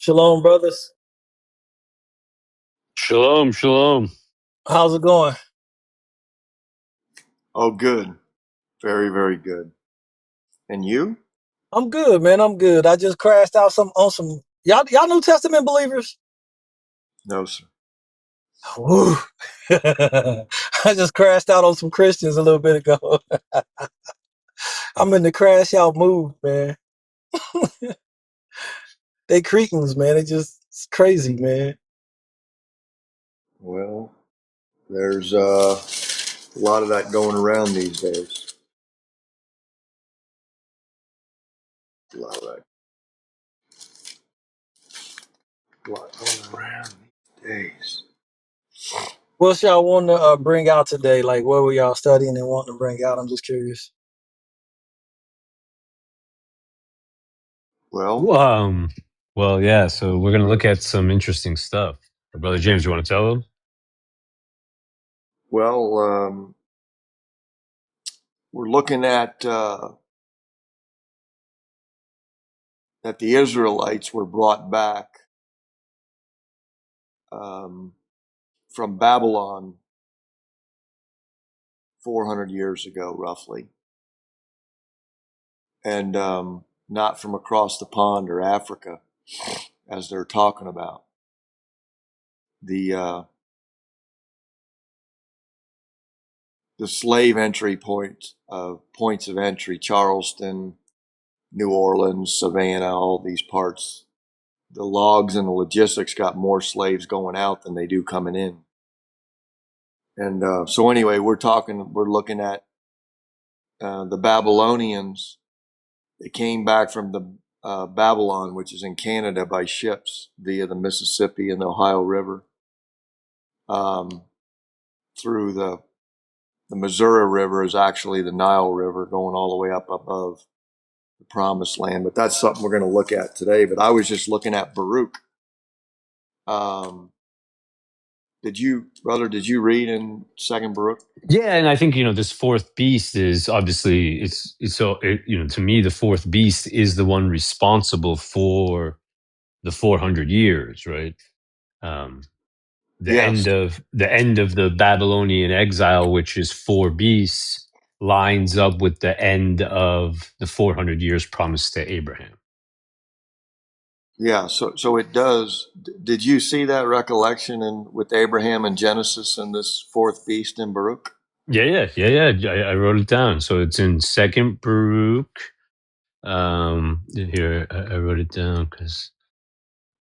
Shalom, brothers. Shalom, shalom. How's it going? Oh, good. Very, very good. And you? I'm good, man. I'm good. I just crashed out some on some y'all New Testament believers. No, sir. Woo. I just crashed out on some Christians a little bit ago. I'm in the crash out mood, man. They Cretans, man. It's crazy, man. Well, there's a lot of that going around these days. A lot of that. A lot going around these days. What y'all want to bring out today? Like, what were y'all studying and wanting to bring out? I'm just curious. Well, Um, well, yeah, so we're going to look at some interesting stuff. Brother James, you want to tell them? well, we're looking that the Israelites were brought back um, from Babylon 400 years ago, roughly, and not from across the pond or Africa, as they're talking about. The slave entry points of entry, Charleston, New Orleans, Savannah, all these parts. The logs and the logistics got more slaves going out than they do coming in. And so anyway, we're looking at the Babylonians. They came back from the Babylon, which is in Canada, by ships via the Mississippi and the Ohio River, um, through the Missouri River is actually the Nile River going all the way up above the promised land. But that's something we're going to look at today. But I was just looking at Baruch. Um, did you read in Second Baruch? Yeah, and I think, this fourth beast is obviously, to me, the fourth beast is the one responsible for the 400 years, right? Um, Yes. the end of the Babylonian exile, which is four beasts, lines up with the end of the 400 years promised to Abraham. Yeah. So it does. Did you see that recollection with Abraham and Genesis and this fourth beast in Baruch? Yeah. I wrote it down. So it's in Second Baruch. Here I wrote it down because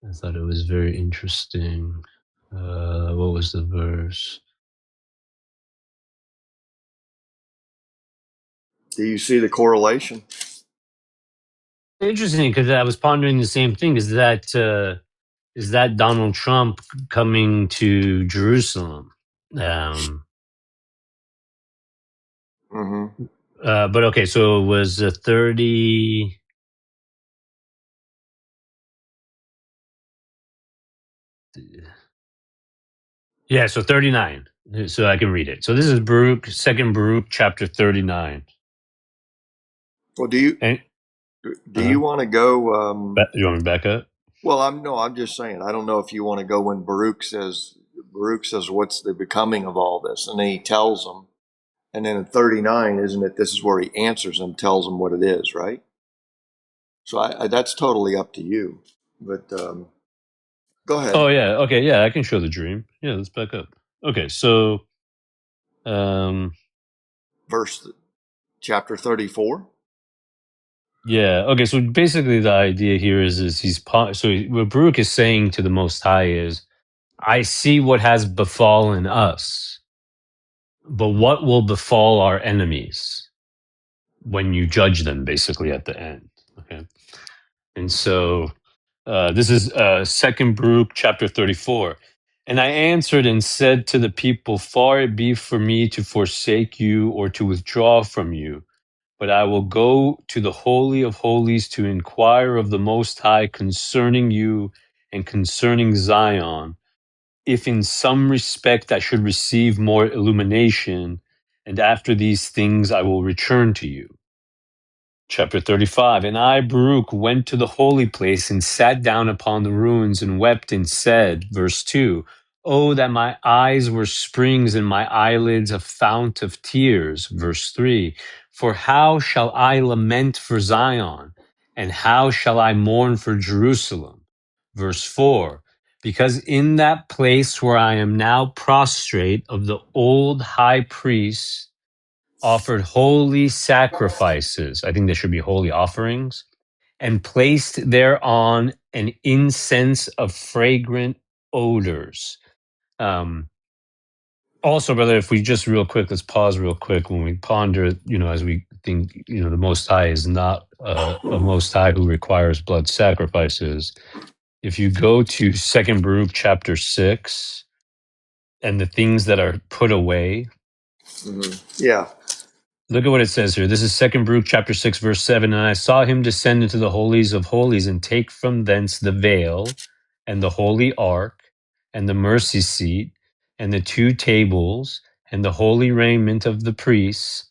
I thought it was very interesting. What was the verse? Do you see the correlation? Interesting, because I was pondering the same thing. Is that Donald Trump coming to Jerusalem? Um, Mm-hmm. but okay, so it was 30. Yeah, so 39. So I can read it. So this is Baruch, Second Baruch, chapter 39. Well, do you And do you want to go? you want me to back up? Well, I'm just saying. I don't know if you want to go when Baruch says what's the becoming of all this, and then he tells them, and then in 39, isn't it? This is where he answers them, tells them what it is, right? So that's totally up to you. But go Oh ahead. yeah, okay, yeah, I can show the dream. Yeah, let's back up. Okay, so um Verse chapter 34. yeah, okay, so basically the idea here is what Baruch is saying to the Most High is, I see what has befallen us, but what will befall our enemies when you judge them, basically at the end. Okay. And so this is Second Baruch chapter 34. And I answered and said to the people, far it be for me to forsake you or to withdraw from you, but I will go to the Holy of Holies to inquire of the Most High concerning you and concerning Zion, if in some respect I should receive more illumination, and after these things I will return to you. Chapter 35. And I, Baruch, went to the holy place and sat down upon the ruins and wept and said, verse 2, Oh, that my eyes were springs and my eyelids a fount of tears. Verse 3, For how shall I lament for Zion? And how shall I mourn for Jerusalem? Verse 4, Because in that place where I am now prostrate of the old high priest, offered holy sacrifices. I think there should be holy offerings, and placed thereon an incense of fragrant odors. Um, Also, brother, if we just real quick, let's pause real quick when we ponder, as we think, the Most High is not a Most High who requires blood sacrifices. If you go to Second Baruch chapter 6 and the things that are put away, Yeah. look at what it says here. This is Second Baruch chapter 6, verse 7. And I saw him descend into the holies of holies and take from thence the veil and the holy ark and the mercy seat and the two tables and the holy raiment of the priests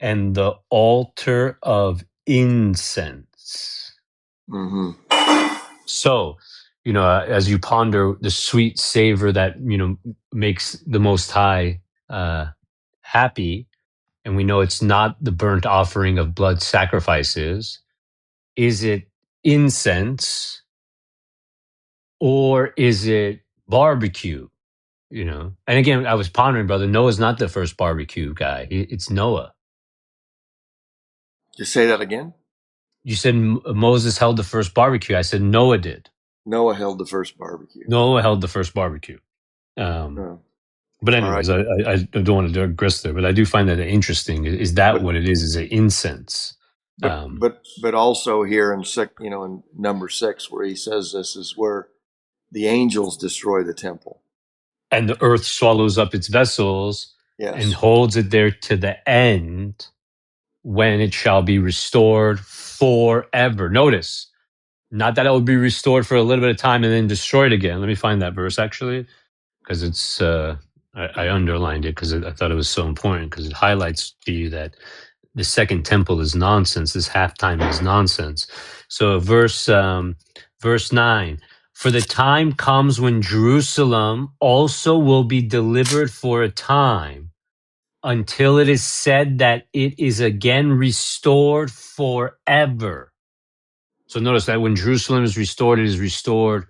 and the altar of incense. Mm-hmm. So, as you ponder the sweet savor that, makes the Most High happy, and we know it's not the burnt offering of blood sacrifices, is it incense or is it barbecue? And again, I was pondering, brother, Noah's not the first barbecue guy. It's Noah. Just say that again. You said Moses held the first barbecue. I said Noah did. Noah held the first barbecue. Noah held the first barbecue. Oh, But all right. anyways, I don't want to digress there, but I do find that interesting. Is that what it is? Is it incense? But also here in in number 6, where he says this is where the angels destroy the temple. And the earth swallows up its vessels and Yes. holds it there to the end when it shall be restored forever. Notice, not that it will be restored for a little bit of time and then destroyed again. Let me find that verse actually, because it's I underlined it because I thought it was so important because it highlights to you that the second temple is nonsense. This halftime is nonsense. So verse 9, for the time comes when Jerusalem also will be delivered for a time until it is said that it is again restored forever. So notice that when Jerusalem is restored, it is restored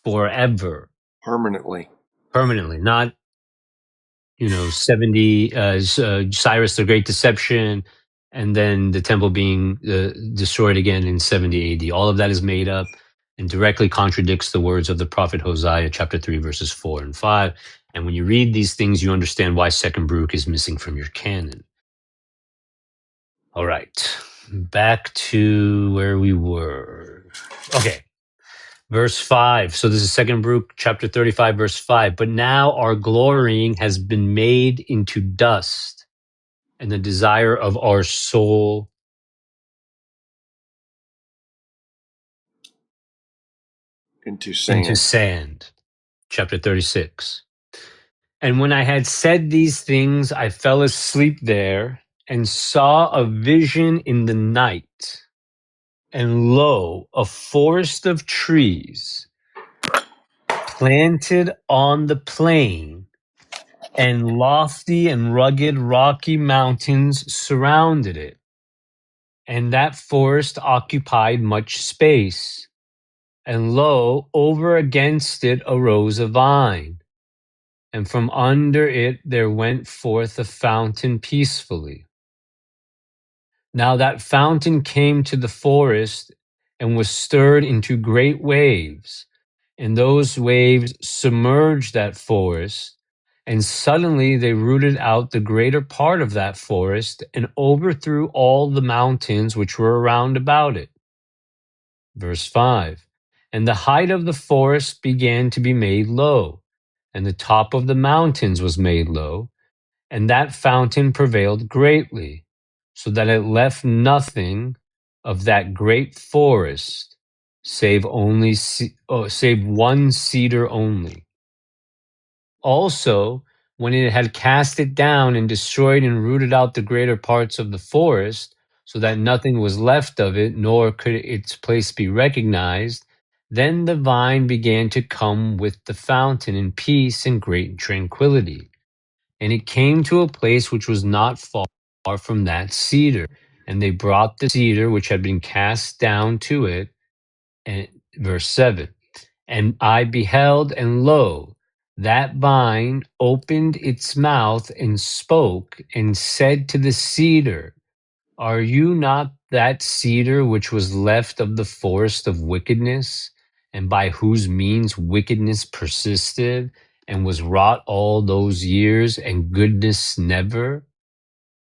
forever, Permanently. permanently, not 70 Cyrus the Great Deception, and then the temple being destroyed again in 70 AD. All of that is made up and directly contradicts the words of the prophet Hosea, chapter 3, verses 4 and 5. And when you read these things, you understand why Second Baruch is missing from your canon. All right, back to where we were. Okay. Verse 5. So this is Second Baruch chapter 35, verse 5. But now our glorying has been made into dust, and the desire of our soul Into into sand. sand. Chapter 36. And when I had said these things, I fell asleep there and saw a vision in the night. And lo, a forest of trees planted on the plain, and lofty and rugged rocky mountains surrounded it. And that forest occupied much space. And lo, over against it arose a vine, and from under it there went forth a fountain peacefully. Now that fountain came to the forest and was stirred into great waves, and those waves submerged that forest, and suddenly they rooted out the greater part of that forest and overthrew all the mountains which were around about it. Verse 5. And the height of the forest began to be made low, and the top of the mountains was made low, and that fountain prevailed greatly, so that it left nothing of that great forest, save one cedar only. Also, when it had cast it down and destroyed and rooted out the greater parts of the forest, so that nothing was left of it, nor could its place be recognized. Then the vine began to come with the fountain in peace and great tranquility. And it came to a place which was not far from that cedar. And they brought the cedar which had been cast down to it. And verse 7. And I beheld, and lo, that vine opened its mouth and spoke and said to the cedar, are you not that cedar which was left of the forest of wickedness, and by whose means wickedness persisted, and was wrought all those years, and goodness never?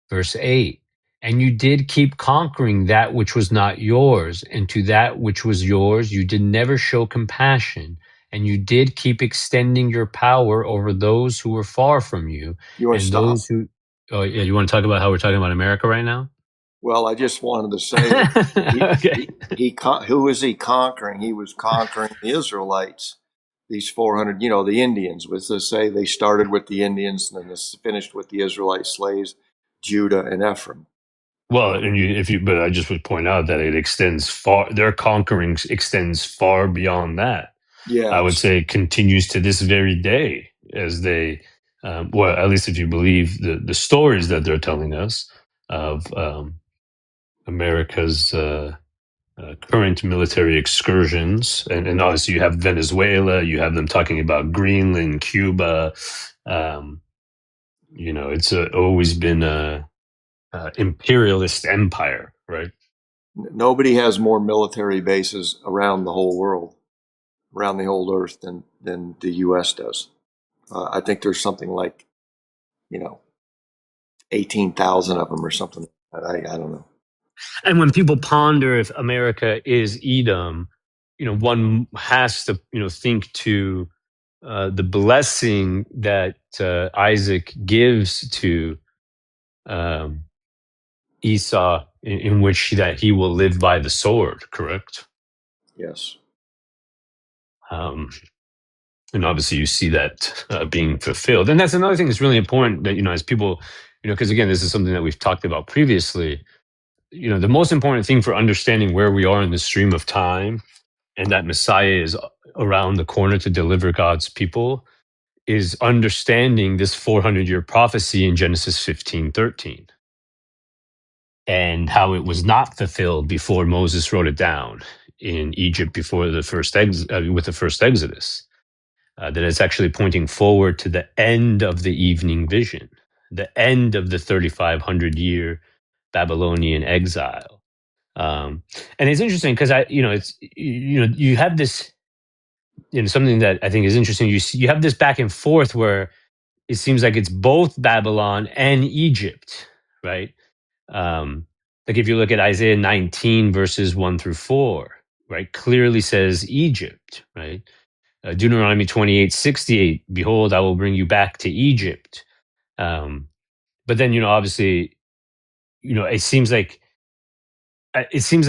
Verse 8. And you did keep conquering that which was not yours, and to that which was yours you did never show compassion, and you did keep extending your power over those who were far from you, You want to and stop? those who. Oh, yeah, you want to talk about how we're talking about America right now? Well, I just wanted to say that Okay. who was he conquering? He was conquering the Israelites, these 400, the Indians. Was to say they started with the Indians and then finished with the Israelite slaves, Judah and Ephraim. Well, and but I just would point out that it extends far. Their conquering extends far beyond that. I would Yes. say it continues to this very day as they, well, at least if you believe the stories that they're telling us of America's current military excursions, and obviously you have Venezuela, you have them talking about Greenland, Cuba. Um, it's always been a imperialist empire, right? Nobody has more military bases around the whole world, around the whole earth than the U.S. does. I think there's something like, you know, 18,000 of them or something. I don't know. And when people ponder if America is Edom, one has to, think to the blessing that Isaac gives to um, Esau, in which that he will live by the sword. Correct. Yes. Um, and obviously, you see that being fulfilled. And that's another thing that's really important that as people, because again, this is something that we've talked about previously. The most important thing for understanding where we are in the stream of time and that Messiah is around the corner to deliver God's people is understanding this 400-year prophecy in Genesis 15:13 and how it was not fulfilled before Moses wrote it down in Egypt before the with the first Exodus. That it's actually pointing forward to the end of the evening vision, the end of the 3,500-year Babylonian exile. And it's interesting because you have this, something that I think is interesting. You have this back and forth where it seems like it's both Babylon and Egypt, right? Um, like if you look at Isaiah 19 verses 1 through 4, right, clearly says Egypt, right? Deuteronomy 28:68, behold, I will bring you back to Egypt. But then, obviously, it seems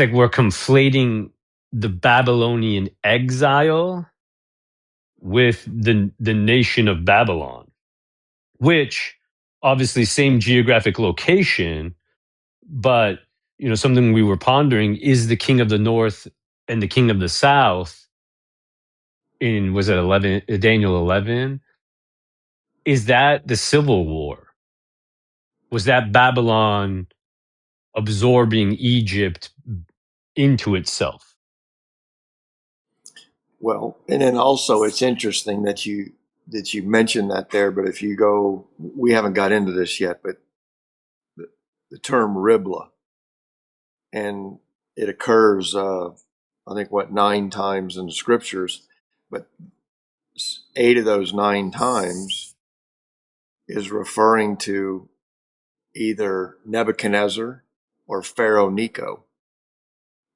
like we're conflating the Babylonian exile with the nation of Babylon, which obviously same geographic location, but something we were pondering is the king of the north and the king of the south in was it 11 Daniel 11, is that the civil war? Was that Babylon absorbing Egypt into itself? Well, and then also it's interesting that you mentioned that there, but if you go, we haven't got into this yet, but the term Ribla, and it occurs, I think, 9 times in the scriptures, but 8 of those 9 times is referring to either Nebuchadnezzar or Pharaoh Necho.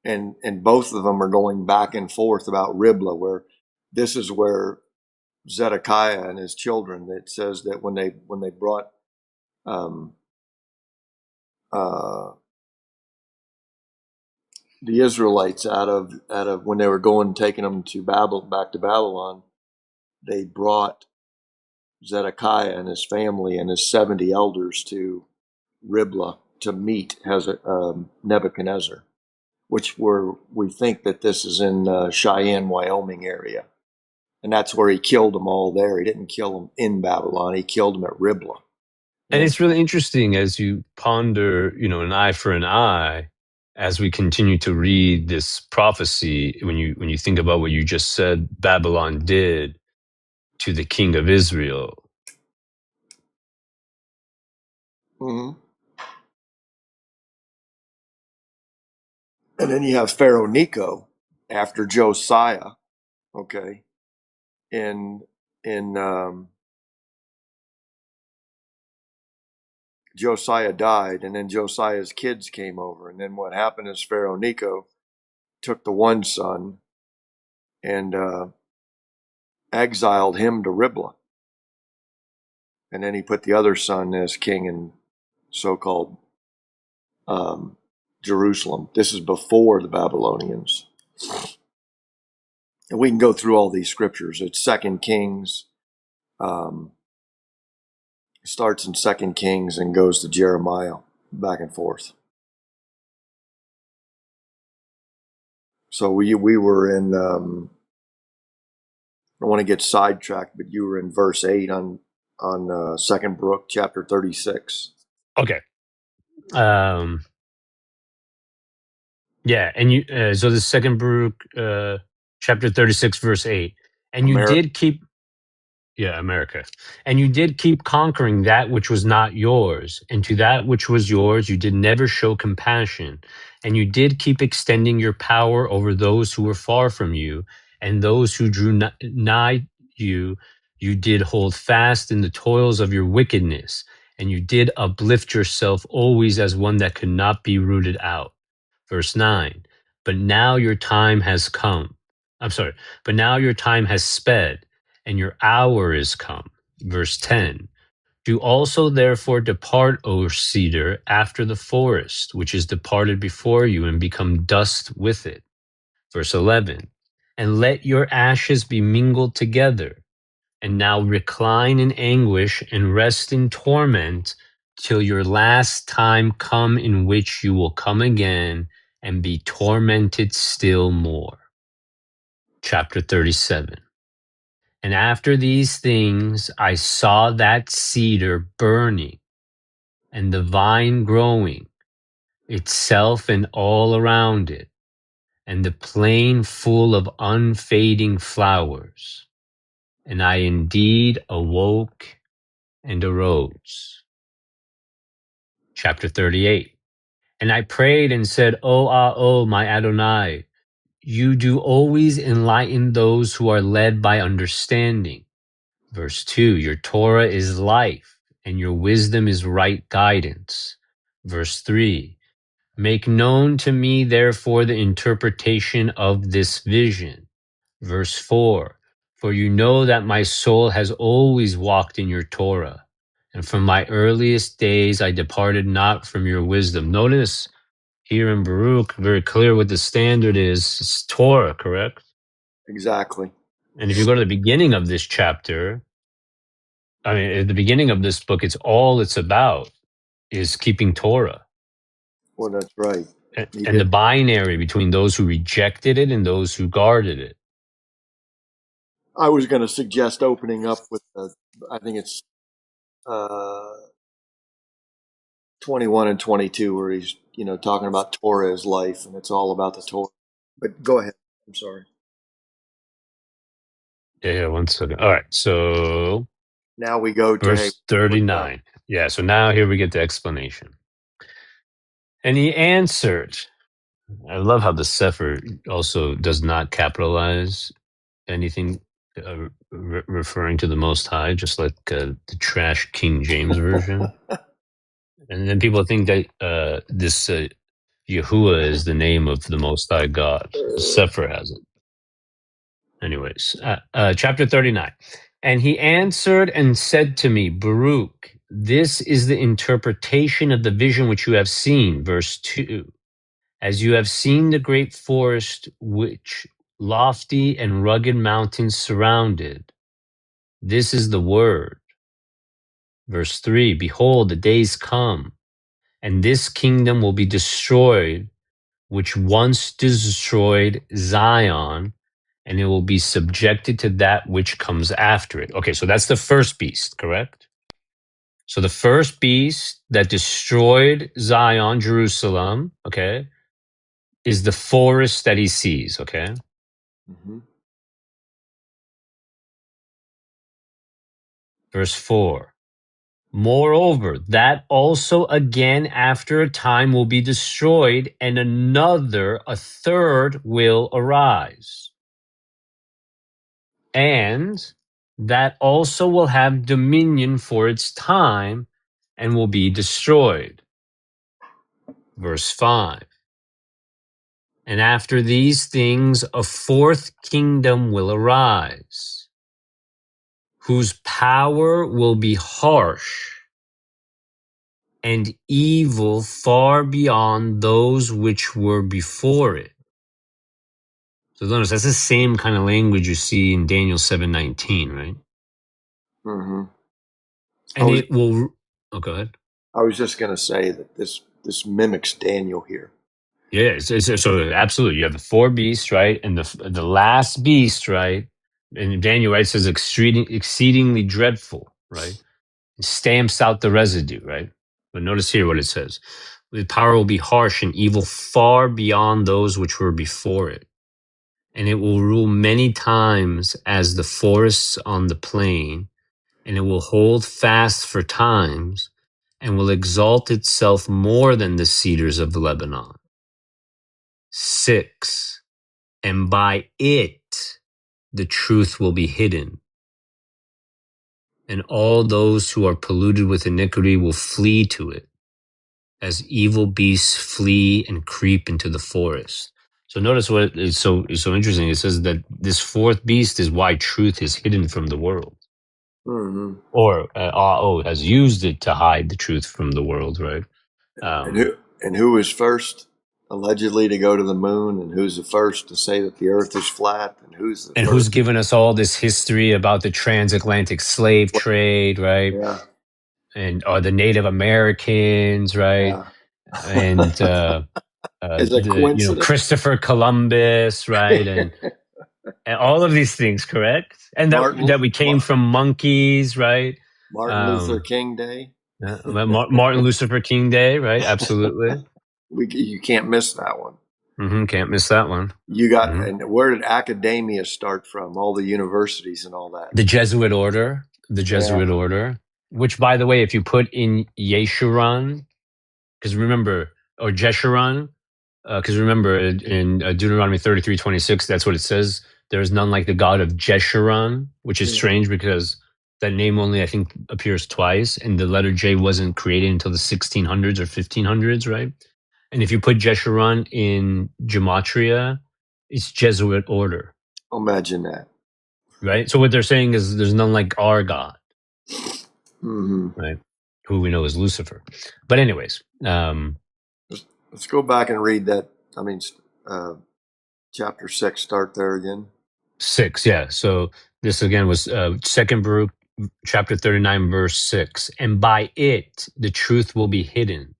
And both of them are going back and forth about Ribla, where this is where Zedekiah and his children, it says that when they brought um, uh, the Israelites out of when they were taking them to back to Babylon, they brought Zedekiah and his family and his 70 elders to Ribla to meet Nebuchadnezzar, which we think that this is in Cheyenne, Wyoming area. And that's where he killed them all there. He didn't kill them in Babylon. He killed them at Riblah. And And it's really interesting as you ponder, an eye for an eye, as we continue to read this prophecy, when you think about what you just said Babylon did to the king of Israel. Mhm. And then you have Pharaoh Necho after Josiah, okay, in Josiah died, and then Josiah's kids came over, and then what happened is Pharaoh Necho took the one son and exiled him to Riblah, and then he put the other son as king in so-called Jerusalem. This is before the Babylonians, and we can go through all these scriptures. It's Second Kings. Starts in Second Kings and goes to Jeremiah, back and forth. So we were in. I don't want to get sidetracked, but you were in verse 8 on Second Book, chapter 36. Okay. Yeah, and you so the second Baruch, chapter 36, verse 8. And you America. did keep Yeah, America. And you did keep conquering that which was not yours, and to that which was yours you did never show compassion. And you did keep extending your power over those who were far from you, and those who drew nigh you, you did hold fast in the toils of your wickedness, and you did uplift yourself always as one that could not be rooted out. Verse 9. But now your time has come. I'm sorry, but now your time has sped and your hour is come. Verse 10. Do also therefore depart, O cedar, after the forest, which is departed before you, and become dust with it. Verse 11. And let your ashes be mingled together, and now recline in anguish and rest in torment till your last time come, in which you will come again and be tormented still more. Chapter 37. And after these things, I saw that cedar burning, and the vine growing, itself and all around it, and the plain full of unfading flowers. And I indeed awoke and arose. Chapter 38. And I prayed and said, O my Adonai, you do always enlighten those who are led by understanding. Verse 2, your Torah is life, and your wisdom is right guidance. Verse 3, make known to me, therefore, the interpretation of this vision. Verse 4, for you know that my soul has always walked in your Torah, and from my earliest days I departed not from your wisdom. Notice here in Baruch, very clear what the standard is. It's Torah, correct? Exactly. And if you go to the beginning of this chapter, at the beginning of this book, it's about is keeping Torah Well, that's right. He and the did. binary between those who rejected it and those who guarded it. I was going to suggest opening up with, I think it's 21 and 22, where he's talking about Torah as life, and it's all about the Torah. But go ahead. I'm sorry. Yeah, 1 second. All right, so Now we go to, hey, verse 39. Yeah, so now here we get the explanation. And he answered, I love how the Sefer also does not capitalize anything referring to the Most High, just like the trash King James version. And then people think that this Yahuwah is the name of the Most High God. The Sefer has it. Anyways, chapter 39. And he answered and said to me, Baruch, this is the interpretation of the vision which you have seen. Verse 2. As you have seen the great forest which lofty and rugged mountains surrounded, this is the word. Verse 3. Behold, the days come, and this kingdom will be destroyed, which once destroyed Zion, and it will be subjected to that which comes after it. Okay, so that's the first beast, correct? So the first beast that destroyed Zion, Jerusalem, okay, is the forest that he sees, okay? Mm-hmm. Verse 4. Moreover, that also again after a time will be destroyed, and another, a third, will arise. And that also will have dominion for its time and will be destroyed. Verse 5. And after these things, a fourth kingdom will arise, whose power will be harsh and evil far beyond those which were before it. So notice that's the same kind of language you see in Daniel 7:19, right? Mm-hmm. And it will. Oh, go ahead. I was just going to say that this mimics Daniel here. Yeah, so absolutely. You have the four beasts, right, and the last beast, right, and Daniel, right, says exceedingly dreadful, right, it stamps out the residue, right. But notice here what it says: the power will be harsh and evil far beyond those which were before it, and it will rule many times as the forests on the plain, and it will hold fast for times, and will exalt itself more than the cedars of Lebanon. 6. And by it the truth will be hidden, and all those who are polluted with iniquity will flee to it, as evil beasts flee and creep into the forest. So notice what is so interesting. It says that this fourth beast is why truth is hidden from the world, Mm-hmm. or has used it to hide the truth from the world, right? And who was first allegedly to go to the moon, and who's the first to say that the Earth is flat, and who's the And first? who's given us all this history about the transatlantic slave trade, right? Yeah, And the Native Americans, right? yeah. And Is it a coincidence? Christopher Columbus, right? And all of these things, correct? And Martin that we came from monkeys, right? Martin Luther Um, King Day. Martin Luther King Day, right? Absolutely. You can't miss that one. Can't miss that one. You got, hmm and where did academia start from? All the universities and all that. The Jesuit order, Yeah. which, by the way, if you put in Yeshurun, because remember, or Jeshurun, because remember in Deuteronomy 33:26, that's what it says. There is none like the God of Jeshurun, which is Yeah. strange because that name only, I think, appears twice, and the letter J wasn't created until the 1600s or 1500s, right? And if you put Jeshurun in Gematria, it's Jesuit order, Imagine that. right? So what they're saying is there's none like our God, Mm-hmm. right? Who we know as Lucifer. But anyways, Let's go back and read that. I mean, chapter 6, start there again. 6, yeah. So this again was Second Baruch, chapter 39, verse 6. And by it the truth will be hidden,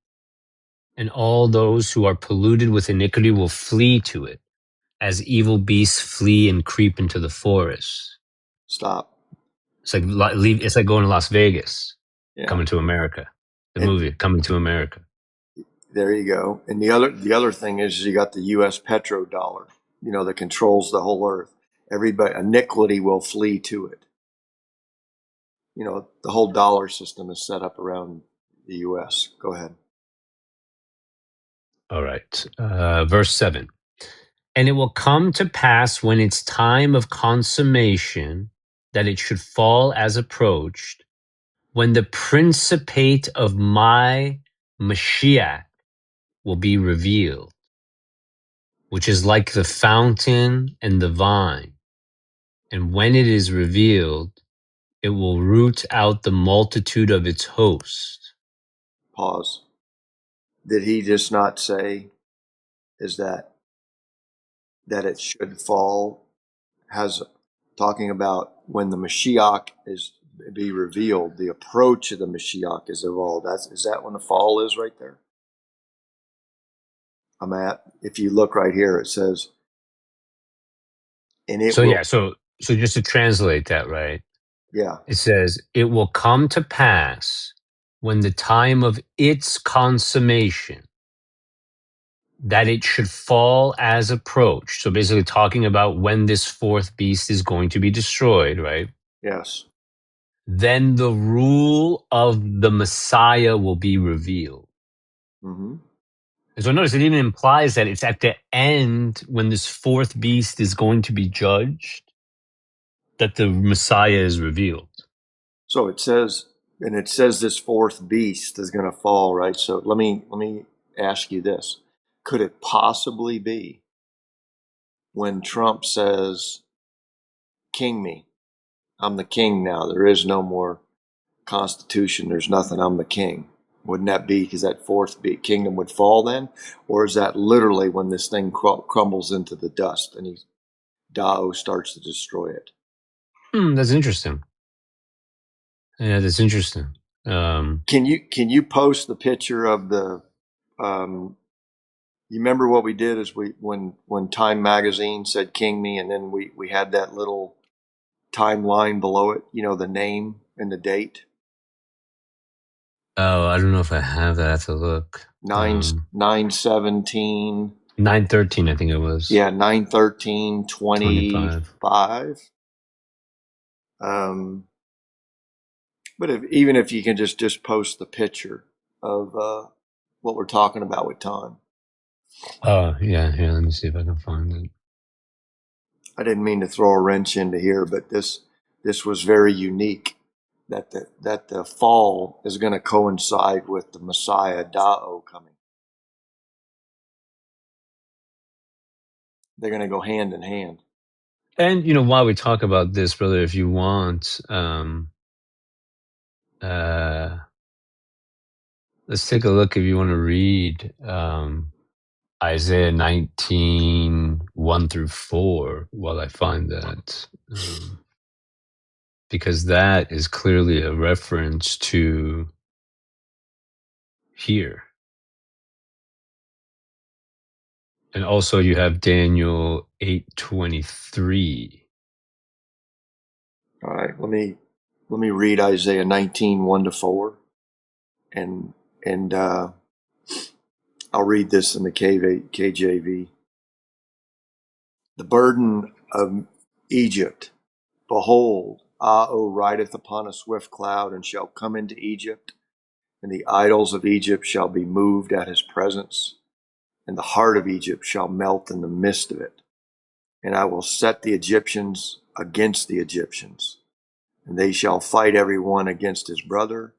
and all those who are polluted with iniquity will flee to it, as evil beasts flee and creep into the forest. Stop. It's like going to Las Vegas, Yeah. Coming to America. The And movie Coming to America. there you go. And the other thing is you got the U.S. petrodollar, that controls the whole earth. Everybody, iniquity will flee to it. The whole dollar system is set up around the U.S. Go ahead. All right. Verse 7. And it will come to pass when its time of consummation that it should fall as approached, when the principate of my Mashiach will be revealed, which is like the fountain and the vine. And when it is revealed, it will root out the multitude of its host. Pause. Did he just not say is that it should fall, has talking about when the Mashiach is be revealed, the approach of the Mashiach is evolved. Is that when the fall is right there? I'm at. If you look right here, it says, and it So will, yeah, so just to translate that, right? yeah, It says, "It will come to pass when the time of its consummation that it should fall as approach." So basically talking about when this fourth beast is going to be destroyed, right? yes. Then the rule of the Messiah will be revealed. Mm-hmm. And so notice it even implies that it's at the end when this fourth beast is going to be judged that the Messiah is revealed. So it says, and it says this fourth beast is going to fall, right? So let me ask you this: could it possibly be when Trump says, "King me, I'm the king now. There is no more Constitution. There's nothing. I'm the king." Wouldn't that be because that fourth kingdom would fall then, or is that literally when this thing crumbles into the dust and Dao starts to destroy it? That's interesting. Yeah, that's interesting. Um, Can you post the picture of the um, you remember what we did is when Time Magazine said "King Me," and then we had that little timeline below it. You know, the name and the date. oh, I don't know if I have that. I have to look. 9/17. 9/13, I think it was Yeah, 9/13, 25. 25. Um, but even if you can just post the picture of what we're talking about with time. Oh, yeah. Here, let me see if I can find it. I didn't mean to throw a wrench into here, but this was very unique. That the fall is going to coincide with the Messiah Dao coming. They're going to go hand in hand. And while we talk about this, brother, if you want, uh, let's take a look. If you want to read Isaiah 19:1 through 4, while I find that, because that is clearly a reference to here. And also you have Daniel 8:23. All right, let me read Isaiah 19:1 to 4, and and I'll read this in the KJV. The burden of Egypt. Behold, Ao rideth upon a swift cloud, and shall come into Egypt, and the idols of Egypt shall be moved at his presence, and the heart of Egypt shall melt in the midst of it. And I will set the Egyptians against the Egyptians, and they shall fight every one against his brother,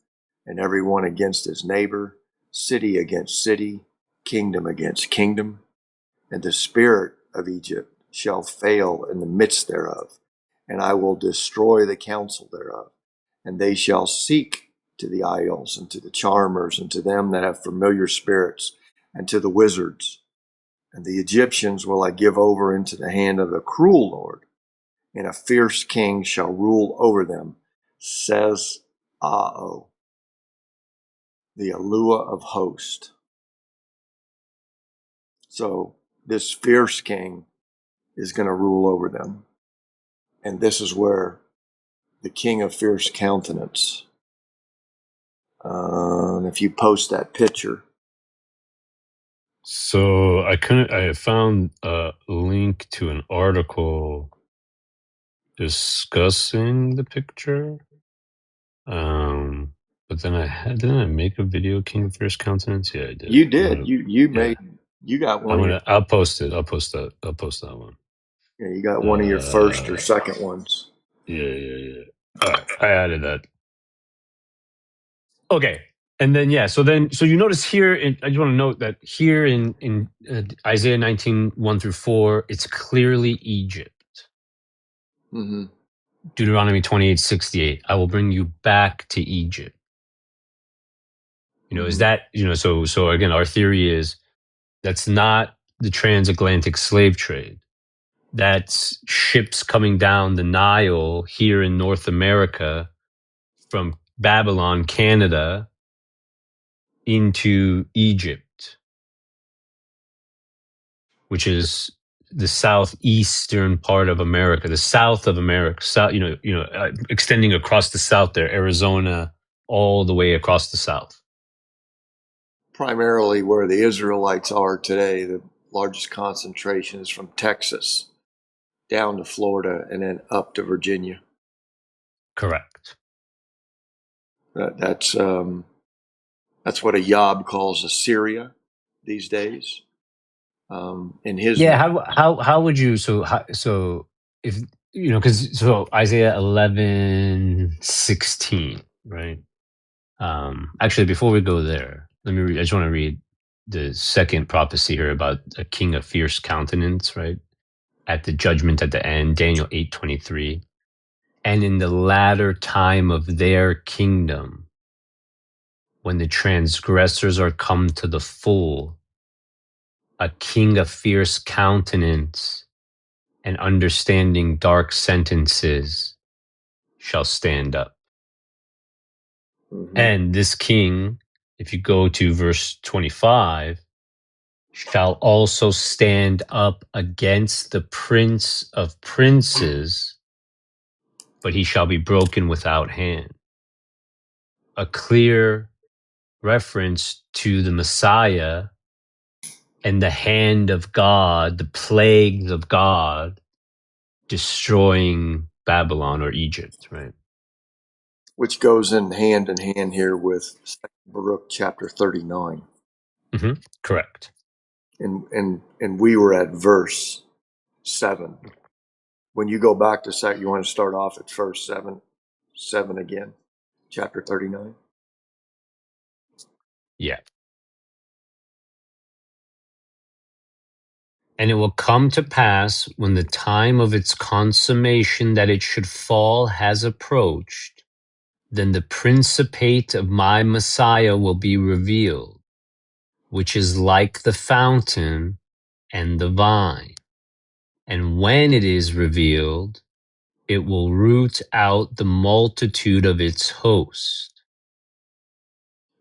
and every one against his neighbor, city against city, kingdom against kingdom. And the spirit of Egypt shall fail in the midst thereof, and I will destroy the counsel thereof. And they shall seek to the idols, and to the charmers, and to them that have familiar spirits, and to the wizards. And the Egyptians will I give over into the hand of the cruel Lord, and a fierce king shall rule over them, says Ao, the Alua of hosts. So this fierce king is going to rule over them. And this is where the king of fierce countenance, if you post that picture. So I found a link to an article discussing the picture. But then didn't I make a video King of Fierce Countenance? Yeah, I did. You did. You Yeah. made, you got one of your, I'll post it. I'll post that one. yeah, you got one of your first or Uh, second ones. yeah. All right, I added that. Okay, and then yeah, so you notice here. I just want to note that here in Isaiah 19:1 through 4, it's clearly Egypt. Mm-hmm. Deuteronomy 28:68. I will bring you back to Egypt. Is Mm-hmm. that so again, our theory is that's not the transatlantic slave trade. That's ships coming down the Nile here in North America from Babylon, Canada, into Egypt. which is the southeastern part of America, the south of America, south, extending across the south there, Arizona, all the way across the south. Primarily where the Israelites are today, the largest concentration is from Texas down to Florida and then up to Virginia. Correct. That's what a Yob calls Assyria these days. In his How would you if because Isaiah 11:16, right? Actually, before we go there, let me read. I just want to read the second prophecy here about a king of fierce countenance, right? At the judgment at the end, Daniel 8:23. And in the latter time of their kingdom, when the transgressors are come to the full, a king of fierce countenance and understanding dark sentences shall stand up. Mm-hmm. And this king, if you go to verse 25, shall also stand up against the prince of princes, but he shall be broken without hand. A clear reference to the Messiah and the hand of God, the plagues of God destroying Babylon or Egypt, right? Which goes in hand here with Baruch chapter 39. Mm-hmm. Correct. And we were at verse 7. When you go back to second, you want to start off at verse 7 again, chapter 39. Yeah. And it will come to pass when the time of its consummation that it should fall has approached, then the principate of my Messiah will be revealed, which is like the fountain and the vine. And when it is revealed, it will root out the multitude of its host.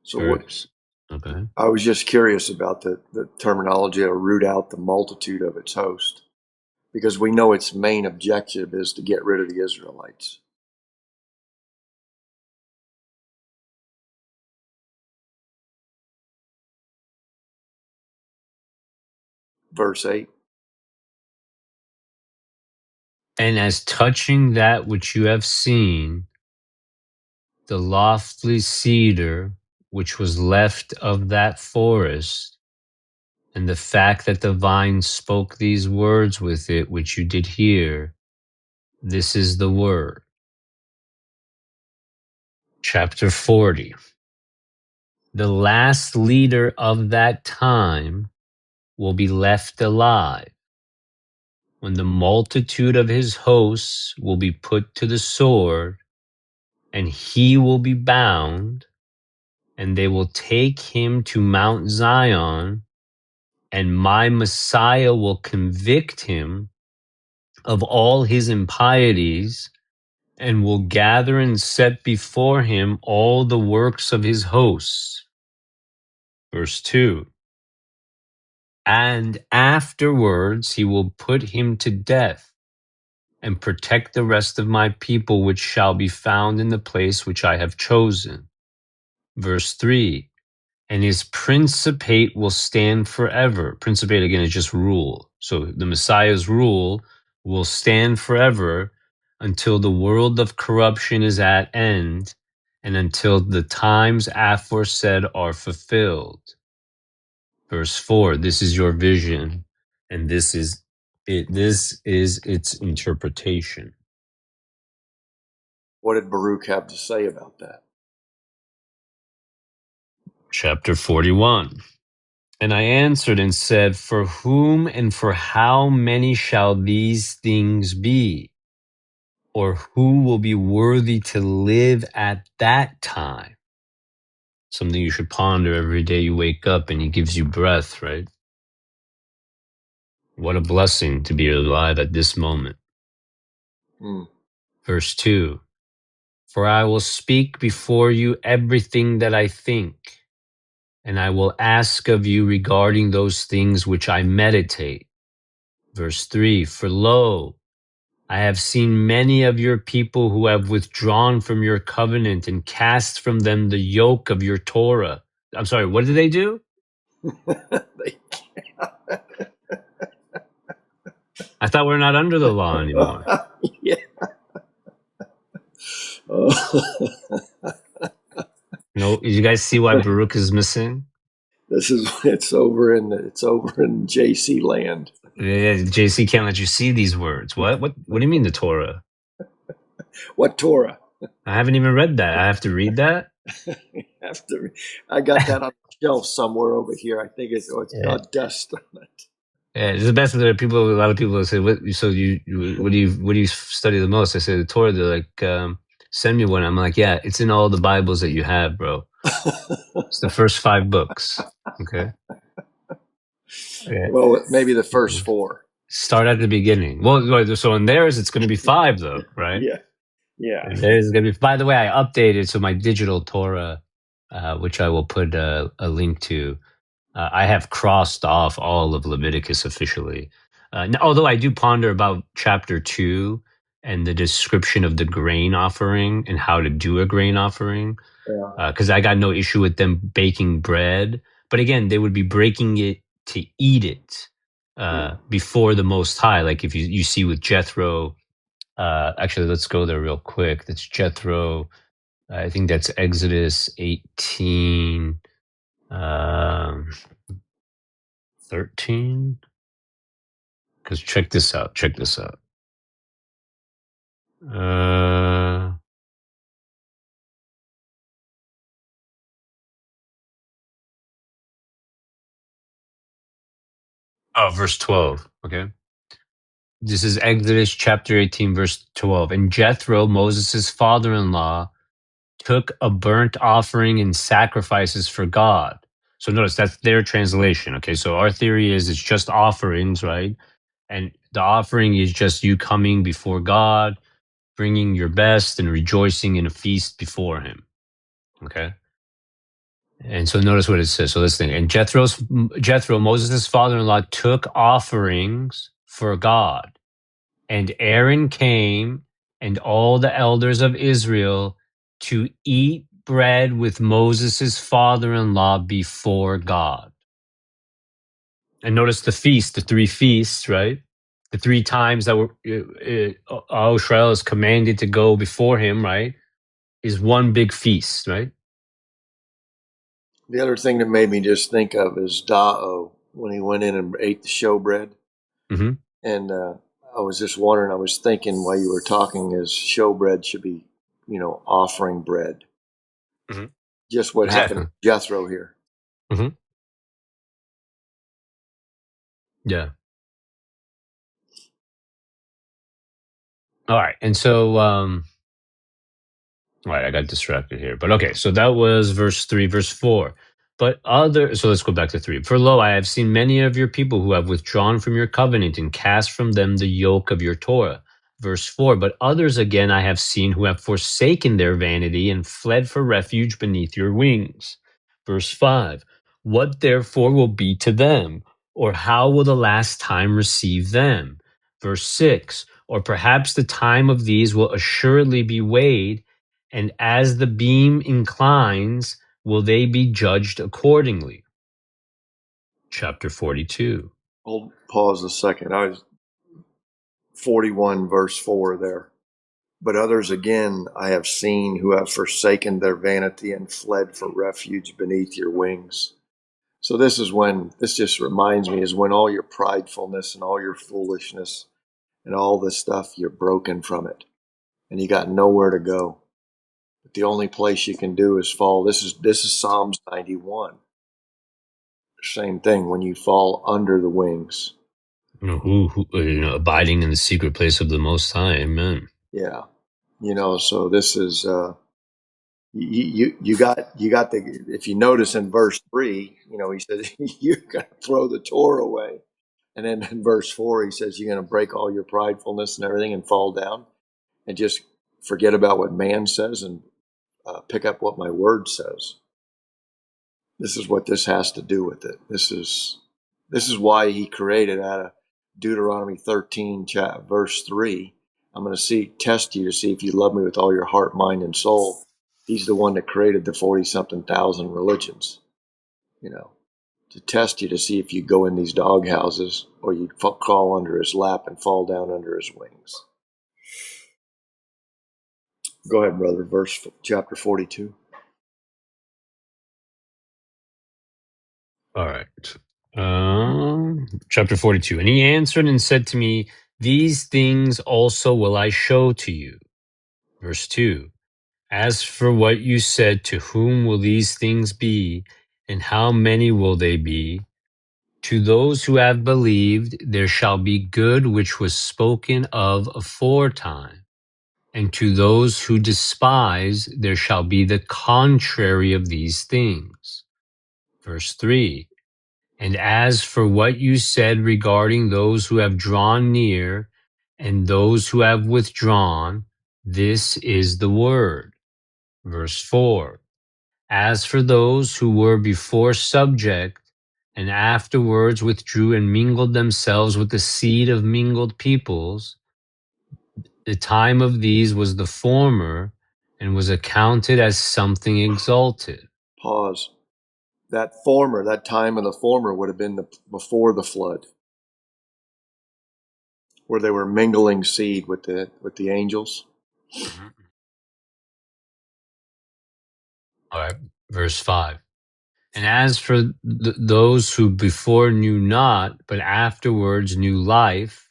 So what? Okay. I was just curious about the terminology of root out the multitude of its host, because we know its main objective is to get rid of the Israelites. Verse 8. And as touching that which you have seen, the lofty cedar which was left of that forest, and the fact that the vine spoke these words with it which you did hear, this is the word. Chapter 40. The last leader of that time will be left alive, when the multitude of his hosts will be put to the sword, and he will be bound, and they will take him to Mount Zion, and my Messiah will convict him of all his impieties, and will gather and set before him all the works of his hosts. Verse 2. And afterwards he will put him to death, and protect the rest of my people which shall be found in the place which I have chosen. Verse 3. And his principate will stand forever. Principate, again, is just rule. So the Messiah's rule will stand forever until the world of corruption is at end, and until the times aforesaid are fulfilled. Verse 4. This is your vision, and this is it. This is its interpretation. What did Baruch have to say about that? Chapter 41. And I answered and said, for whom and for how many shall these things be? Or who will be worthy to live at that time? Something you should ponder every day you wake up and he gives you breath, right? What a blessing to be alive at this moment. Verse 2. For I will speak before you everything that I think, and I will ask of you regarding those things which I meditate. Verse 3, for lo, I have seen many of your people who have withdrawn from your covenant and cast from them the yoke of your Torah. I'm sorry, what did they do? I thought we're not under the law anymore. Yeah. No, you guys see why Baruch is missing? It's over in JC land. Yeah, JC can't let you see these words. What do you mean the Torah? What Torah? I haven't even read that. I have to read that? After I got that on the shelf somewhere over here. I think it's Yeah. got dust on it. Yeah, it's the best. There are people. A lot of people say, "What? So what do you study the most?" I say the Torah. They're like, "Send me one." I'm like, "Yeah, it's in all the Bibles that you have, bro. It's the first 5 books." Okay. Yeah. Well, maybe the first 4. Start at the beginning. Well, so in theirs, it's going to be 5, though, right? Yeah, yeah. And theirs is going to be. By the way, I updated so my digital Torah, which I will put a link to. I have crossed off all of Leviticus officially. Although I do ponder about chapter 2 and the description of the grain offering and how to do a grain offering, Yeah. because I got no issue with them baking bread. But again, they would be breaking it to eat it before the Most High. Like if you see with Jethro, actually, let's go there real quick. That's Jethro. I think that's Exodus 18. 13? Because check this out. Check this out. Uh, verse 12. Okay. This is Exodus chapter 18, verse 12. And Jethro, Moses' father in law, took a burnt offering and sacrifices for God. So notice that's their translation. Okay. So our theory is it's just offerings, right? And the offering is just you coming before God, bringing your best and rejoicing in a feast before Him. Okay. And so notice what it says. So listen, and Jethro, Moses' father-in-law, took offerings for God. And Aaron came and all the elders of Israel to eat bread with Moses' father-in-law before God. And notice the feast, the 3 feasts, right? The 3 times that all Israel is commanded to go before him, right? Is one big feast, right? The other thing that made me just think of is Dao when he went in and ate the showbread. Mm-hmm. And I was just wondering, I was thinking while you were talking, is showbread should be, offering bread. Mm-hmm. Just what happened Exactly. to Jethro here. Mm-hmm. Yeah. All right. And so, all right, I got distracted here. But okay, so that was verse 3, verse 4. So let's go back to 3. For lo, I have seen many of your people who have withdrawn from your covenant and cast from them the yoke of your Torah. Verse 4. But others again I have seen who have forsaken their vanity and fled for refuge beneath your wings. Verse 5. What therefore will be to them? Or how will the last time receive them? Verse 6. Or perhaps the time of these will assuredly be weighed, and as the beam inclines, will they be judged accordingly? Chapter 42. Hold, pause a second. I was 41 verse 4 there. But others again I have seen who have forsaken their vanity and fled for refuge beneath your wings. So this just reminds me is when all your pridefulness and all your foolishness and all this stuff, you're broken from it and you got nowhere to go. But the only place you can do is fall. This is Psalms 91. Same thing when you fall under the wings. Abiding in the secret place of the Most High. Amen. Yeah. So this is you got the if you notice in verse 3, he said you're going to throw the Torah away. And then in verse 4 he says you're going to break all your pridefulness and everything and fall down and just forget about what man says and pick up what my word says. This is what this has to do with it. This is why he created Adam. Deuteronomy 13, verse 3. I'm going to test you to see if you love me with all your heart, mind, and soul. He's the one that created the 40-something thousand religions, to test you to see if you go in these dog houses or you crawl under his lap and fall down under his wings. Go ahead, brother. Chapter 42. All right. Chapter 42. And he answered and said to me, these things also will I show to you. Verse 2. As for what you said, to whom will these things be, and how many will they be? To those who have believed, there shall be good which was spoken of aforetime. And to those who despise, there shall be the contrary of these things. Verse 3. And as for what you said regarding those who have drawn near and those who have withdrawn, this is the word. Verse 4. As for those who were before subject and afterwards withdrew and mingled themselves with the seed of mingled peoples, the time of these was the former and was accounted as something exalted. Pause. That time of the former would have been before the flood, where they were mingling seed with the angels. Mhm. All right, verse 5. And as for those who before knew not, but afterwards knew life,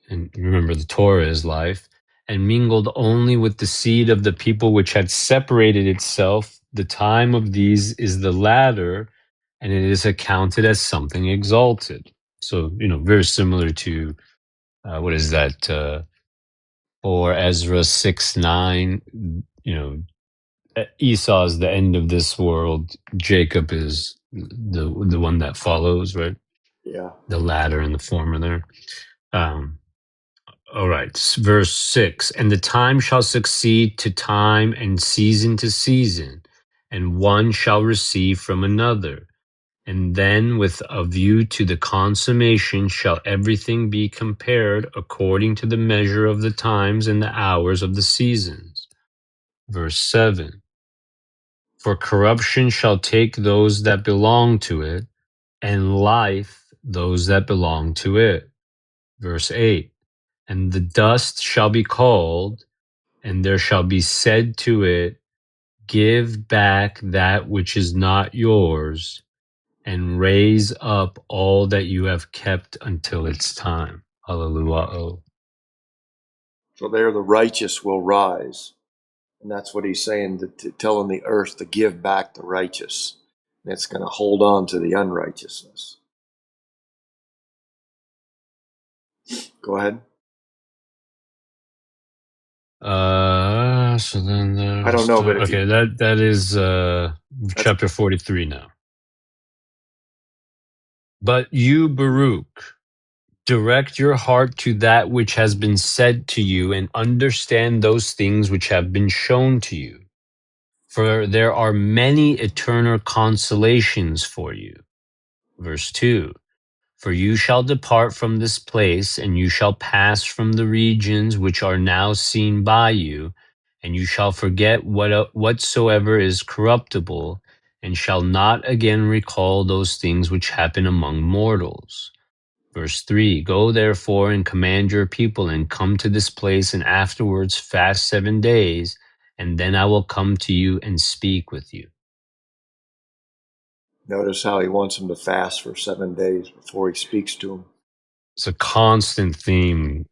and remember the Torah is life, and mingled only with the seed of the people which had separated itself, the time of these is the latter, and it is accounted as something exalted. So, very similar to, what is that, or Ezra 6:9, Esau is the end of this world. Jacob is the one that follows, right? Yeah. The latter and the former there. Um, all right, verse 6. And the time shall succeed to time and season to season, and one shall receive from another. And then, with a view to the consummation, shall everything be compared according to the measure of the times and the hours of the seasons. Verse 7. For corruption shall take those that belong to it, and life those that belong to it. Verse 8. And the dust shall be called, and there shall be said to it, give back that which is not yours, and raise up all that you have kept until its time. Hallelujah. So there the righteous will rise. And that's what he's saying, telling the earth to give back the righteous. And it's going to hold on to the unrighteousness. Go ahead. So then I don't there's know, but okay, that is that's chapter 43 now. But you, Baruch, direct your heart to that which has been said to you, and understand those things which have been shown to you. For there are many eternal consolations for you. Verse 2. For you shall depart from this place, and you shall pass from the regions which are now seen by you, and you shall forget whatsoever is corruptible, and shall not again recall those things which happen among mortals. Verse 3. Go therefore and command your people, and come to this place, and afterwards fast 7 days, and then I will come to you and speak with you. Notice how he wants them to fast for 7 days before he speaks to them. It's a constant theme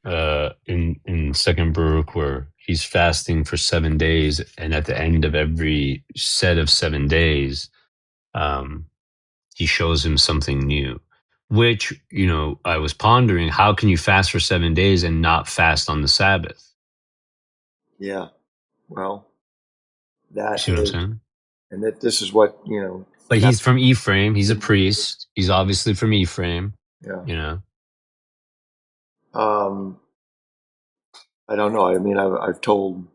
in Second Baruch, where he's fasting for 7 days, and at the end of every set of 7 days, um, he shows him something new. Which, I was pondering, how can you fast for 7 days and not fast on the Sabbath? Yeah. Well, You that see what I'm is, saying? and this is what, But he's from Ephraim. He's a priest. He's obviously from Ephraim. yeah. You know. Um, I don't know. I mean, I told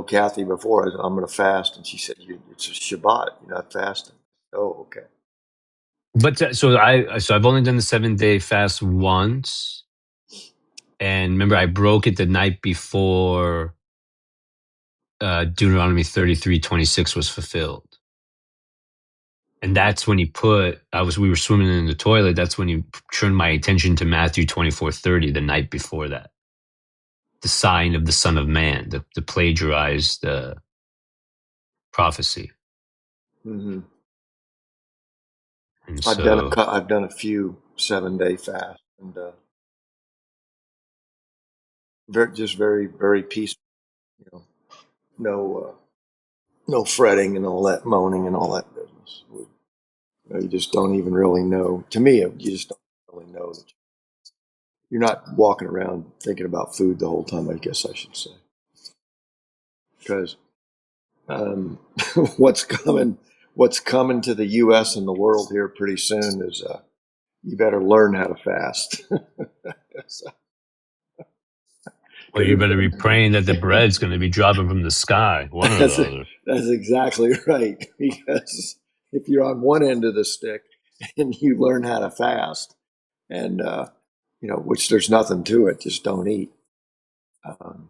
Kathy before I'm going to fast, and she said, "It's a Shabbat. You're not fasting." Oh, okay. But I've only done the 7-day fast once, and remember I broke it the night before Deuteronomy 33:26 was fulfilled. And that's when he put, we were swimming in the toilet. That's when he turned my attention to Matthew 24:30 the night before that. The sign of the Son of Man, the plagiarized prophecy. Mm-hmm. And I've so, done a few 7-day fasts, and very very peaceful. You know, no fretting and all that moaning and all that business. You just don't even really know. To me, you just don't really know that you're not walking around thinking about food the whole time. I guess I should say, because um, what's coming to the U.S. and the world here pretty soon is you better learn how to fast. well, you better be praying that the bread's going to be dropping from the sky, one or the That's other. that's exactly right. Because if you're on one end of the stick and you learn how to fast, and which there's nothing to it, just don't eat. Um,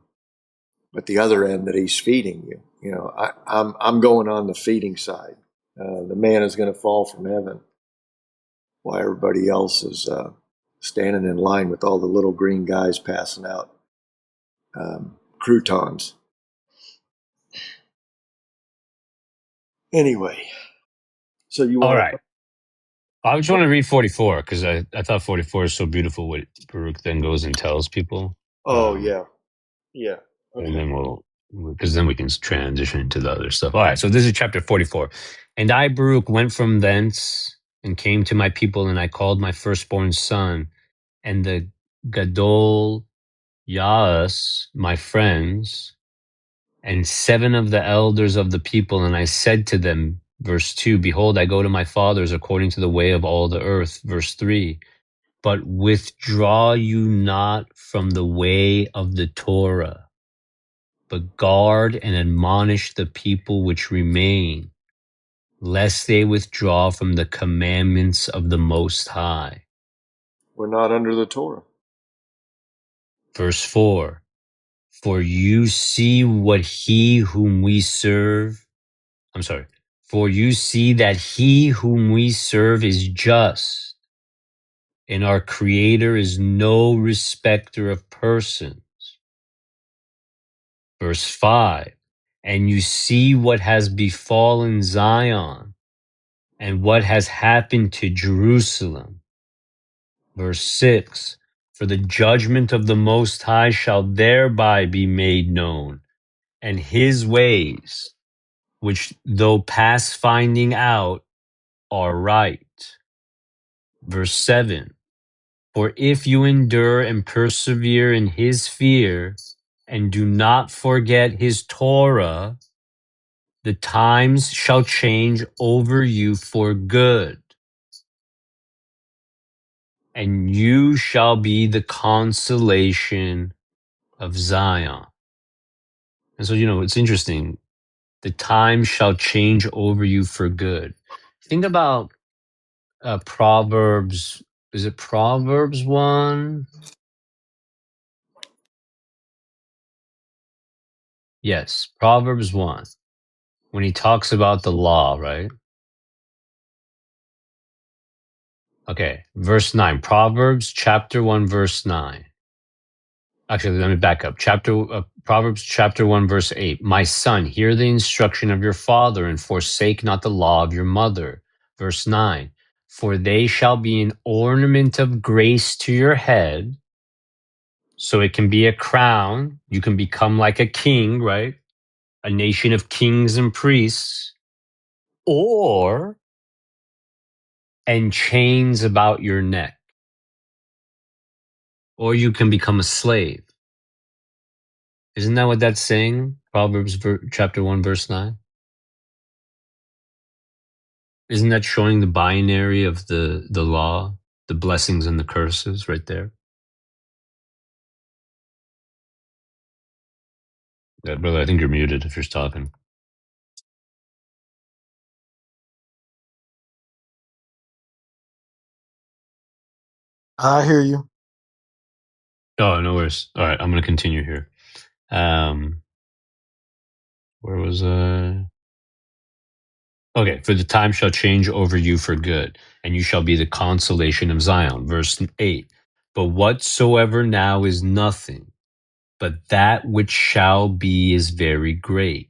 but the other end that he's feeding you, I'm going on the feeding side. The man is going to fall from heaven, while everybody else is standing in line with all the little green guys passing out croutons. Anyway, so you All want right. I just want to read 44 because I thought 44 is so beautiful what Baruch then goes and tells people. Oh yeah, yeah. And Okay. then because then we can transition into the other stuff. All right. So this is chapter 44. And I, Baruch, went from thence and came to my people, and I called my firstborn son and the Gadol Yaas, my friends, and 7 of the elders of the people. And I said to them, verse 2, behold, I go to my fathers according to the way of all the earth. Verse 3, but withdraw you not from the way of the Torah, but guard and admonish the people which remain, lest they withdraw from the commandments of the Most High. We're not under the Torah. Verse 4, for you see what he whom we serve, I'm sorry, for you see that he whom we serve is just, and our Creator is no respecter of persons. Verse 5, and you see what has befallen Zion and what has happened to Jerusalem. Verse 6, for the judgment of the Most High shall thereby be made known, and his ways, which though past finding out, are right. Verse 7, for if you endure and persevere in his fear, and do not forget his Torah, the times shall change over you for good, and you shall be the consolation of Zion. And so, it's interesting. The time shall change over you for good. Think about Proverbs. Is it Proverbs 1? Yes, Proverbs 1. When he talks about the law, right? Okay, verse 9. Proverbs chapter 1, verse 9. Actually, let me back up. Proverbs chapter 1, verse 8. My son, hear the instruction of your father and forsake not the law of your mother. Verse 9. For they shall be an ornament of grace to your head. So it can be a crown. You can become like a king, right? A nation of kings and priests. Or, and chains about your neck. Or you can become a slave. Isn't that what that's saying? Proverbs chapter 1, verse 9. Isn't that showing the binary of the law, the blessings and the curses right there? Yeah, brother, I think you're muted if you're talking. I hear you. Oh, no worries. All right, I'm going to continue here. Where was I? Okay, for the time shall change over you for good, and you shall be the consolation of Zion. Verse 8. But whatsoever now is nothing, but that which shall be is very great.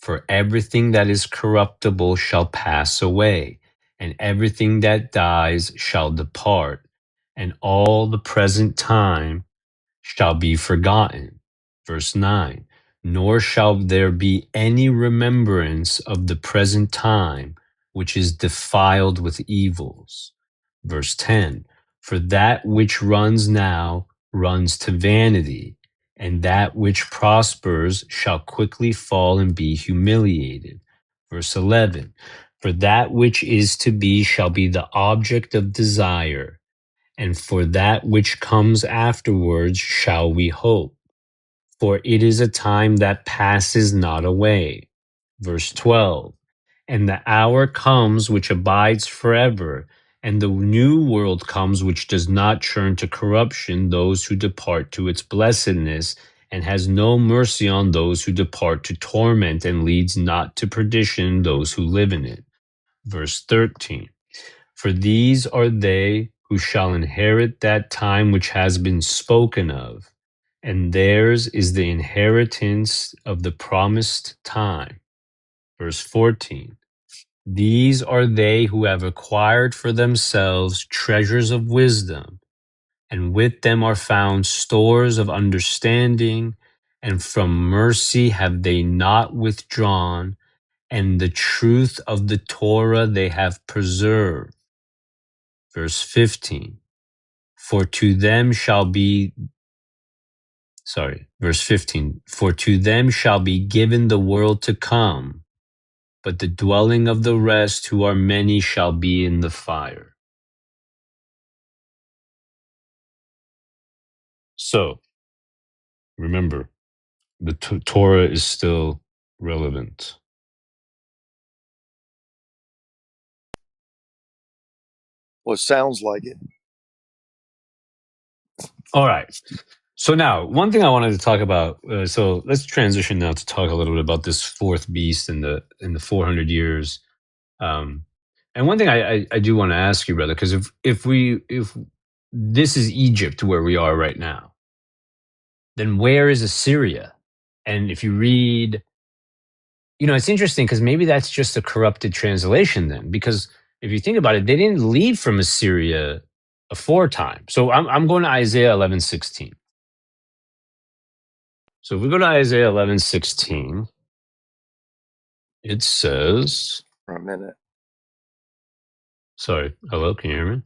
For everything that is corruptible shall pass away, and everything that dies shall depart, and all the present time shall be forgotten. Verse 9. Nor shall there be any remembrance of the present time, which is defiled with evils. Verse 10. For that which runs now runs to vanity, and that which prospers shall quickly fall and be humiliated. Verse 11. For that which is to be shall be the object of desire, and for that which comes afterwards shall we hope. For it is a time that passes not away. Verse 12. And the hour comes which abides forever, and the new world comes which does not churn to corruption those who depart to its blessedness, and has no mercy on those who depart to torment, and leads not to perdition those who live in it. Verse 13. For these are they who shall inherit that time which has been spoken of, and theirs is the inheritance of the promised time. Verse 14. These are they who have acquired for themselves treasures of wisdom, and with them are found stores of understanding, and from mercy have they not withdrawn, and the truth of the Torah they have preserved. Verse 15. For to them shall be, verse 15. For to them shall be given the world to come, but the dwelling of the rest who are many shall be in the fire. So, remember, the Torah is still relevant. Well, it sounds like it. All right. So now, one thing I wanted to talk about. So let's transition now to talk a little bit about this fourth beast in the 400 years. Um, and one thing I do want to ask you, brother, because if this is Egypt where we are right now, then where is Assyria? And if you read, it's interesting because maybe that's just a corrupted translation then, because if you think about it, they didn't leave from Assyria aforetime. So I'm going to Isaiah 11:16. So if we go to Isaiah 11:16, it says, For a minute. sorry, hello, can you hear me?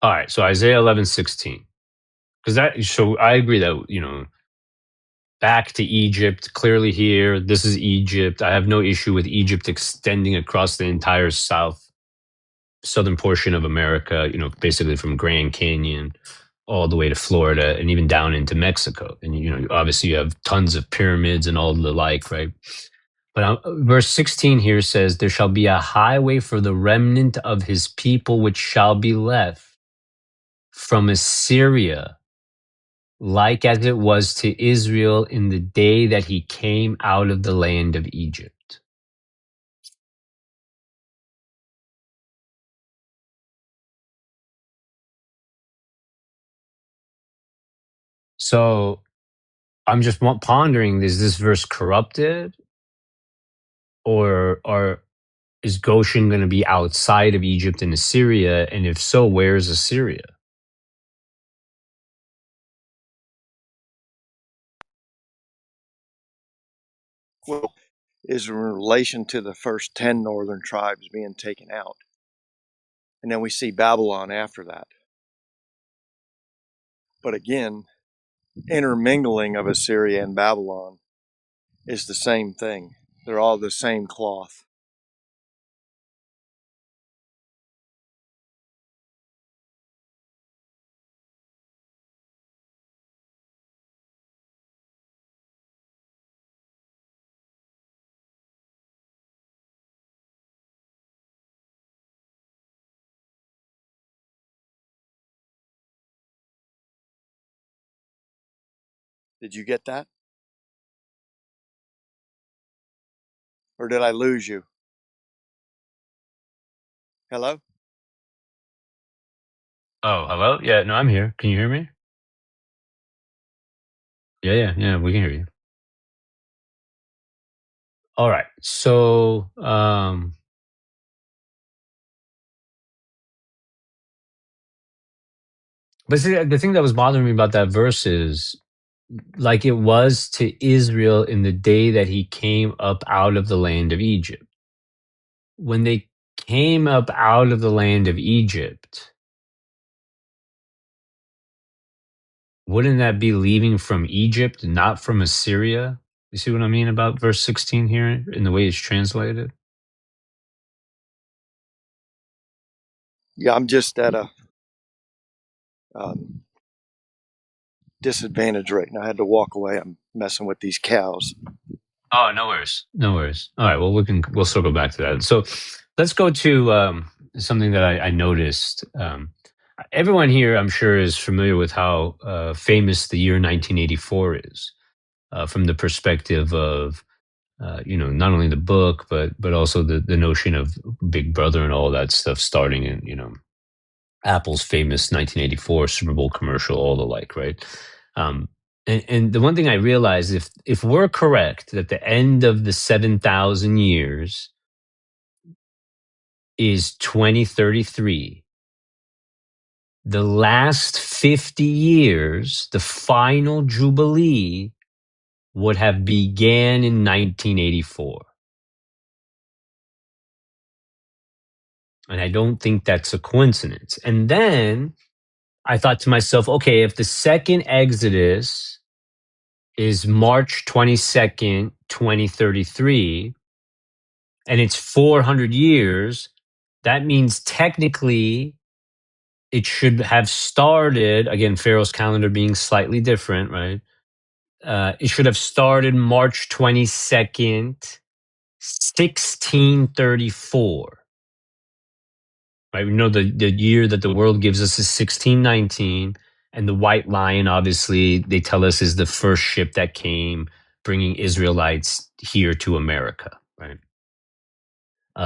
All right, so Isaiah 11:16. So I agree that, back to Egypt, clearly here, this is Egypt. I have no issue with Egypt extending across the entire southern portion of America, basically from Grand Canyon all the way to Florida and even down into Mexico. And, obviously you have tons of pyramids and all the like, right? But verse 16 here says, there shall be a highway for the remnant of his people, which shall be left from Assyria, like as it was to Israel in the day that he came out of the land of Egypt. So I'm just pondering, is this verse corrupted, or is Goshen going to be outside of Egypt and Assyria? And if so, where is Assyria? Well, is in relation to the first 10 northern tribes being taken out. And then we see Babylon after that. But again, intermingling of Assyria and Babylon is the same thing. They're all the same cloth. Did you get that? Or did I lose you? Hello? Oh, hello? Yeah, no, I'm here. Can you hear me? Yeah, we can hear you. All right. So, but see, the thing that was bothering me about that verse is like it was to Israel in the day that he came up out of the land of Egypt. When they came up out of the land of Egypt, wouldn't that be leaving from Egypt, not from Assyria? You see what I mean about verse 16 here in the way it's translated? Yeah, I'm just at a um, disadvantage right now. I had to walk away. I'm messing with these cows. Oh, no worries. No worries. All right. Well, we'll circle back to that. So let's go to something that I noticed. Everyone here, I'm sure, is familiar with how famous the year 1984 is, from the perspective of not only the book, but also the notion of Big Brother and all that stuff starting in Apple's famous 1984 Super Bowl commercial, all the like, right? Um, and the one thing I realized, if we're correct that the end of the 7,000 years is 2033, the last 50 years, the final jubilee would have began in 1984. And I don't think that's a coincidence. And then I thought to myself, okay, if the second Exodus is March 22nd, 2033, and it's 400 years, that means technically it should have started, again, Pharaoh's calendar being slightly different, right? It should have started March 22nd, 1634. Right? We know the year that the world gives us is 1619, and the White Lion, obviously, they tell us is the first ship that came bringing Israelites here to America, right?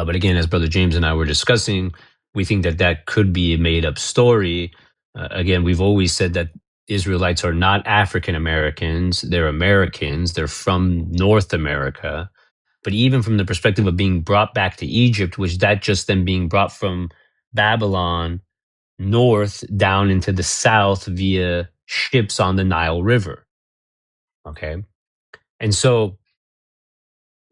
But again, as Brother James and I were discussing, we think that that could be a made up story. Again, we've always said that Israelites are not African Americans, they're Americans, they're from North America. But even from the perspective of being brought back to Egypt, was that just them being brought from Babylon north down into the south via ships on the Nile River? Okay. And so,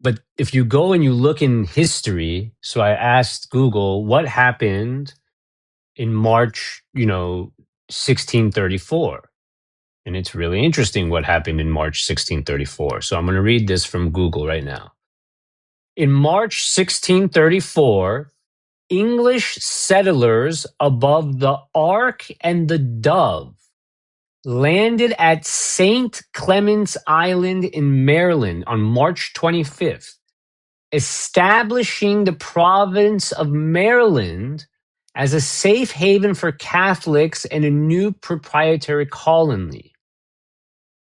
but if you go and you look in history, so I asked Google what happened in March, 1634. And it's really interesting what happened in March 1634. So I'm going to read this from Google right now. In March 1634, English settlers above the Ark and the Dove landed at St. Clements Island in Maryland on March 25th, establishing the province of Maryland as a safe haven for Catholics and a new proprietary colony.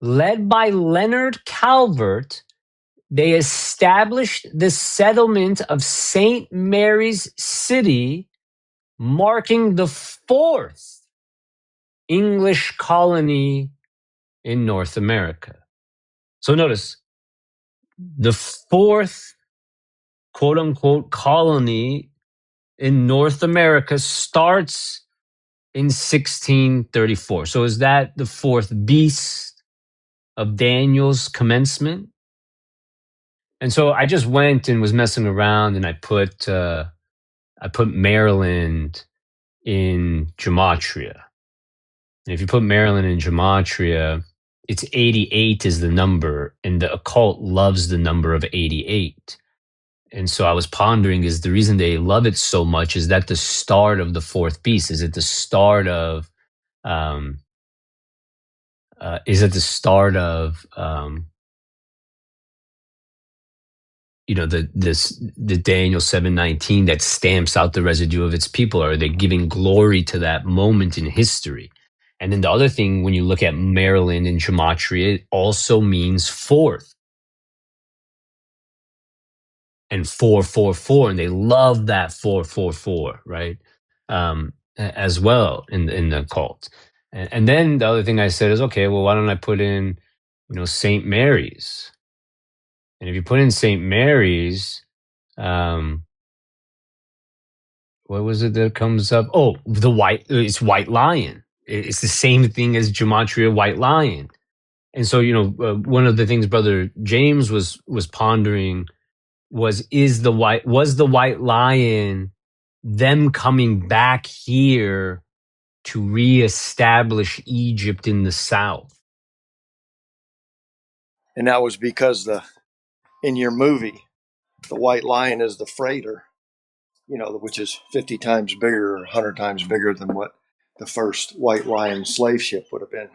Led by Leonard Calvert, they established the settlement of St. Mary's City, marking the fourth English colony in North America. So notice the fourth quote unquote colony in North America starts in 1634. So is that the fourth beast of Daniel's commencement? And so I just went and was messing around, and I put Maryland in gematria. And if you put Maryland in gematria, it's 88 is the number, and the occult loves the number of 88. And so I was pondering, is the reason they love it so much, is that the start of the fourth beast? Is it the start of um is it the start of the Daniel 7:19 that stamps out the residue of its people? Are they giving glory to that moment in history? And then the other thing, when you look at Maryland in gematria, it also means fourth. And 444, and they love that 444, right? As well in the cult. And then the other thing I said is, okay, well, why don't I put in, St. Mary's? And if you put in St. Mary's, um, what was it that comes up? Oh, it's White Lion. It's the same thing as gematria White Lion. And so, one of the things Brother James was pondering was the White Lion them coming back here to reestablish Egypt in the south? And that was because in your movie, the white lion is the freighter, which is 50 times bigger or 100 times bigger than what the first white lion slave ship would have been.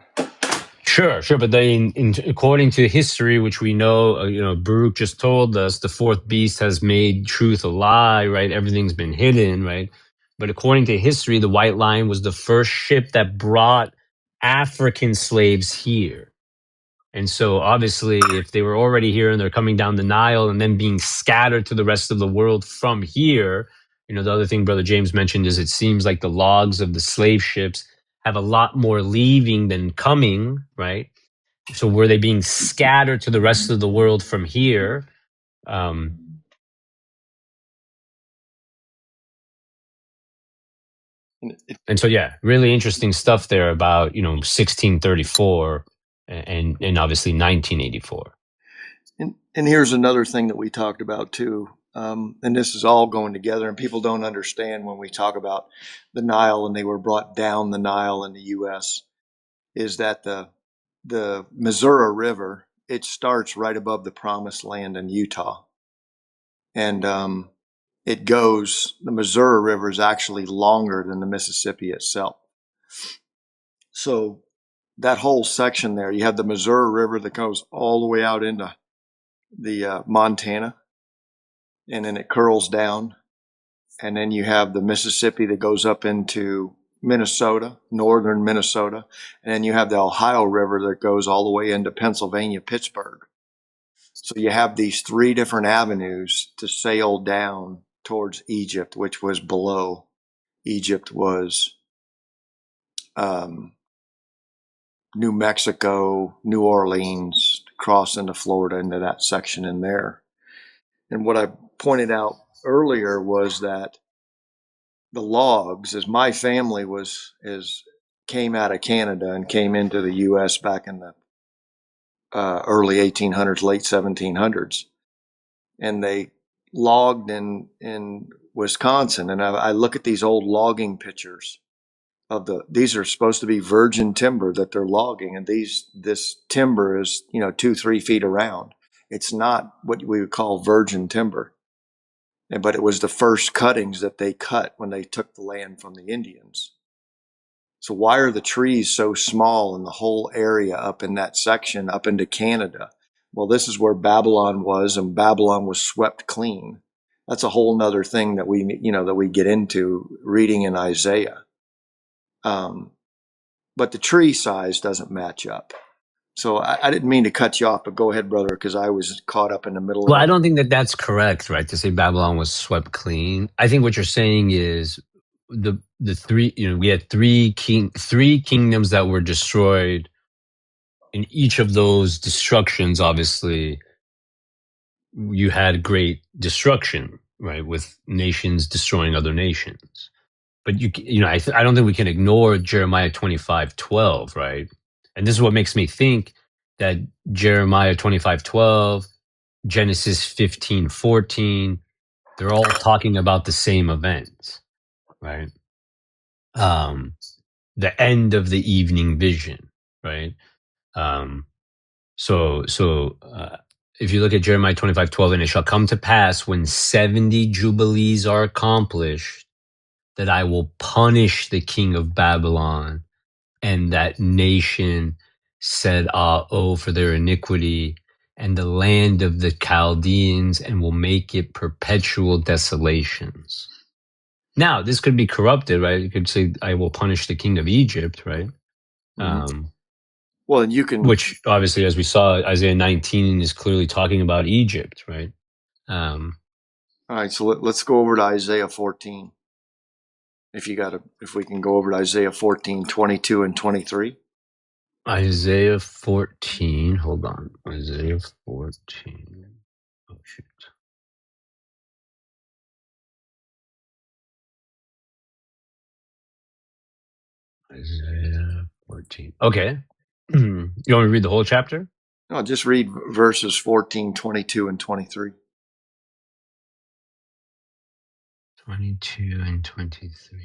Sure. But then, according to history, which we know, Baruch just told us, the fourth beast has made truth a lie, right? Everything's been hidden, right? But according to history, the White Lion was the first ship that brought African slaves here. And so, obviously, if they were already here and they're coming down the Nile and then being scattered to the rest of the world from here, the other thing Brother James mentioned is it seems like the logs of the slave ships have a lot more leaving than coming, right? So, were they being scattered to the rest of the world from here? And so, yeah, really interesting stuff there about 1634 and obviously 1984. And here's another thing that we talked about too, and this is all going together, and people don't understand when we talk about the Nile and they were brought down the Nile in the U.S. is that the Missouri River, it starts right above the Promised Land in Utah, and the Missouri River is actually longer than the Mississippi itself. So that whole section there, you have the Missouri River that goes all the way out into the Montana, and then it curls down, and then you have the Mississippi that goes up into Minnesota, northern Minnesota, and then you have the Ohio River that goes all the way into Pennsylvania, Pittsburgh. So you have these three different avenues to sail down towards Egypt, which was below. Egypt was New Mexico, New Orleans, cross into Florida, into that section in there. And what I pointed out earlier was that the logs, as my family came out of Canada and came into the U.S. back in the early 1800s, late 1700s, and they logged in Wisconsin. And I look at these old logging pictures these are supposed to be virgin timber that they're logging, and this timber is 2-3 feet around. It's not what we would call virgin timber, but it was the first cuttings that they cut when they took the land from the Indians. So why are the trees so small in the whole area up in that section, up into Canada? Well, this is where Babylon was, and Babylon was swept clean. That's a whole nother thing that we get into reading in Isaiah. But the tree size doesn't match up. So I didn't mean to cut you off, but go ahead, brother, because I was caught up in the middle of Well, it. I don't think that that's correct, right? To say Babylon was swept clean. I think what you're saying is the three. We had three kingdoms that were destroyed. In each of those destructions, obviously, you had great destruction, right? With nations destroying other nations. But I don't think we can ignore Jeremiah 25:12, right? And this is what makes me think that Jeremiah 25:12, Genesis 15:14, they're all talking about the same event, right? The end of the evening vision, right? So if you look at Jeremiah 25:12, and it shall come to pass when 70 jubilees are accomplished, that I will punish the king of Babylon and that nation, said oh for their iniquity, and the land of the Chaldeans, and will make it perpetual desolations. Now, this could be corrupted, right? You could say, I will punish the king of Egypt, right? Um, Well, and you can. which obviously, as we saw, Isaiah 19 is clearly talking about Egypt, right? All right, so let's go over to Isaiah 14. If we can go over to Isaiah 14, 22 and 23. Isaiah 14. Hold on. Isaiah 14. Oh, shoot. Isaiah 14. Okay. You want me to read the whole chapter? No, just read verses 14, 22 and 23. 22 and 23.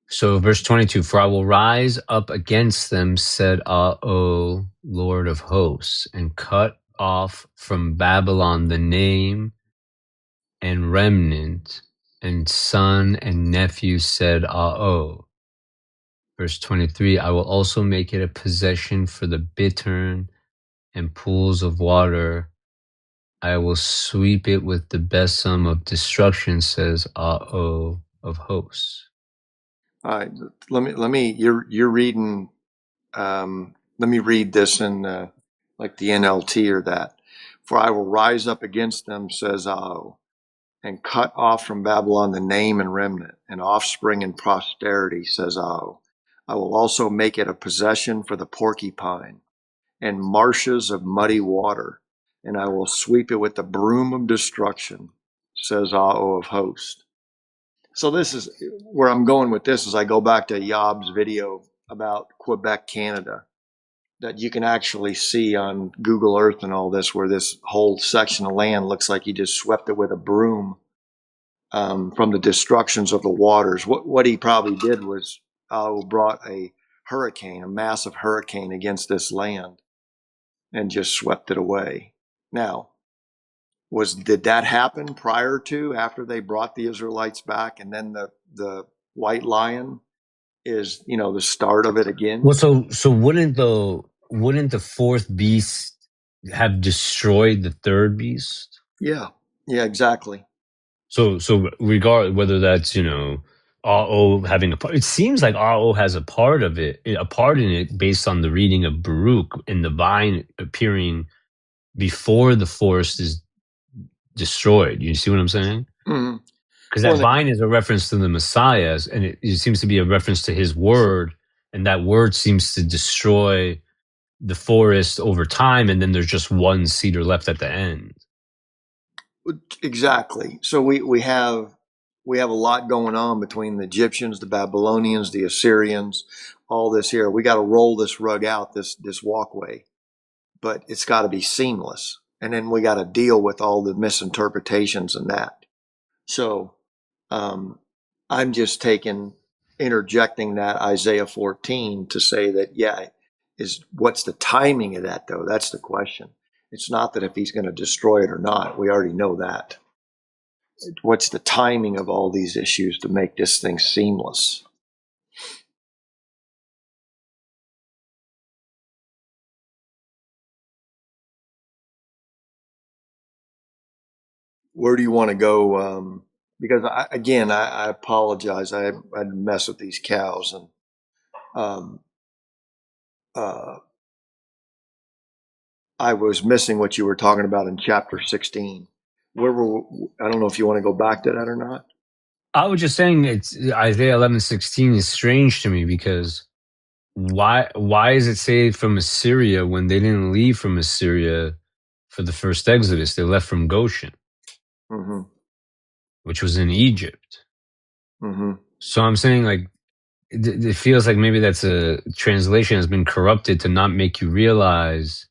So, verse 22, for I will rise up against them, said O Lord of hosts, and cut off from Babylon the name and remnant, and son and nephew, said O. Verse 23, I will also make it a possession for the bittern and pools of water. I will sweep it with the besom of destruction, says O of hosts. All right, let me. You're reading. Let me read this in like the NLT or that. For I will rise up against them, says O, and cut off from Babylon the name and remnant, and offspring and posterity, says O. I will also make it a possession for the porcupine and marshes of muddy water, and I will sweep it with the broom of destruction, says O of hosts. So this is where I'm going with this as I go back to Yob's video about Quebec, Canada, that you can actually see on Google Earth and all this, where this whole section of land looks like he just swept it with a broom from the destructions of the waters. What he probably did was brought a hurricane, a massive hurricane against this land and just swept it away. Now, did that happen prior to, after they brought the Israelites back, and then the white lion is, the start of it again? Well, so wouldn't the fourth beast have destroyed the third beast? Yeah, exactly. So regard whether that's RO having a part, it seems like RO has a part of it, a part in it, based on the reading of Baruch and the vine appearing before the forest is destroyed. You see what I'm saying? Mm-hmm. Because that Well, vine is a reference to the Messiah, and it seems to be a reference to his word, and that word seems to destroy the forest over time, and then there's just one cedar left at the end. exactly. So we have a lot going on between the Egyptians, the Babylonians, the Assyrians, all this here. We got to roll this rug out, this walkway, but it's got to be seamless. And then we got to deal with all the misinterpretations and that. So I'm just interjecting that Isaiah 14 to say that, what's the timing of that, though? That's the question. It's not that if he's going to destroy it or not. We already know that. What's the timing of all these issues to make this thing seamless? Where do you want to go? Because I apologize. I mess with these cows, and um, uh, I was missing what you were talking about in chapter 16. I don't know if you want to go back to that or not. I was just saying, it's Isaiah 11:16 is strange to me, because why is it saved from Assyria when they didn't leave from Assyria for the first Exodus? They left from Goshen, Mm-hmm. which was in Egypt. Mm-hmm. So I'm saying, like, it feels like maybe that's a translation has been corrupted to not make you realize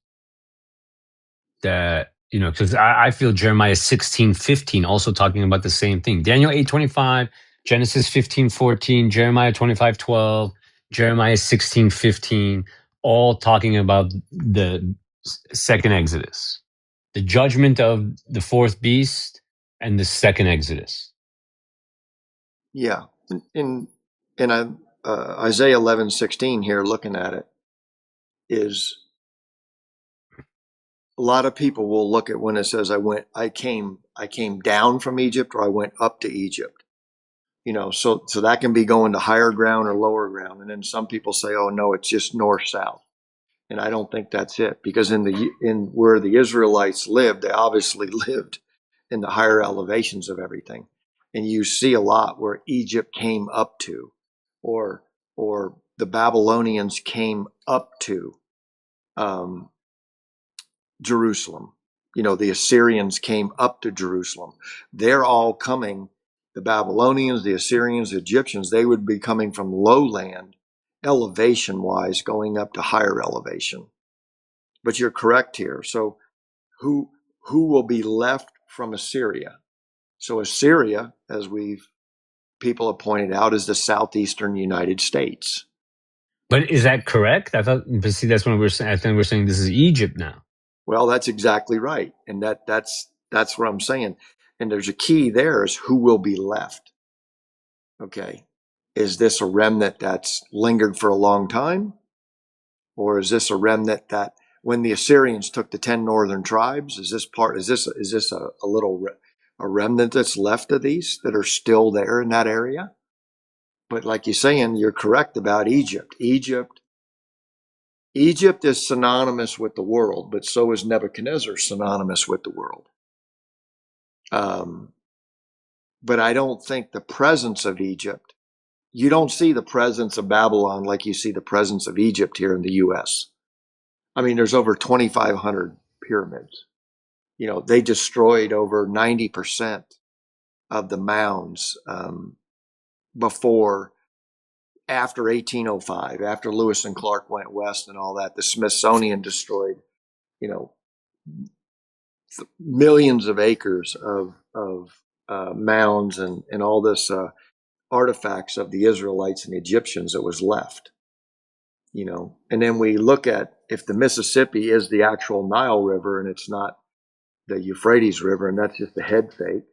that, because I feel Jeremiah 16:15 also talking about the same thing. Daniel 8:25, Genesis 15:14, Jeremiah 25:12, Jeremiah 16:15, all talking about the second Exodus, the judgment of the fourth beast, and the second Exodus. Yeah. In Isaiah 11:16 here, looking at it, is a lot of people will look at when it says I came down from Egypt, or I went up to Egypt. So that can be going to higher ground or lower ground. And then some people say, oh no, it's just north south. And I don't think that's it, because in where the Israelites lived, they obviously lived in the higher elevations of everything. And you see a lot where Egypt came up to, or the Babylonians came up to um, Jerusalem. The Assyrians came up to Jerusalem. They're all coming. The Babylonians, the Assyrians, the Egyptians, they would be coming from lowland, elevation wise, going up to higher elevation. But you're correct here. So who will be left from Assyria? So Assyria, as people have pointed out, is the southeastern United States. But is that correct? I thought, but see, that's when we're saying. I think we're saying this is Egypt now. Well, that's exactly right, and that's what I'm saying. And there's a key there: is who will be left. Okay, is this a remnant that's lingered for a long time, or is this a remnant that when the Assyrians took the 10 northern tribes, is this a little a remnant that's left of these that are still there in that area? But like you're saying, you're correct about Egypt. Egypt is synonymous with the world, but so is Nebuchadnezzar synonymous with the world. But I don't think the presence of Egypt, you don't see the presence of Babylon like you see the presence of Egypt here in the U.S. I mean, there's over 2,500 pyramids. They destroyed over 90% of the mounds after 1805, after Lewis and Clark went west and all that. The Smithsonian destroyed, millions of acres of mounds and all this artifacts of the Israelites and the Egyptians that was left. And then we look at if the Mississippi is the actual Nile River and it's not the Euphrates River, and that's just the head fake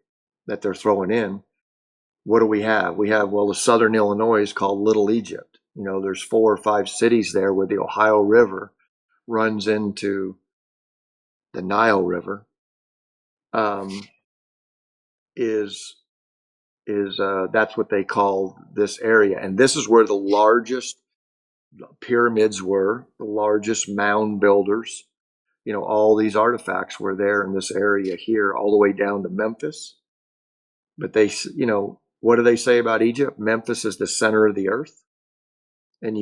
that they're throwing in. What do we have? We have, the southern Illinois is called Little Egypt. There's 4 or 5 cities there where the Ohio River runs into the Nile River. That's what they call this area. And this is where the largest pyramids were, the largest mound builders. All these artifacts were there in this area here, all the way down to Memphis. But what do they say about Egypt? Memphis is the center of the earth. And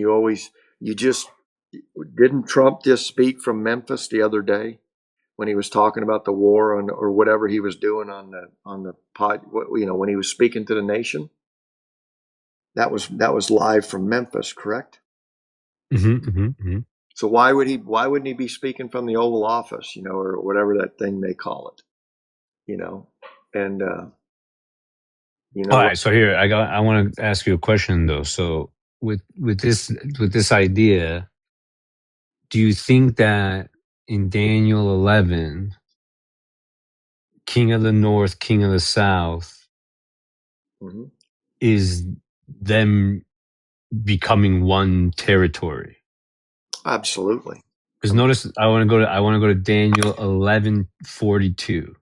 didn't Trump just speak from Memphis the other day when he was talking about the war or whatever he was doing on the pod, when he was speaking to the nation? That was live from Memphis, correct? Mm-hmm, mm-hmm, mm-hmm. So why wouldn't he be speaking from the Oval Office, or whatever that thing they call it, and All right, so here I want to ask you a question though. So with this idea, do you think that in Daniel 11, King of the North, King of the South, mm-hmm. is them becoming one territory? Absolutely. Because notice, I want to go to Daniel 11:42.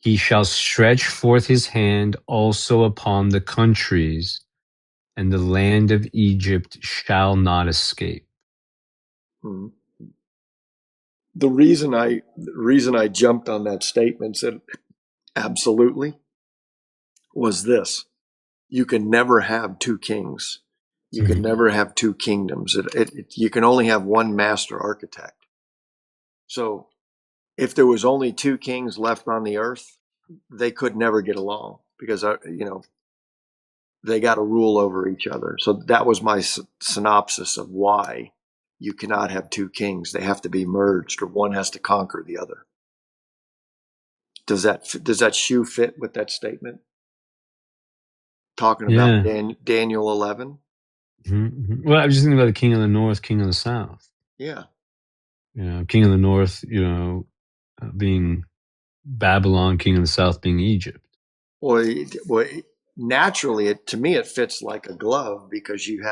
He shall stretch forth his hand also upon the countries, and the land of Egypt shall not escape. Mm-hmm. The reason I jumped on that statement, said absolutely, was this: you can never have 2 kings. You can never have 2 kingdoms. You can only have one master architect. So if there was only 2 kings left on the earth, they could never get along, because they got to rule over each other. So that was my synopsis of why you cannot have 2 kings. They have to be merged, or one has to conquer the other. Does that shoe fit with that statement? Talking about Daniel 11. Mm-hmm. Well, I was just thinking about the King of the North, King of the South. Yeah. King of the North, being Babylon, King of the South being Egypt. Well, naturally, to me, it fits like a glove, because you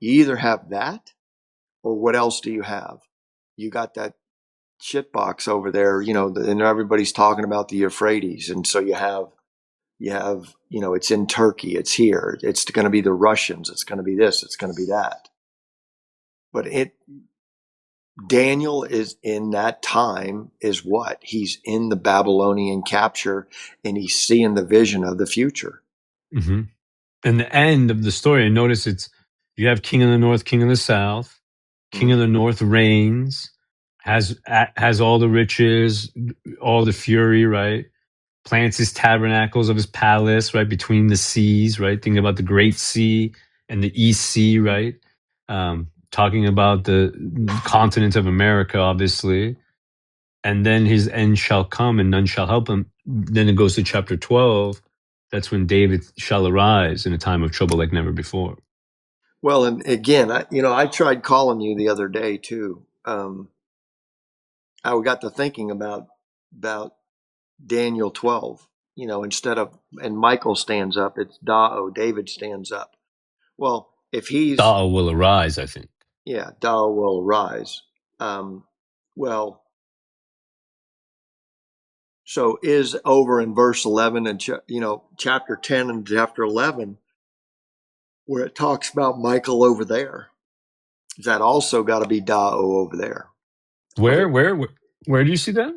either have that, or what else do you have? You got that shit box over there, and everybody's talking about the Euphrates, and so you have You have, it's in Turkey, it's here, it's going to be the Russians, it's going to be this, it's going to be that. But Daniel is in that time is what? He's in the Babylonian capture and he's seeing the vision of the future. Mm-hmm. And the end of the story, and notice you have king of the north, king of the south. King of the north reigns, has all the riches, all the fury, right? Plants his tabernacles of his palace, right, between the seas, right? Thinking about the Great Sea and the East Sea, right? Talking about the continent of America, obviously. And then his end shall come and none shall help him. Then it goes to chapter 12. That's when David shall arise in a time of trouble like never before. Well, and again, I tried calling you the other day too. I got to thinking about Daniel 12. And Michael stands up, it's Dao. David stands up. Well, if he's Da'a will arise, I think. yeah, Dao will rise. Well, so is over in verse 11 and chapter 10 and chapter 11 where it talks about Michael over there. That also got to be Dao over there. Where do you see that?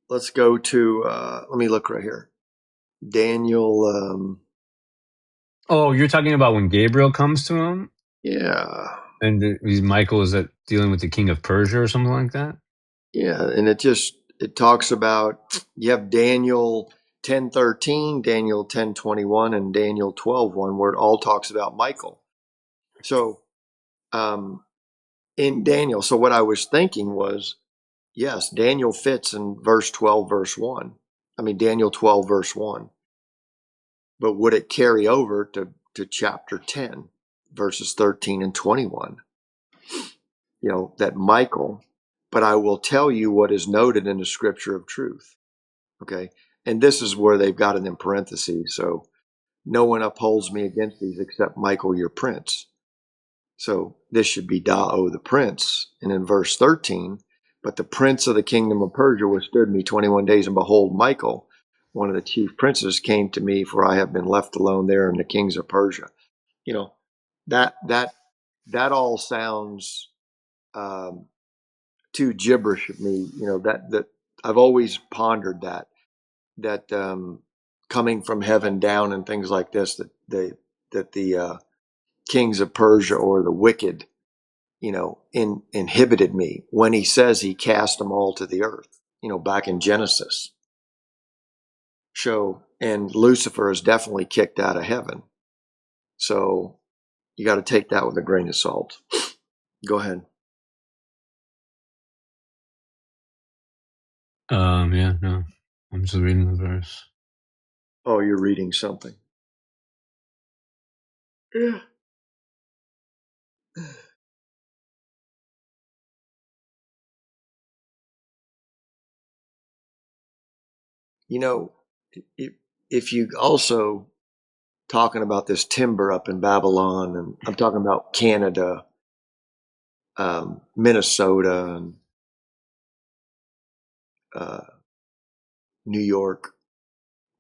Let's go to let me look right here. Daniel. Oh, you're talking about when Gabriel comes to him, Yeah, and Michael is dealing with the king of Persia or something like that. yeah, and it talks about you have Daniel 10:13, Daniel 10:21, and Daniel 12:1, where it all talks about Michael. So, in Daniel, so what I was thinking was, yes, Daniel fits in verse 12, verse 1. I mean, Daniel 12, verse 1. But would it carry over to chapter 10, verses 13 and 21? That Michael, but I will tell you what is noted in the scripture of truth. Okay. And this is where they've got it in parentheses. So no one upholds me against these except Michael, your prince. So this should be Dao, the prince. And in verse 13, but the prince of the kingdom of Persia withstood me 21 days, and behold, Michael, one of the chief princes, came to me, for I have been left alone there in the kings of Persia. That all sounds too gibberish of me. That I've always pondered that coming from heaven down and things like this, that the kings of Persia or the wicked, inhibited me when he says he cast them all to the earth, back in Genesis. And Lucifer is definitely kicked out of heaven. So you got to take that with a grain of salt. Go ahead. Yeah, no. I'm just reading the verse. Oh, you're reading something. Yeah. If you also talking about this timber up in Babylon, and I'm talking about Canada, Minnesota, and New York,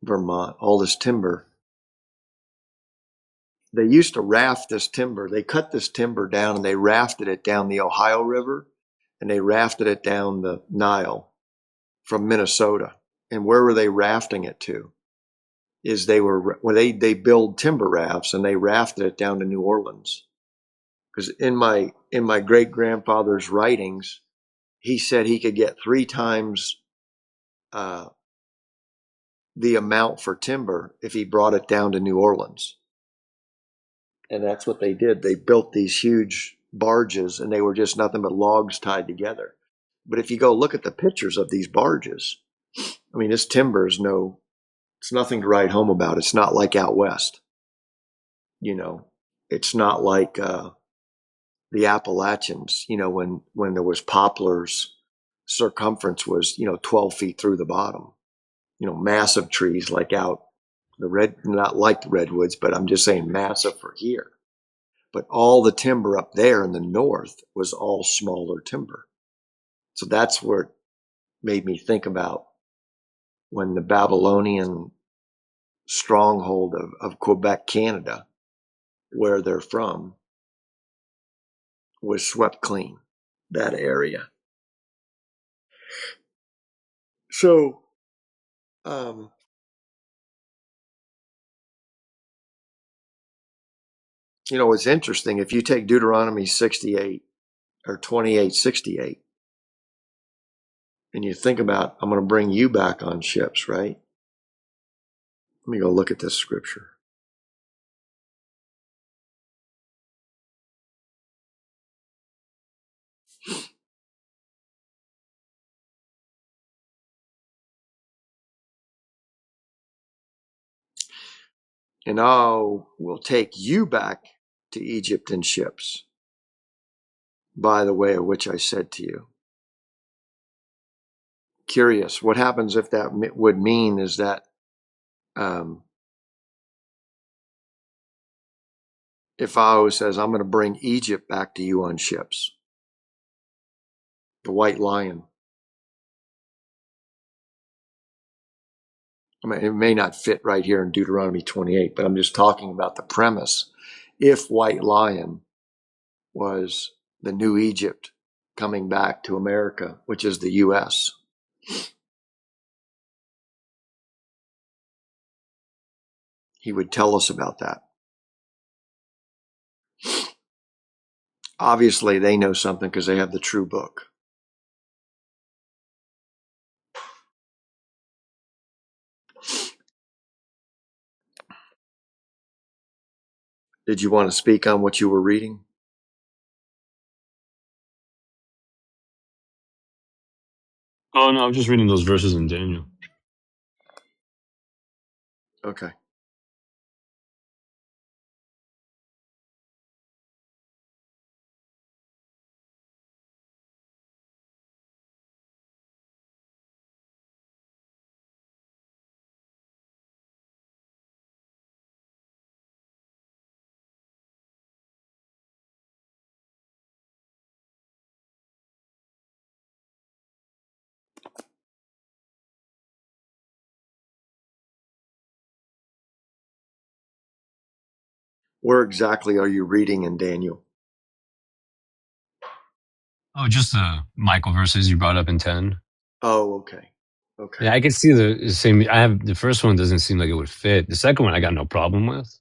Vermont, all this timber. They used to raft this timber. They cut this timber down and they rafted it down the Ohio River, and they rafted it down the Nile from Minnesota. And where were they rafting it to? They build timber rafts and they rafted it down to New Orleans. Because in my great grandfather's writings, he said he could get 3 times the amount for timber if he brought it down to New Orleans. And that's what they did. They built these huge barges, and they were just nothing but logs tied together. But if you go look at the pictures of these barges, I mean, this timber is it's nothing to write home about. It's not like out west. It's not like the Appalachians, when there was poplars, circumference was, 12 feet through the bottom, massive trees like out not like the redwoods, but I'm just saying massive for here. But all the timber up there in the north was all smaller timber. So that's where it made me think about when the Babylonian stronghold of Quebec, Canada, where they're from, was swept clean, that area. So, it's interesting. If you take Deuteronomy 68 or 28:68, and you think about, I'm going to bring you back on ships, right? Let me go look at this scripture. And I will take you back to Egypt in ships, by the way of which I said to you. Curious, what happens if that would mean is that if Pharaoh says, I'm going to bring Egypt back to you on ships, the white lion. I mean, it may not fit right here in Deuteronomy 28, but I'm just talking about the premise. If white lion was the new Egypt coming back to America, which is the U.S., he would tell us about that. Obviously, they know something because they have the true book. Did you want to speak on what you were reading? Oh no, I'm just reading those verses in Daniel. Okay. Where exactly are you reading in Daniel? Oh, just the Michael verses you brought up in 10. Oh, okay. Okay. Yeah, I can see the same. I have the first one doesn't seem like it would fit. The second one I got no problem with.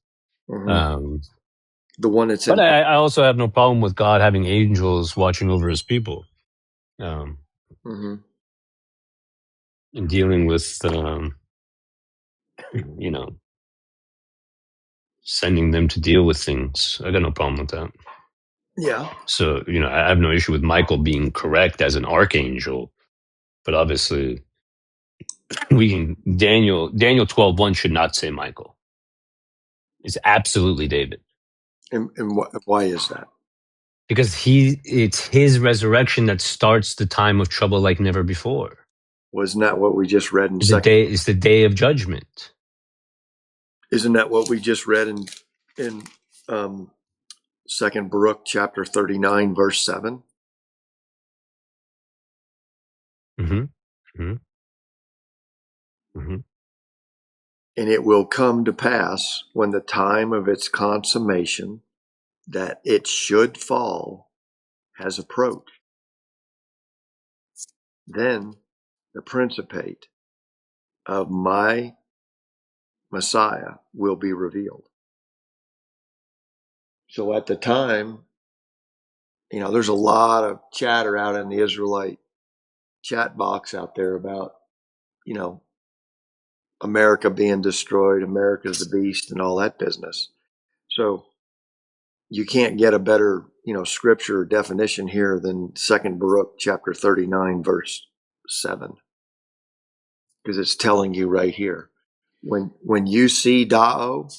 Mm-hmm. The one that's But in. I also have no problem with God having angels watching over his people, Mm-hmm. and dealing with, you know, sending them to deal with things. I got no problem with that. Yeah. So, I have no issue with Michael being correct as an archangel, but obviously Daniel 12:1 should not say Michael. It's absolutely David. And why is that? Because it's his resurrection that starts the time of trouble like never before. Wasn't that what we just read in It's the day of judgment. Isn't that what we just read in Second Baruch chapter 39 verse 7? Mm-hmm. Mm-hmm. Mm-hmm. And it will come to pass when the time of its consummation that it should fall has approached. Then the principate of my Messiah will be revealed. So at the time, there's a lot of chatter out in the Israelite chat box out there about, America being destroyed, America's the beast, and all that business. So you can't get a better, scripture definition here than Second Baruch chapter 39, verse 7, because it's telling you right here. When you see Dao,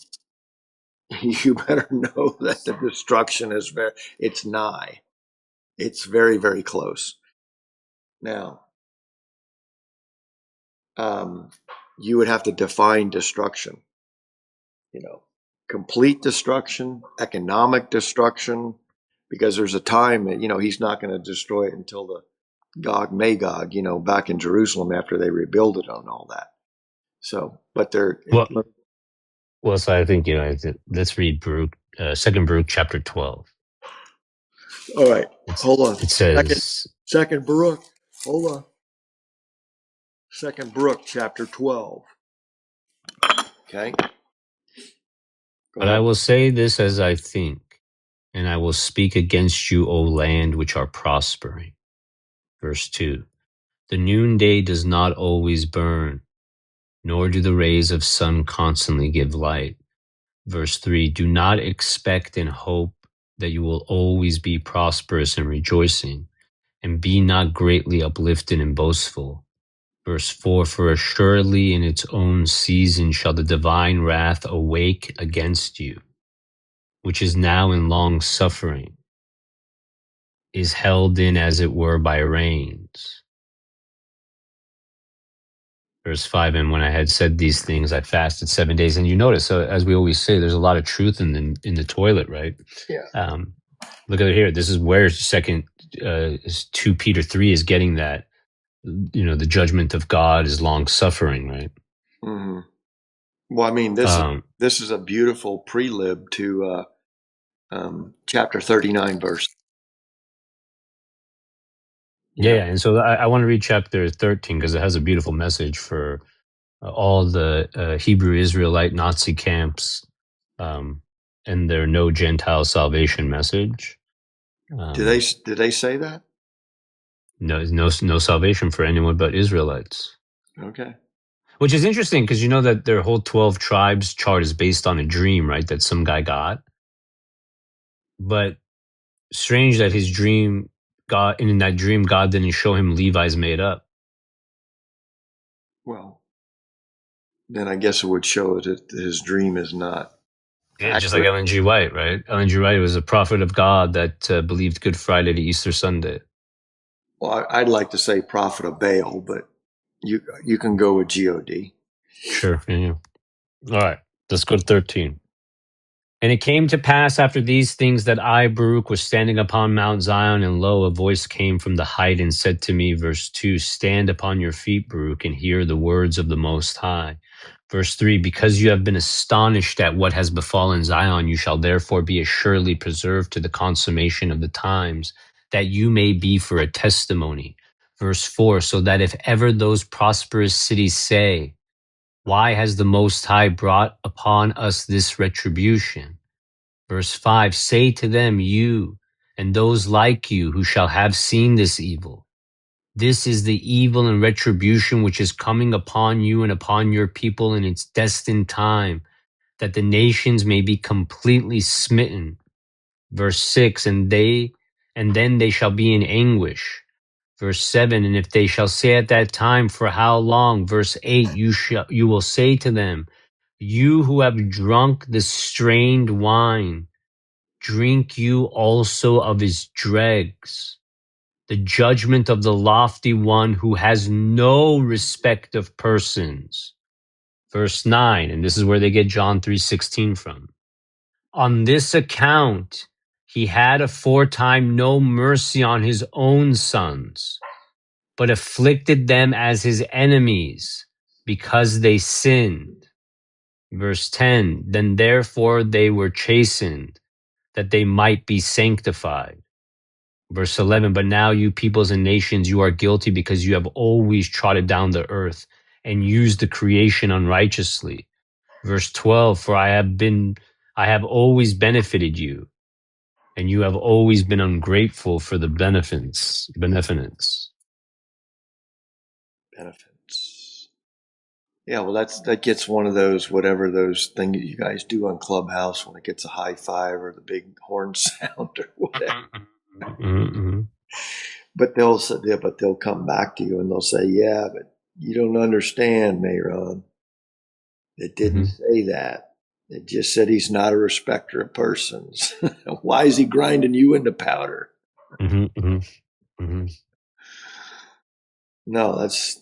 you better know that the destruction it's nigh. It's very, very close. Now, you would have to define destruction, complete destruction, economic destruction, because there's a time that, he's not going to destroy it until the Gog Magog, back in Jerusalem after they rebuild it and all that. So, but they're Well, so I think let's read Baruch, Second Baruch chapter 12. all right. Hold on. It says, Second Baruch. Hold on. Second Baruch chapter 12. Okay. Go "But I ahead. will say this as I think, and I will speak against you, O land which are prospering." Verse 2. "The noonday does not always burn, nor do the rays of sun constantly give light." Verse 3. "Do not expect and hope that you will always be prosperous and rejoicing, and be not greatly uplifted and boastful." Verse 4. "For assuredly in its own season shall the divine wrath awake against you, which is now in long suffering, is held in as it were by rains." Verse 5. "And when I had said these things, I fasted 7 days." And you notice, so as we always say, there's a lot of truth in the toilet, right? Yeah. Look at it here. This is where second 2 Peter 3 is getting that. The judgment of God is long suffering, right? Mm-hmm. Well, I mean, this is a beautiful prelib to chapter 39 verse. Yeah. And so I want to read chapter 13 because it has a beautiful message for all the Hebrew Israelite Nazi camps and their no Gentile salvation message. Did they say that? No salvation for anyone but Israelites. Okay. Which is interesting because you know that their whole 12 tribes chart is based on a dream, right? That some guy got. But strange that his dream, in that dream, God didn't show him Levi's made up. Well, then I guess it would show that his dream is not Yeah, accurate. just like Ellen G. White, right? Ellen G. White was a prophet of God that believed Good Friday to Easter Sunday. Well, I'd like to say prophet of Baal, but you can go with God. Sure. Yeah. All right. Let's go to 13. "And it came to pass after these things that I, Baruch, was standing upon Mount Zion, and lo, a voice came from the height and said to me," verse 2, "Stand upon your feet, Baruch, and hear the words of the Most High." Verse 3, "Because you have been astonished at what has befallen Zion, you shall therefore be assuredly preserved to the consummation of the times, that you may be for a testimony." Verse 4, "So that if ever those prosperous cities say, why has the Most High brought upon us this retribution?" Verse 5, "Say to them, you and those like you who shall have seen this evil, this is the evil and retribution which is coming upon you and upon your people in its destined time, that the nations may be completely smitten." Verse 6, and then they shall be in anguish." Verse 7, "And if they shall say at that time, for how long?" Verse 8, you will say to them, "You who have drunk the strained wine, drink you also of his dregs, the judgment of the lofty one who has no respect of persons." Verse 9, and this is where they get John 3:16 from. "On this account he had aforetime no mercy on his own sons, but afflicted them as his enemies, because they sinned." Verse 10, "Then therefore they were chastened, that they might be sanctified." Verse 11, "But now you peoples and nations, you are guilty because you have always trodden down the earth and used the creation unrighteously." Verse 12, "For I have always benefited you, and you have always been ungrateful for the beneficence." Benefits. Yeah, well, that gets one of those, whatever those things you guys do on Clubhouse when it gets a high five or the big horn sound or whatever. Mm-hmm. But they'll come back to you and they'll say, "Yeah, but you don't understand, Mayron. It didn't say that. It just said he's not a respecter of persons. Why is he grinding you into powder?" Mm-hmm. Mm-hmm. Mm-hmm. No, that's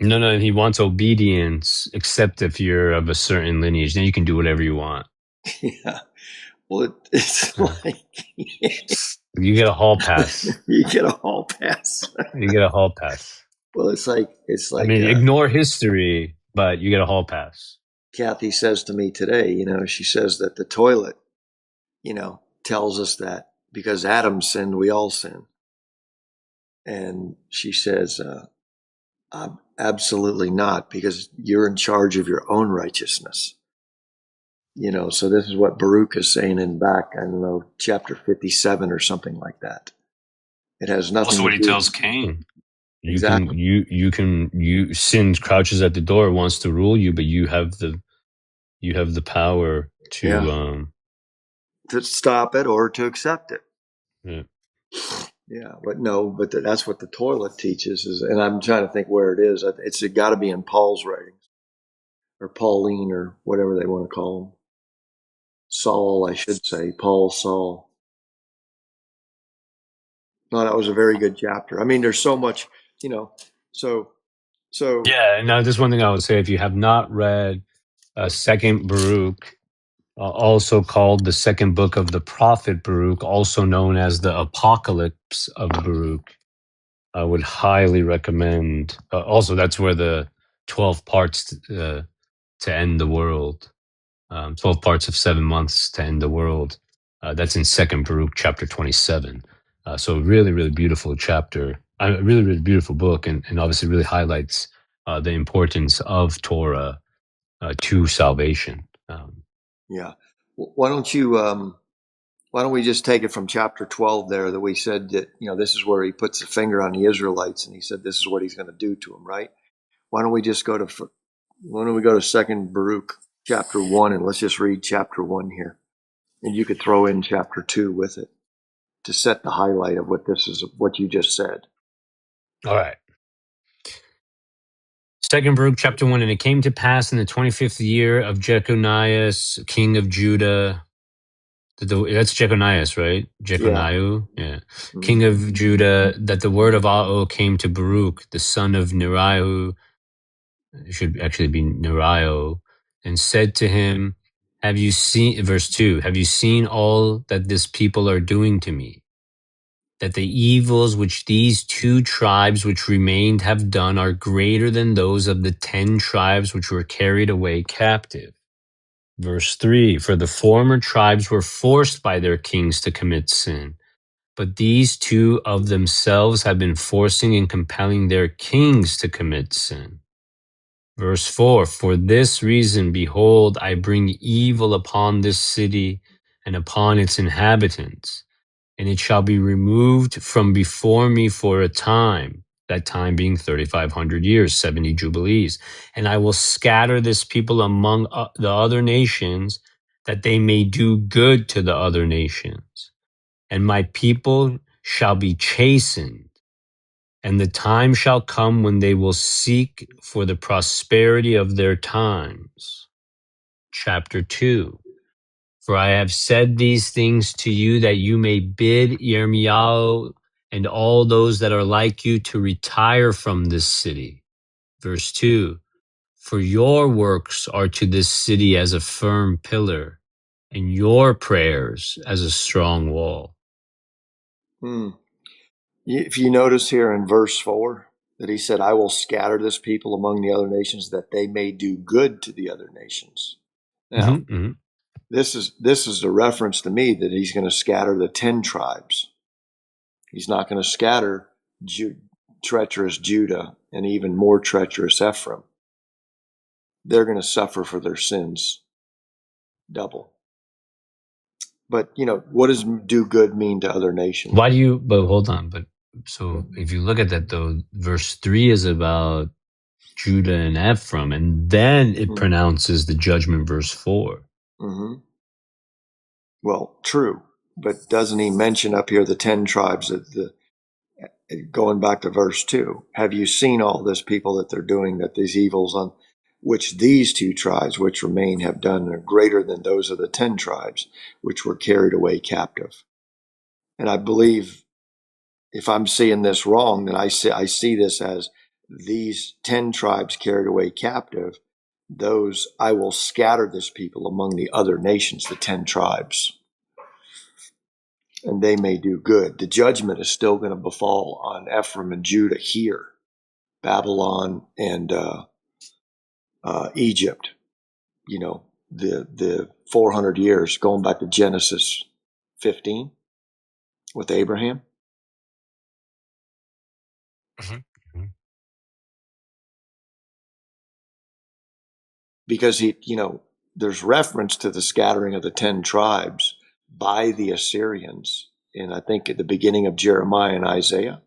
No, he wants obedience, except if you're of a certain lineage. Then you can do whatever you want. yeah. Well, it's like You get a hall pass. you get a hall pass. You get a hall pass. Well, it's like I mean, ignore history, but you get a hall pass. Kathy says to me today, she says that the toilet, tells us that because Adam sinned, we all sin. And she says, absolutely not, because you're in charge of your own righteousness. So this is what Baruch is saying in back, I don't know, chapter 57 or something like that. It has nothing Also, to what he do. tells Cain, Exactly. sin crouches at the door, wants to rule you, but you have the power Yeah. to To stop it or to accept it. yeah. Yeah, but that's what the toilet teaches and I'm trying to think where it is. It's got to be in Paul's writings or Pauline or whatever they want to call him. Saul, I should say, Paul, Saul. No, that was a very good chapter. I mean, there's so much, so, Yeah, and now just one thing I would say: if you have not read Second Baruch, also called the second book of the prophet Baruch, also known as the Apocalypse of Baruch, I would highly recommend. Also, that's where the 12 parts to end the world, 12 parts of 7 months to end the world. That's in Second Baruch, chapter 27. So really, really beautiful chapter. Really, really beautiful book, and obviously really highlights the importance of Torah to salvation. yeah. Why don't we just take it from chapter 12 there that we said that, this is where he puts the finger on the Israelites and he said this is what he's going to do to them, right? Why don't we go to Second Baruch chapter 1 and let's just read chapter 1 here. And you could throw in chapter 2 with it to set the highlight of what you just said. All right. Second Baruch, chapter 1. And it came to pass in the 25th year of Jeconias, king of Judah. That's Jeconias, right? Yeah. Jeconiah, yeah. Mhm. King of Judah, that the word of Ao came to Baruch, the son of Neriah, it should actually be Neriah, and said to him, have you seen, verse 2, have you seen all that this people are doing to me? That the evils which these 2 tribes which remained have done are greater than those of the 10 tribes which were carried away captive. Verse 3, for the former tribes were forced by their kings to commit sin, but these 2 of themselves have been forcing and compelling their kings to commit sin. Verse 4, for this reason, behold, I bring evil upon this city and upon its inhabitants, and it shall be removed from before me for a time, that time being 3,500 years, 70 jubilees. And I will scatter this people among the other nations, that they may do good to the other nations. And my people shall be chastened, and the time shall come when they will seek for the prosperity of their times. Chapter 2. For I have said these things to you that you may bid Yirmiyahu and all those that are like you to retire from this city. Verse 2. For your works are to this city as a firm pillar, and your prayers as a strong wall. Hmm. If you notice here in verse 4 that he said, I will scatter this people among the other nations that they may do good to the other nations. Now, this is a reference to me that he's going to scatter the 10 tribes. He's not going to scatter treacherous Judah and even more treacherous Ephraim. They're going to suffer for their sins double. But, what does do good mean to other nations? But hold on. But so if you look at that though, verse 3 is about Judah and Ephraim, and then it pronounces the judgment, verse 4. Mm-hmm. Well, true. But doesn't he mention up here the 10 tribes going back to verse 2? Have you seen all this people that they're doing, that these evils on which these 2 tribes which remain have done are greater than those of the 10 tribes which were carried away captive? And I believe, if I'm seeing this wrong, then I see this as these 10 tribes carried away captive, those I will scatter this people among the other nations, the 10 tribes, and they may do good. The judgment is still going to befall on Ephraim and Judah here, Babylon and Egypt, the 400 years going back to Genesis 15 with Abraham. Mm-hmm. Because there's reference to the scattering of the 10 tribes by the Assyrians in, I think, at the beginning of Jeremiah and Isaiah,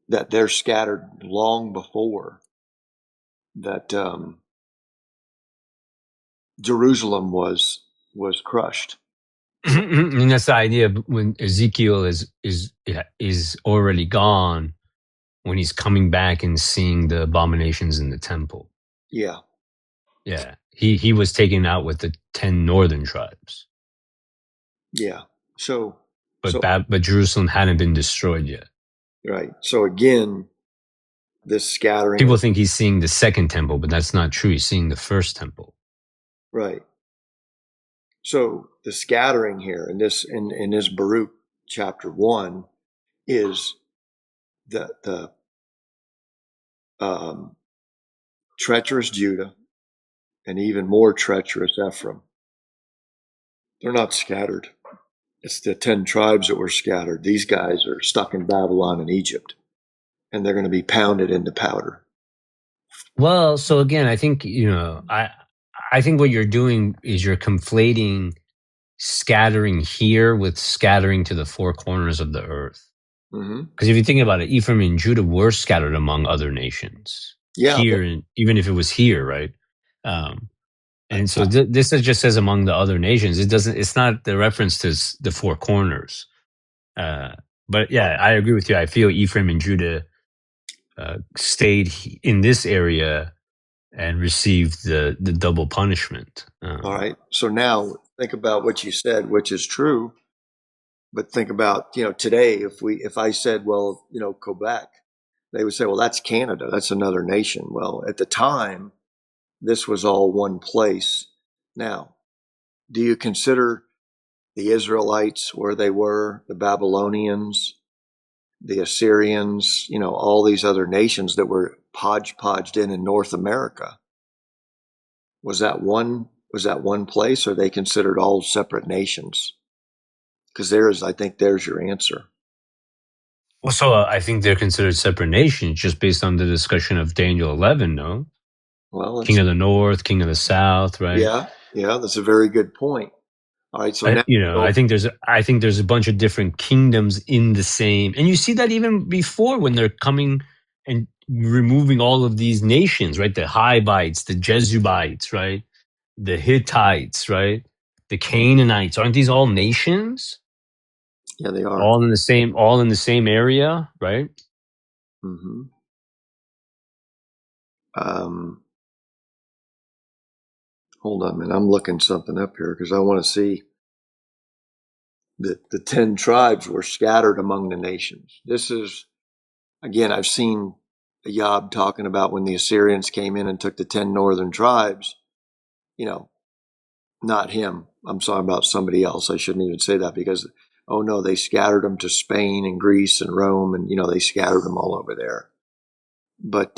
that they're scattered long before that Jerusalem was crushed. And that's the idea of when Ezekiel is already gone, when he's coming back and seeing the abominations in the temple. Yeah. Yeah. He was taken out with the 10 northern tribes. Yeah. So But Jerusalem hadn't been destroyed yet. right. So again, this scattering People think he's seeing the second temple, but that's not true. He's seeing the first temple. right. So the scattering here in this Baruch chapter 1 is the treacherous Judah and even more treacherous Ephraim. They're not scattered. It's the 10 tribes that were scattered. These guys are stuck in Babylon and Egypt, and they're going to be pounded into powder. Well, so again, I think, I think what you're doing is you're conflating scattering here with scattering to the four corners of the earth. Mm-hmm. Because if you think about it, Ephraim and Judah were scattered among other nations. Yeah. Here, and even if it was here, right? And so this just says among the other nations. It's not the reference to the four corners. But yeah, I agree with you. I feel Ephraim and Judah stayed in this area and received the double punishment. All right. So now think about what you said, which is true. But think about, today, if I said, well, Quebec, they would say, well, that's Canada. That's another nation. Well, at the time, this was all one place. Now, do you consider the Israelites where they were, the Babylonians, the Assyrians, all these other nations that were podged in North America? Was that one place, or are they considered all separate nations? Because I think there's your answer. Well, so I think they're considered separate nations just based on the discussion of Daniel 11, no? Well, King of the North, King of the South, right? Yeah, that's a very good point. All right, so now I think there's a bunch of different kingdoms in the same, and you see that even before when they're coming and removing all of these nations, right? The Hivites, the Jebusites, right? The Hittites, right? The Canaanites, aren't these all nations? Yeah, they are. All in the same area, right? Mm-hmm. Hold on a minute. I'm looking something up here because I want to see that the 10 tribes were scattered among the nations. This is, again, I've seen Job talking about when the Assyrians came in and took the 10 northern tribes, not him. I'm talking about somebody else. I shouldn't even say that because, oh no, they scattered them to Spain and Greece and Rome, and, they scattered them all over there. But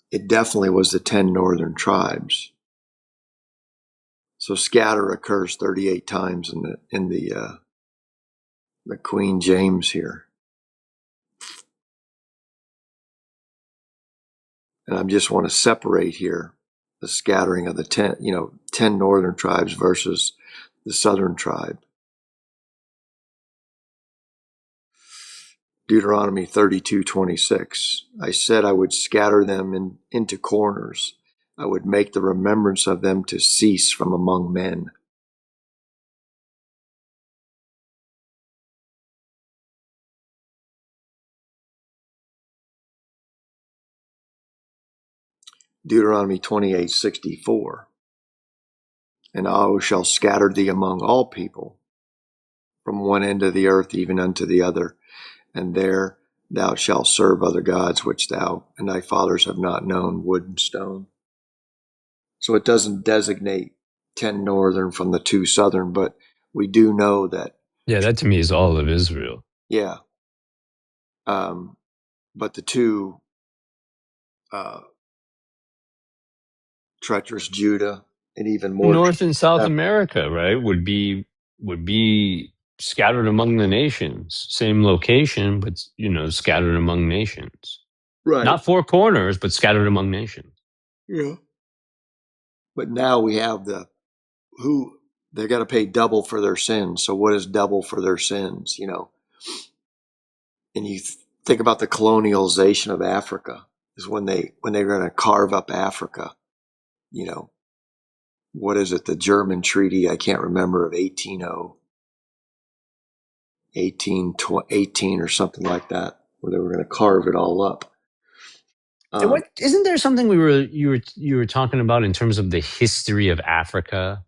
it definitely was the 10 northern tribes. So scatter occurs 38 times in the Queen James here. And I just want to separate here the scattering of the 10 northern tribes versus the southern tribe. Deuteronomy 32:26. I said I would scatter them into corners. I would make the remembrance of them to cease from among men. Deuteronomy 28:64. And I shall scatter thee among all people, from one end of the earth even unto the other, and there thou shalt serve other gods which thou and thy fathers have not known, wood and stone. So it doesn't designate 10 northern from the 2 southern, but we do know that. Yeah, that to me is all of Israel. Yeah. But the 2 uh, treacherous Judah, and even more. North and South America, right, would be scattered among the nations. Same location, but scattered among nations. Right. Not four corners, but scattered among nations. Yeah. But now we have who they got to pay double for their sins. So what is double for their sins? And you think about the colonialization of Africa is when they're going to carve up Africa. What is it? The German treaty, I can't remember, of 1818 or something like that, where they were going to carve it all up. And what isn't there something you were talking about in terms of the history of Africa?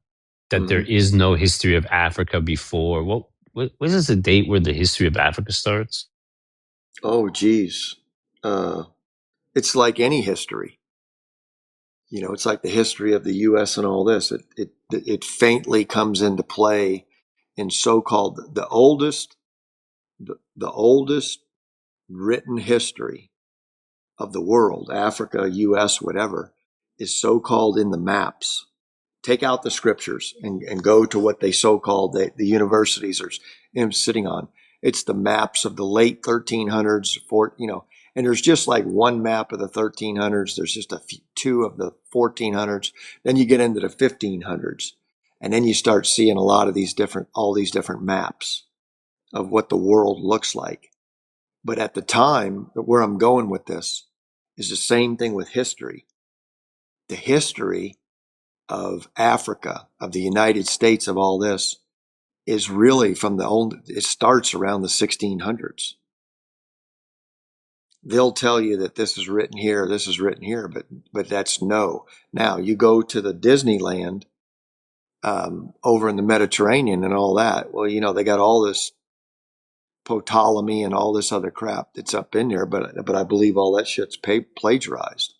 That there is no history of Africa before. What is the date where the history of Africa starts? Oh, geez. It's like any history. It's like the history of the U.S. and all this. It faintly comes into play in so-called the oldest written history of the world, Africa, U.S., whatever, is so-called in the maps. Take out the scriptures and go to what they so-called the universities are sitting on. It's the maps of the late 1300s, and there's just like one map of the 1300s. There's just two of the 1400s. Then you get into the 1500s, and then you start seeing all these different maps of what the world looks like. But at the time, where I'm going with this is the same thing with history. The history of Africa, of the United States, of all this is really it starts around the 1600s. They'll tell you that this is written here, but that's no. Now you go to the Disneyland over in the Mediterranean and all that. Well, they got all this Ptolemy and all this other crap that's up in there, but I believe all that shit's plagiarized.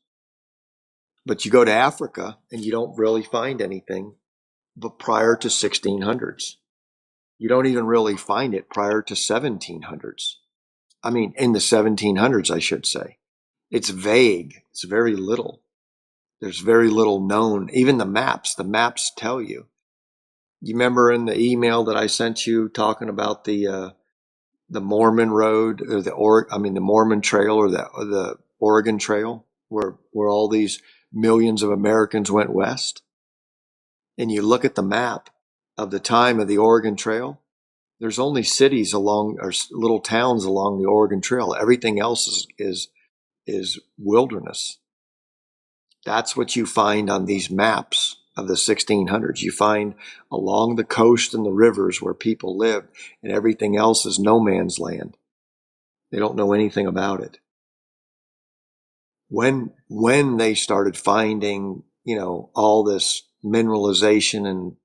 But you go to Africa and you don't really find anything but prior to 1600s. You don't even really find it prior to 1700s. I mean, in the 1700s, I should say. It's vague. It's very little. There's very little known. Even the maps tell you. You remember in the email that I sent you talking about the Mormon Road or the Mormon Trail or the Oregon Trail, where all these millions of Americans went west, and you look at the map of the time of the Oregon Trail. There's only cities or little towns along the Oregon Trail. Everything else is wilderness. That's what you find on these maps of the 1600s. You find along the coast and the rivers where people lived, and everything else is no man's land. They don't know anything about it. When they started finding, all this mineralization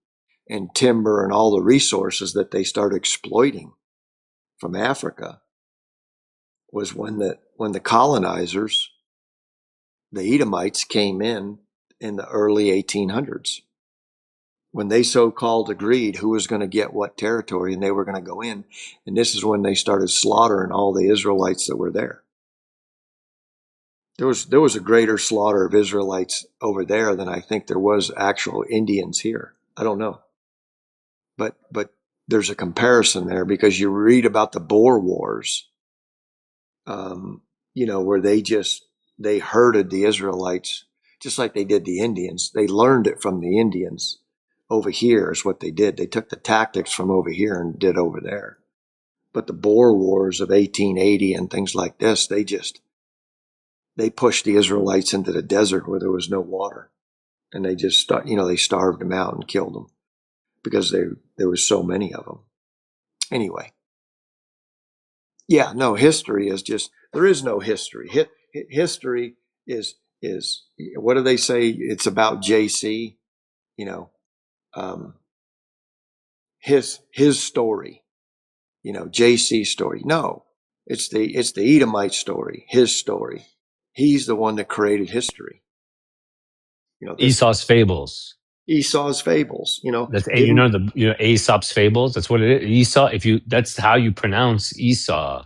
and timber and all the resources that they started exploiting from Africa, was when the colonizers, the Edomites, came in the early 1800s. When they so-called agreed who was going to get what territory and they were going to go in. And this is when they started slaughtering all the Israelites that were there. There was a greater slaughter of Israelites over there than I think there was actual Indians here. I don't know. But there's a comparison there, because you read about the Boer Wars, where they herded the Israelites just like they did the Indians. They learned it from the Indians. Over here is what they did. They took the tactics from over here and did over there. But the Boer Wars of 1880 and things like this, they pushed the Israelites into the desert where there was no water. And they just, they starved them out and killed them because there was so many of them. Anyway. Yeah, no, history is just, there is no history. History is, what do they say? It's about JC, his story, JC's story. No, it's the Edomite story, his story. He's the one that created history. Esau's fables. Esau's fables, That's Aesop's fables. That's what it is. Esau. That's how you pronounce Esau.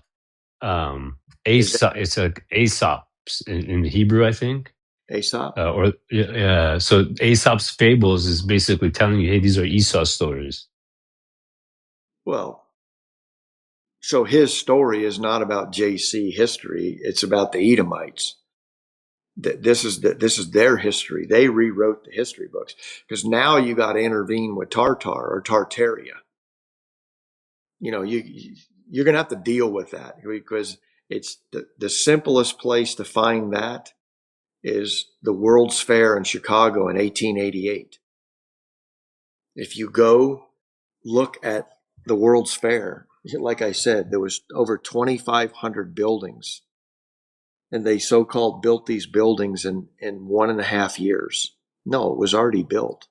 Esau. It's a Aesop. in the Hebrew, I think. Aesop. Or yeah, so Aesop's fables is basically telling you, hey, these are Esau's stories. Well, so his story is not about JC history. It's about the Edomites. This is their history. They rewrote the history books because now you got to intervene with Tartar or Tartaria. You know, you're going to have to deal with that because it's the simplest place to find that is the World's Fair in Chicago in 1888. If you go look at the World's Fair, like I said, there was over 2,500 buildings, and they so-called built these buildings in 1.5 years. No, it was already built.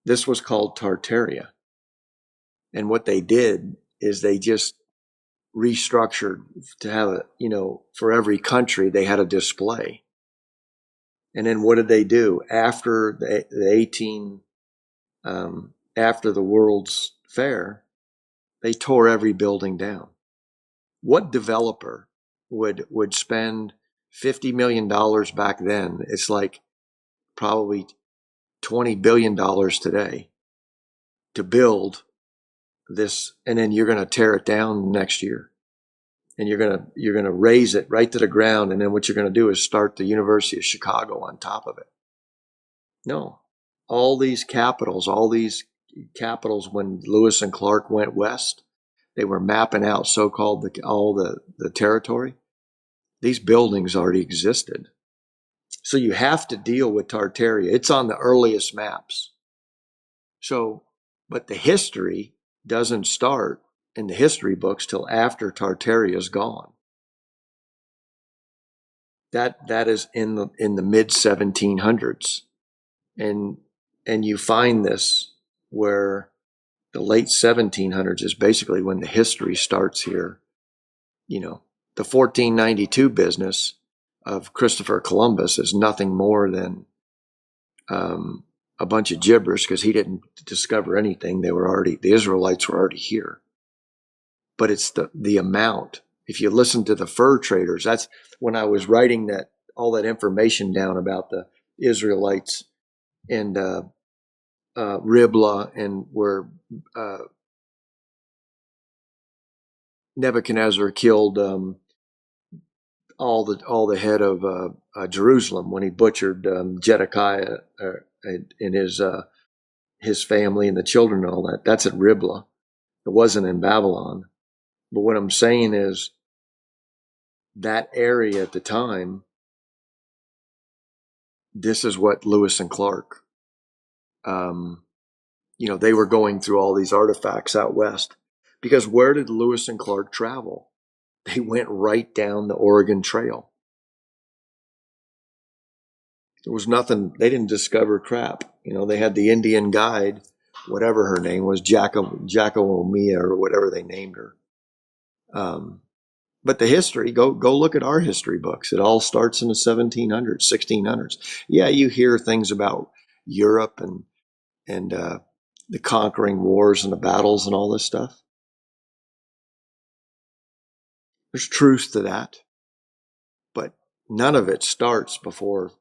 This was called Tartaria. And what they did is they just restructured to have a, for every country, they had a display. And then what did they do after after the World's Fair? They tore every building down. What developer would spend $50 million back then? It's like probably $20 billion today to build this, and then you're going to tear it down next year, and you're going to raise it right to the ground, and then what you're going to do is start the University of Chicago on top of it. No, all these capitals, when Lewis and Clark went west, they were mapping out so-called all the territory. These buildings already existed. So you have to deal with Tartaria. It's on the earliest maps. So, but the history doesn't start in the history books till after Tartaria is gone. That is in the mid 1700s, and you find this where the late 1700s is basically when the history starts here. You know, the 1492 business of Christopher Columbus is nothing more than a bunch of gibberish because he didn't discover anything. The Israelites were already here. But it's the amount. If you listen to the fur traders, that's when I was writing all that information down about the Israelites and Riblah, and where Nebuchadnezzar killed all the head of Jerusalem when he butchered Zedekiah and his family and the children and all that. That's at Riblah. It wasn't in Babylon. But what I'm saying is that area at the time, this is what Lewis and Clark, they were going through all these artifacts out west. Because where did Lewis and Clark travel? They went right down the Oregon Trail. There was nothing, they didn't discover crap. They had the Indian guide, whatever her name was, Jacomia or whatever they named her. But the history, go look at our history books. It all starts in the 1700s, 1600s. Yeah, you hear things about Europe and the conquering wars and the battles and all this stuff. There's truth to that, but none of it starts before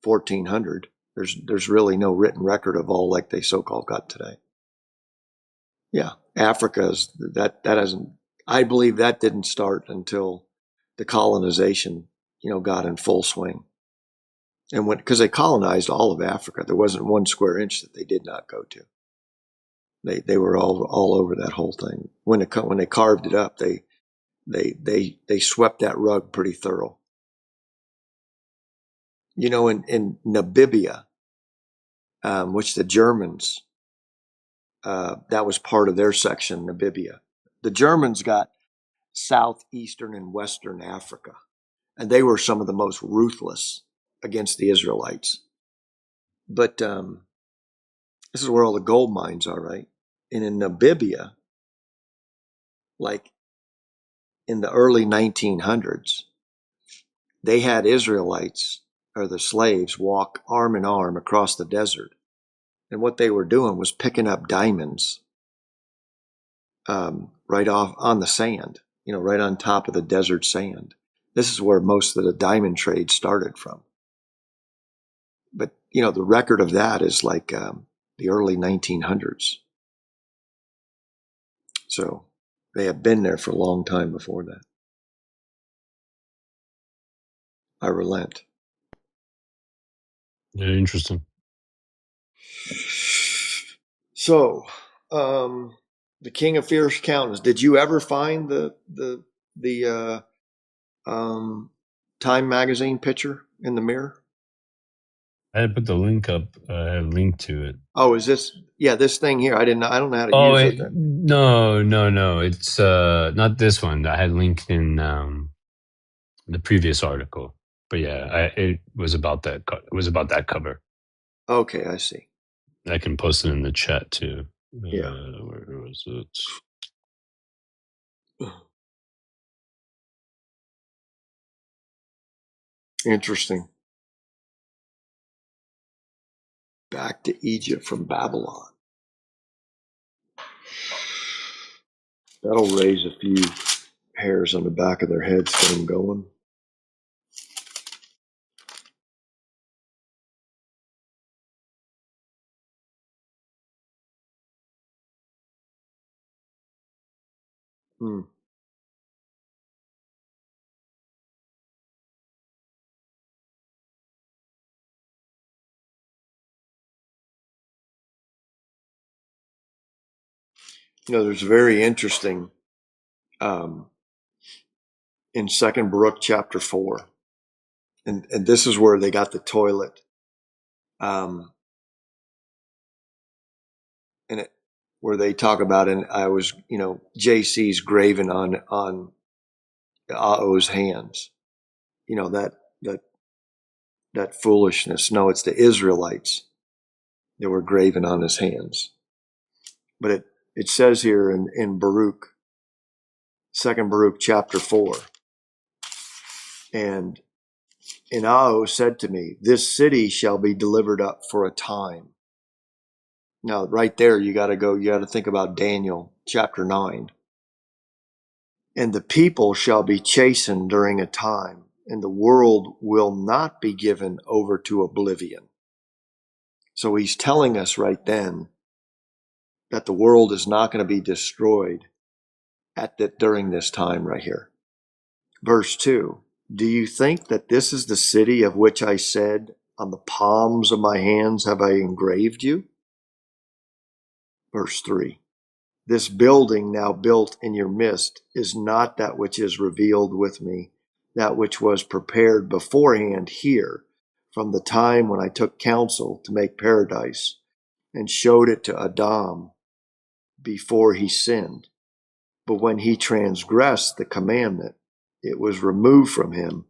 1400. There's really no written record of all like they so-called got today. Yeah, Africa's that hasn't. I believe that didn't start until the colonization, got in full swing. And because they colonized all of Africa, there wasn't one square inch that they did not go to. They were all over that whole thing. When they carved it up, they swept that rug pretty thorough. In Namibia, which the Germans, that was part of their section, Namibia. The Germans got southeastern and western Africa, and they were some of the most ruthless against the Israelites. But this is where all the gold mines are, right? And in Namibia, like in the early 1900s, they had Israelites, or the slaves, walk arm in arm across the desert. And what they were doing was picking up diamonds right off on the sand, right on top of the desert sand. This is where most of the diamond trade started from. But, the record of that is like the early 1900s. So they have been there for a long time before that. I relent. Very interesting. So, the King of Fierce Countenance. Did you ever find the Time magazine picture in the mirror? I had put the link up. I had a link to it. Oh, is this? Yeah, this thing here. I don't know how to Oh, use it. no. It's not this one. I had linked in the previous article. But yeah, it was about that. It was about that cover. Okay, I see. I can post it in the chat too. Yeah. Where was it? Interesting. Back to Egypt from Babylon. That'll raise a few hairs on the back of their heads, get them going. Hmm. There's very interesting in Second Baruch chapter 4, and this is where they got the toilet, and it where they talk about, and I was JC's graven on Ao's hands, that that that foolishness. No, it's the Israelites that were graven on his hands. But it says here in Baruch, Second Baruch chapter 4, and Ao said to me, "This city shall be delivered up for a time." Now, right there, you got to think about Daniel chapter 9. And the people shall be chastened during a time, and the world will not be given over to oblivion. So he's telling us right then that the world is not going to be destroyed during this time right here. Verse 2, do you think that this is the city of which I said, on the palms of my hands have I engraved you? Verse 3, this building now built in your midst is not that which is revealed with me, that which was prepared beforehand here from the time when I took counsel to make paradise and showed it to Adam before he sinned. But when he transgressed the commandment, it was removed from him,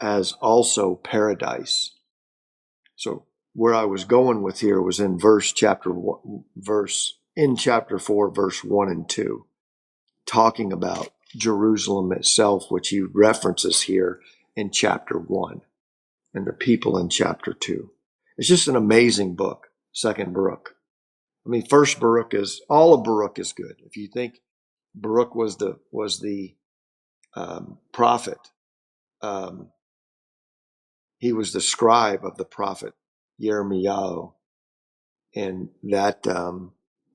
as also paradise. So where I was going with here was in chapter 4, verse 1 and 2, talking about Jerusalem itself, which he references here in chapter 1, and the people in chapter 2. It's just an amazing book, Second Baruch. I mean, First Baruch all of Baruch is good. If you think Baruch was the prophet, he was the scribe of the prophet Yirmiyahu, and that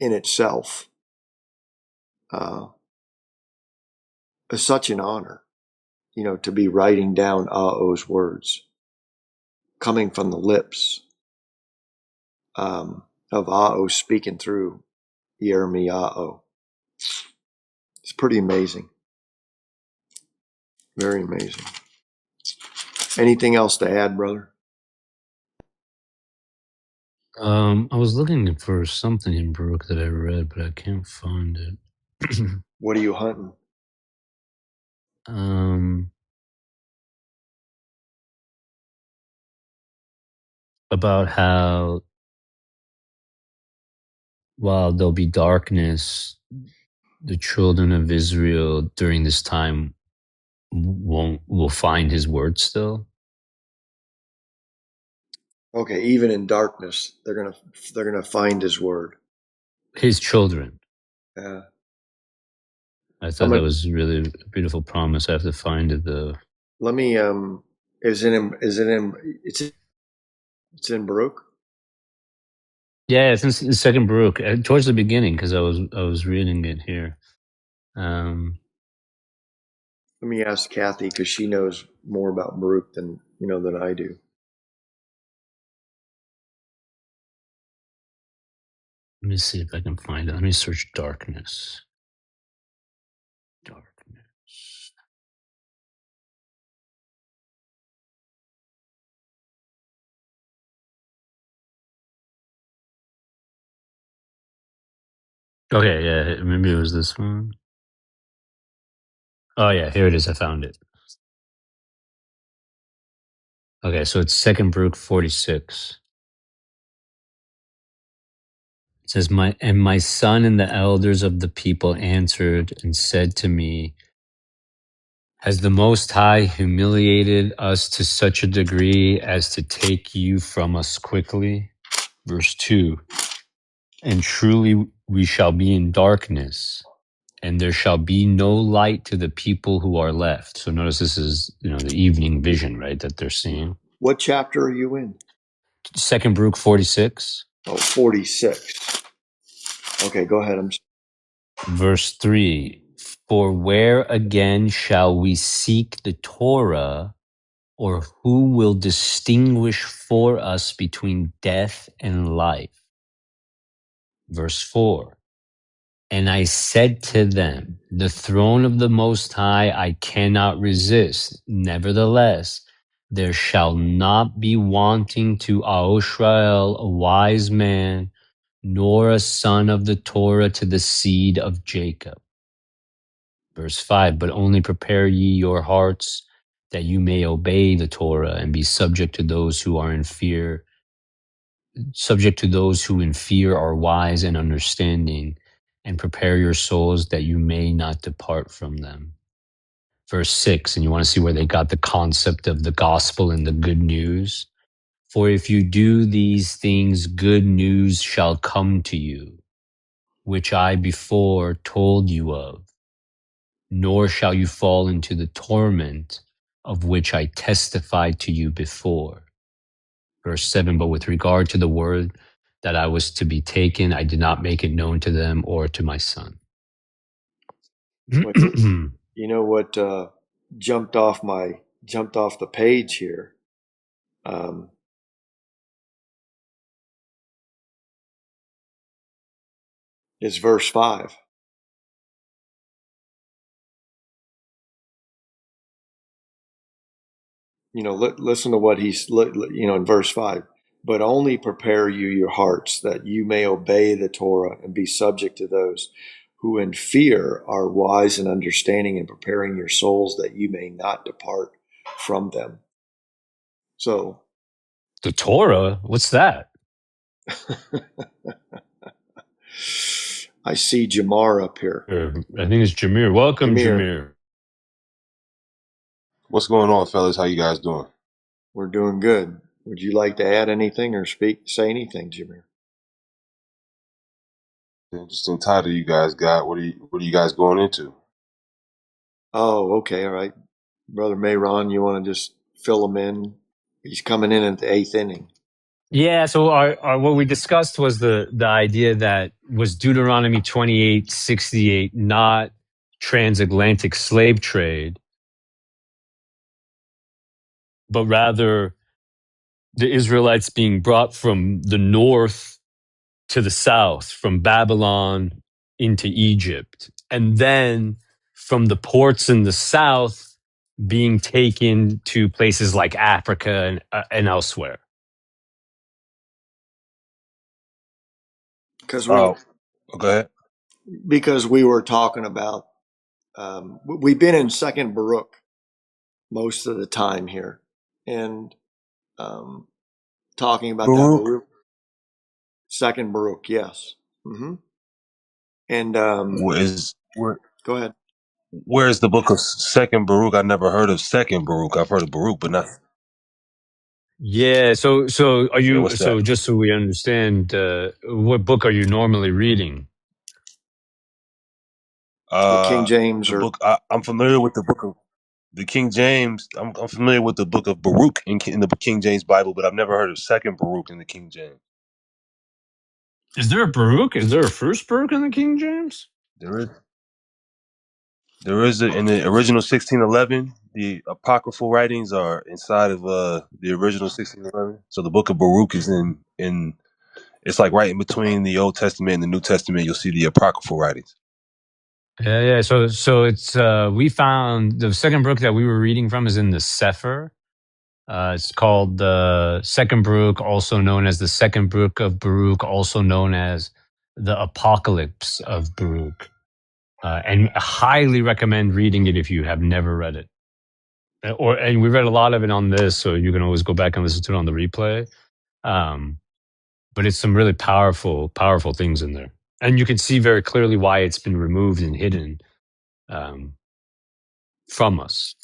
in itself is such an honor, to be writing down Ao's words coming from the lips of Ao speaking through Yirmiyahu. It's pretty amazing. Very amazing. Anything else to add, brother? I was looking for something in Baruch that I read, but I can't find it. What are you hunting? About how while there'll be darkness, the children of Israel during this time will find his word still. Okay, even in darkness, they're gonna find his word. His children. Yeah. I thought that was really a beautiful promise. I have to find it though. Let me. Is it in? It's in Baruch. Yeah, it's in Second Baruch, towards the beginning, because I was reading it here. Let me ask Kathy because she knows more about Baruch than I do. Let me see if I can find it. Let me search darkness. Darkness. Okay, yeah, maybe it was this one. Oh yeah, here it is. I found it. Okay, so it's Second Baruch 46. It says, my son and the elders of the people answered and said to me, has the Most High humiliated us to such a degree as to take you from us quickly? Verse 2, and truly we shall be in darkness, and there shall be no light to the people who are left. So notice this is, the evening vision, right, that they're seeing. What chapter are you in? Second Baruch 46. Oh, 46. Okay, go ahead. Verse 3, for where again shall we seek the Torah, or who will distinguish for us between death and life? Verse 4, and I said to them, the throne of the Most High I cannot resist. Nevertheless, there shall not be wanting to Israel a wise man, nor a son of the Torah to the seed of Jacob. Verse 5, but only prepare ye your hearts that you may obey the Torah and be subject to those who are in fear, subject to those who in fear are wise and understanding, and prepare your souls that you may not depart from them. Verse 6, and you want to see where they got the concept of the gospel and the good news. For if you do these things, good news shall come to you, which I before told you of, nor shall you fall into the torment of which I testified to you before. Verse 7, but with regard to the word that I was to be taken, I did not make it known to them or to my son. Well, you know what jumped off the page here? Is verse 5. Listen to what he's, in verse 5. But only prepare you your hearts that you may obey the Torah and be subject to those who in fear are wise and understanding, and preparing your souls that you may not depart from them. So The Torah? What's that? I see Jamar up here. I think it's Jameer. Welcome, Jameer. What's going on, fellas? How you guys doing? We're doing good. Would you like to add anything or say anything, Jameer? The interesting title you guys got. What are you guys going into? Oh, okay, all right. Brother Mayron, you want to just fill him in? He's coming in at the 8th inning. Yeah, so our what we discussed was the idea that was Deuteronomy 28:68 not transatlantic slave trade, but rather the Israelites being brought from the north to the south, from Babylon into Egypt, and then from the ports in the south being taken to places like Africa and elsewhere. Because Oh, go ahead. we were talking about, we've been in Second Baruch most of the time here, and talking about that Baruch. Baruch, Second Baruch, yes. Mm-hmm. And go ahead. Where's the book of Second Baruch? I never heard of Second Baruch. I've heard of Baruch, but not. Yeah, so are Yeah, you, what's that? so just so we understand, what book are you normally reading? The King James The or book. I'm familiar with the book of the King James. I'm familiar with the book of Baruch in the King James Bible, but I've never heard of Second Baruch in the King James. Is there a Baruch? Is there a first Baruch in the King James? There is. There is in the original 1611. The apocryphal writings are inside of the original 1611. So the book of Baruch is in. It's like right in between the Old Testament and the New Testament. You'll see the apocryphal writings. Yeah, yeah. So it's we found the second book that we were reading from is in the Sefer. It's called the Second Baruch, also known as the Second Book of Baruch, also known as the Apocalypse of Baruch. And I highly recommend reading it if you have never read it. And we read a lot of it on this, so you can always go back and listen to it on the replay. Um, but it's some really powerful, powerful things in there, and you can see very clearly why it's been removed and hidden um, from us.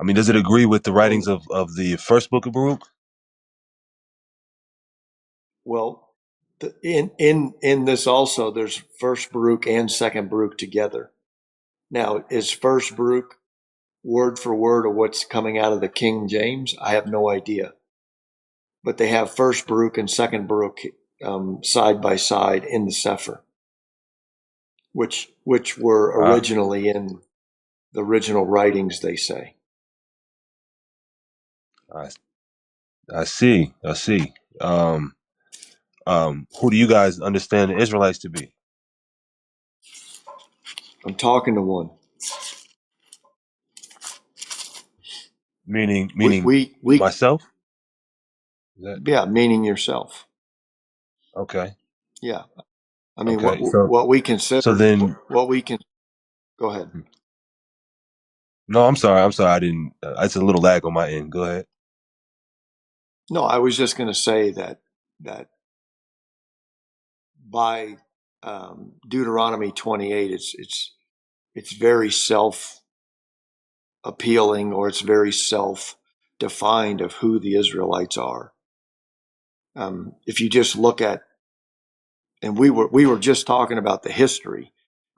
I mean, does it agree with the writings well, of the first book of Baruch? well, in this also there's First Baruch and Second Baruch together. Now, is First Baruch word for word of what's coming out of the King James? I have no idea, but they have First Baruch and Second Baruch side by side in the Sefer, which were I originally in the original writings. They say. I, I see. I see. Who do you guys understand the Israelites to be? I'm talking to one. Meaning We myself? Is that yeah, meaning yourself. okay? Yeah, I mean Okay. So what we so consider then, what we can. Go ahead. no, I'm sorry. I'm sorry. I didn't. It's a little lag on my end. Go ahead. No, I was just going to say that by Deuteronomy 28, it's very self appealing, or it's very self defined of who the Israelites are. If you just look at, and we were just talking about the history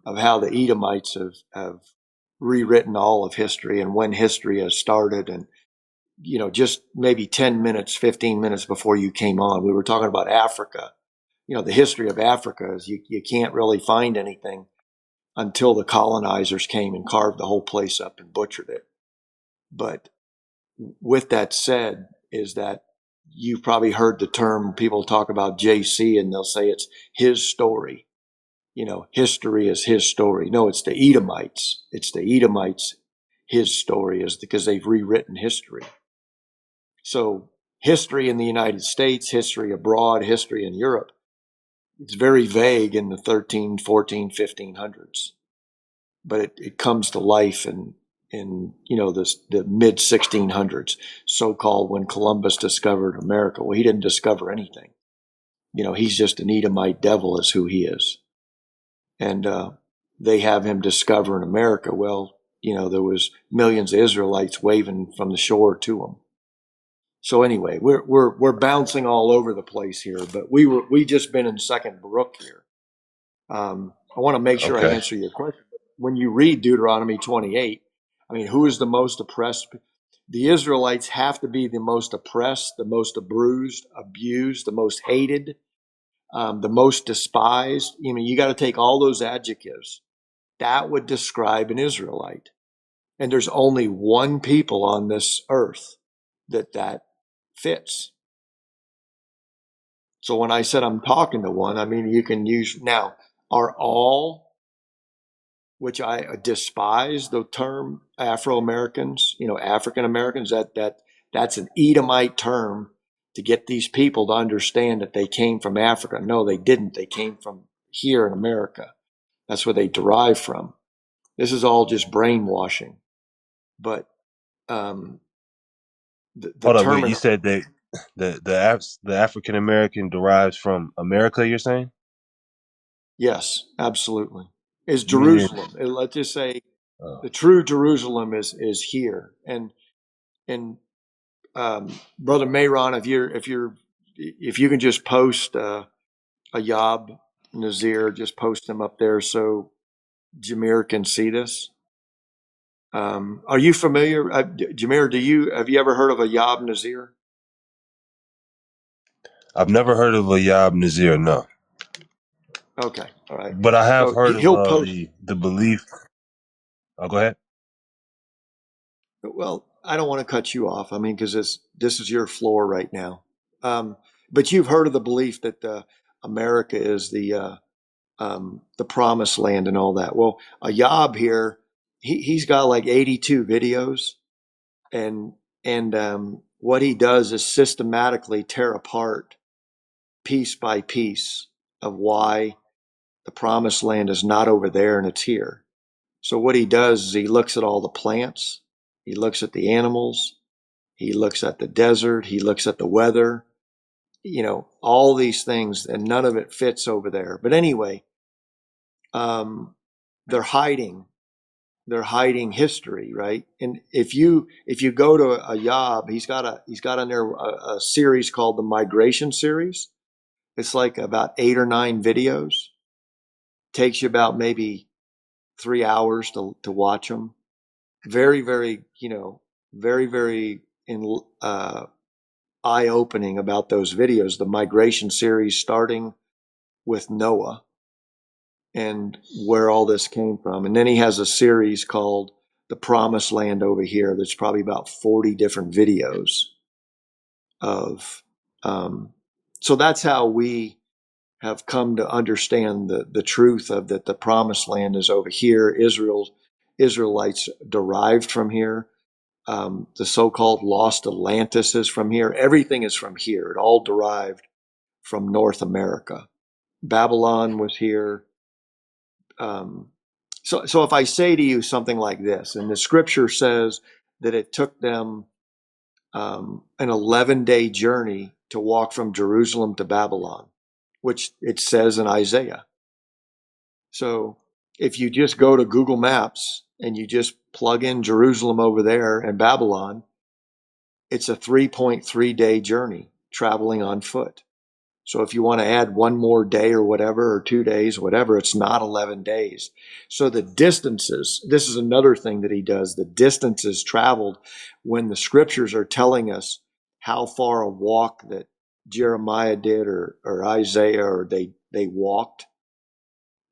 of how the Edomites have rewritten all of history and when history has started. And just maybe 10 minutes, 15 minutes before you came on, we were talking about Africa. The history of Africa is you can't really find anything until the colonizers came and carved the whole place up and butchered it. But with that said, is that you've probably heard the term, people talk about JC and they'll say it's his story. History is his story. No, it's the Edomites. It's the Edomites. His story is because they've rewritten history. So history in the United States, history abroad, history in Europe, it's very vague in the 13, 14, 1500s, but it comes to life in the mid 1600s, so-called, when Columbus discovered America. Well, he didn't discover anything. He's just an Edomite devil is who he is. And they have him discovering America. Well, there was millions of Israelites waving from the shore to him. So anyway, we're bouncing all over the place here, but we just been in Second Baruch here. I want to make sure I Okay. answer your question. When you read Deuteronomy 28, I mean, who is the most oppressed? The Israelites have to be the most oppressed, the most bruised, abused, the most hated, the most despised. I mean, you got to take all those adjectives. That would describe an Israelite. And there's only one people on this earth that fits. So when I said I'm talking to one, I mean, you can use now, are all, which I despise the term Afro Americans, African Americans, that's an Edomite term to get these people to understand that they came from Africa. No, they didn't. They came from here in America. That's where they derive from. This is all just brainwashing. But um, the Hold up. Wait. You term, said that the African American derives from America. You're saying? yes, absolutely, is You mean it? Jerusalem. Let's just say Uh, the true Jerusalem is here. And Brother Mayron, if you can just post Ayab Nazir, just post them up there, so Jameer can see this. Are you familiar, Jameer? Have you ever heard of a Yab Nazir? I've never heard of a Yab Nazir, no, Okay, all right. but I have So heard of he'll post. the belief. Oh, go ahead. Well, I don't want to cut you off. I mean, because this is your floor right now. Um, but you've heard of the belief that America is the promised land and all that. Well, a Yob here, he's got like 82 videos, and what he does is systematically tear apart piece by piece of why the promised land is not over there and it's here. So what he does is he looks at all the plants, he looks at the animals, he looks at the desert, he looks at the weather, all these things, and none of it fits over there. But anyway, um, they're hiding they're hiding history, right? And if you go to a Yob, he's got on there a series called the Migration Series. It's like about 8 or 9 videos. Takes you about maybe 3 hours to watch them. Very, very, very, very eye opening about those videos. The Migration Series, starting with Noah and where all this came from. And then he has a series called The Promised Land over here. There's probably about 40 different videos of. So that's how we have come to understand the truth of that the Promised Land is over here. Israelites derived from here. The so-called lost Atlantis is from here. Everything is from here. It all derived from North America. Babylon was here. Um, so if I say to you something like this, and the scripture says that it took them an 11-day journey to walk from Jerusalem to Babylon, which it says in Isaiah. So if you just go to Google Maps and you just plug in Jerusalem over there and Babylon, it's a 3.3-day journey traveling on foot. So if you want to add one more day or whatever, or 2 days, whatever, it's not 11 days. So the distances, this is another thing that he does, the distances traveled when the scriptures are telling us how far a walk that Jeremiah did or Isaiah, or they walked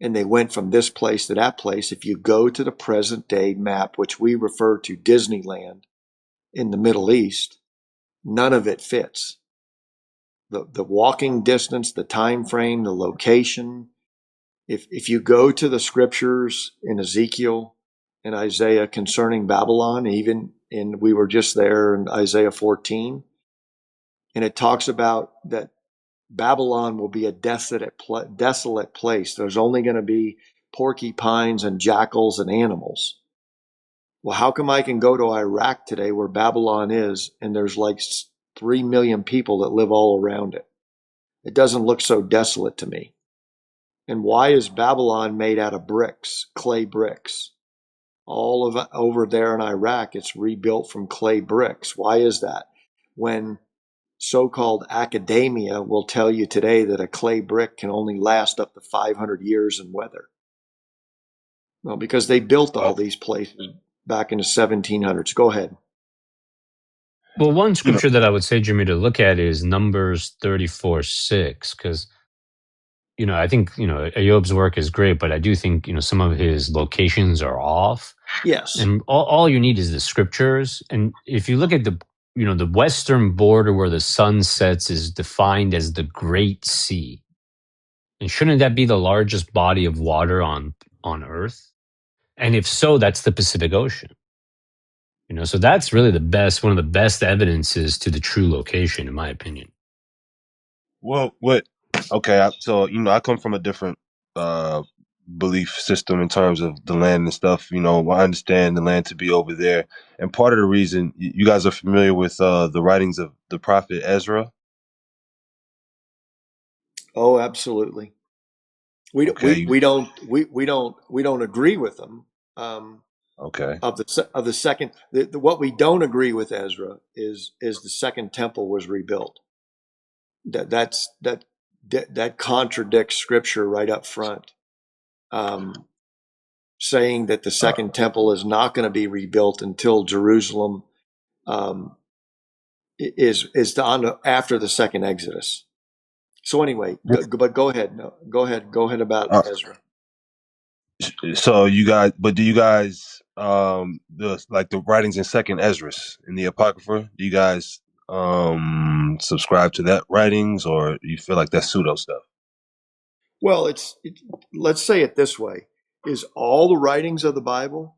and they went from this place to that place. If you go to the present day map, which we refer to Disneyland in the Middle East, none of it fits. The walking distance, the time frame, the location. If you go to the scriptures in Ezekiel and Isaiah concerning Babylon, we were just there in Isaiah 14, and it talks about that Babylon will be a desolate place. There's only going to be porcupines and jackals and animals. Well, how come I can go to Iraq today where Babylon is, and there's like 3 million people that live all around it? It doesn't look so desolate to me. And why is Babylon made out of bricks, clay bricks? All of over there in Iraq, it's rebuilt from clay bricks. Why is that? When so-called academia will tell you today that a clay brick can only last up to 500 years in weather. Well, because they built all Oh, these places back in the 1700s. Go ahead. Well, one you know, scripture that I would say, Jimmy, to look at is Numbers 34:6, because I think Ayob's work is great, but I do think some of his locations are off. Yes. And all you need is the scriptures. And if you look at the western border where the sun sets is defined as the Great Sea. And shouldn't that be the largest body of water on Earth? And if so, that's the Pacific Ocean. So that's really one of the best evidences to the true location, in my opinion. well, what? Okay, so I come from a different uh belief system in terms of the land and stuff. I understand the land to be over there, and part of the reason you guys are familiar with the writings of the prophet Ezra. Oh, absolutely. We Okay, we we don't we don't agree with them. okay. Of the second, what we don't agree with Ezra is the second temple was rebuilt. That contradicts scripture right up front. Um, saying that the second temple is not going to be rebuilt until Jerusalem is on after the second Exodus. So anyway, but go ahead. No, go ahead about Uh, Ezra. so you guys, but do you guys, the writings in Second Esdras in the Apocrypha? Do you guys subscribe to that writings, or you feel like that's pseudo stuff? Well, let's say it this way: is all the writings of the Bible?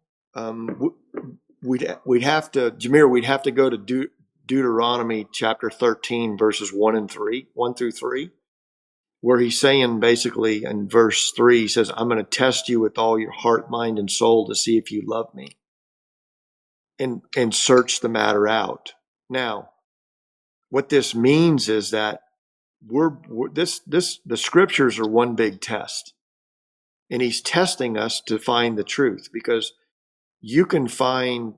We'd have to, Jameer. We'd have to go to Deuteronomy chapter 13, verses 1 through 3, where he's saying basically in verse 3, he says, "I'm going to test you with all your heart, mind, and soul to see if you love me, and search the matter out." Now, what this means is that the scriptures are one big test, and he's testing us to find the truth, because you can find.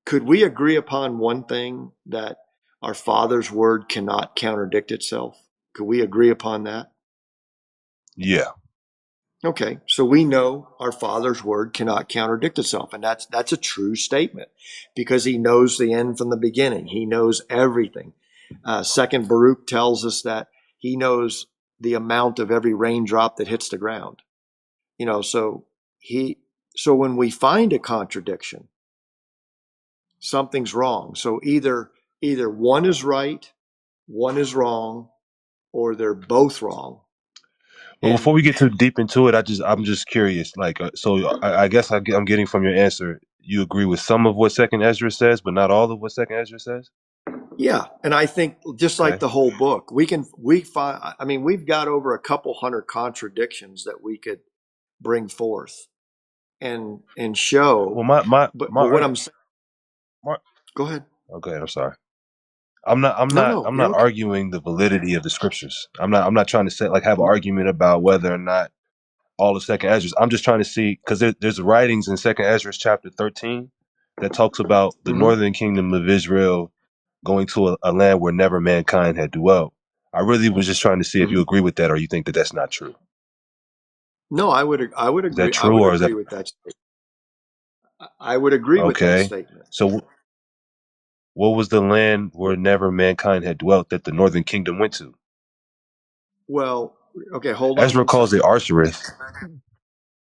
Could we agree upon one thing, that our Father's word cannot contradict itself? Could we agree upon that? Yeah. Okay, so we know our Father's word cannot contradict itself, and that's a true statement, because he knows the end from the beginning. He knows everything. Second Baruch tells us that he knows the amount of every raindrop that hits the ground. So when we find a contradiction, something's wrong. So either one is right, one is wrong, or they're both wrong. Well, And before we get too deep into it, I'm just curious. Like, I guess I'm getting from your answer, you agree with some of what Second Ezra says, but not all of what Second Ezra says. yeah, and I think just like Okay. the whole book, I mean, we've got over a couple hundred contradictions that we could bring forth and show. Well, my But my, what arg- I'm saying, my go ahead. okay. I'm sorry. I'm not. I'm not. No, I'm you're not okay. arguing the validity of the scriptures. I'm not trying to have an argument about whether or not all of Second Ezra. I'm just trying to see, because there's writings in Second Ezra chapter 13 that talks about the Hmm. northern kingdom of Israel going to a land where never mankind had dwelt. I really was just trying to see if you Hmm. agree with that, or you think that that's not true. No, I would Is that agree. I true, would or is that agree with that statement. I would agree with that okay? statement. So, what was the land where never mankind had dwelt that the northern kingdom went to? Well, okay, hold on Ezra one calls it second. Arshareth.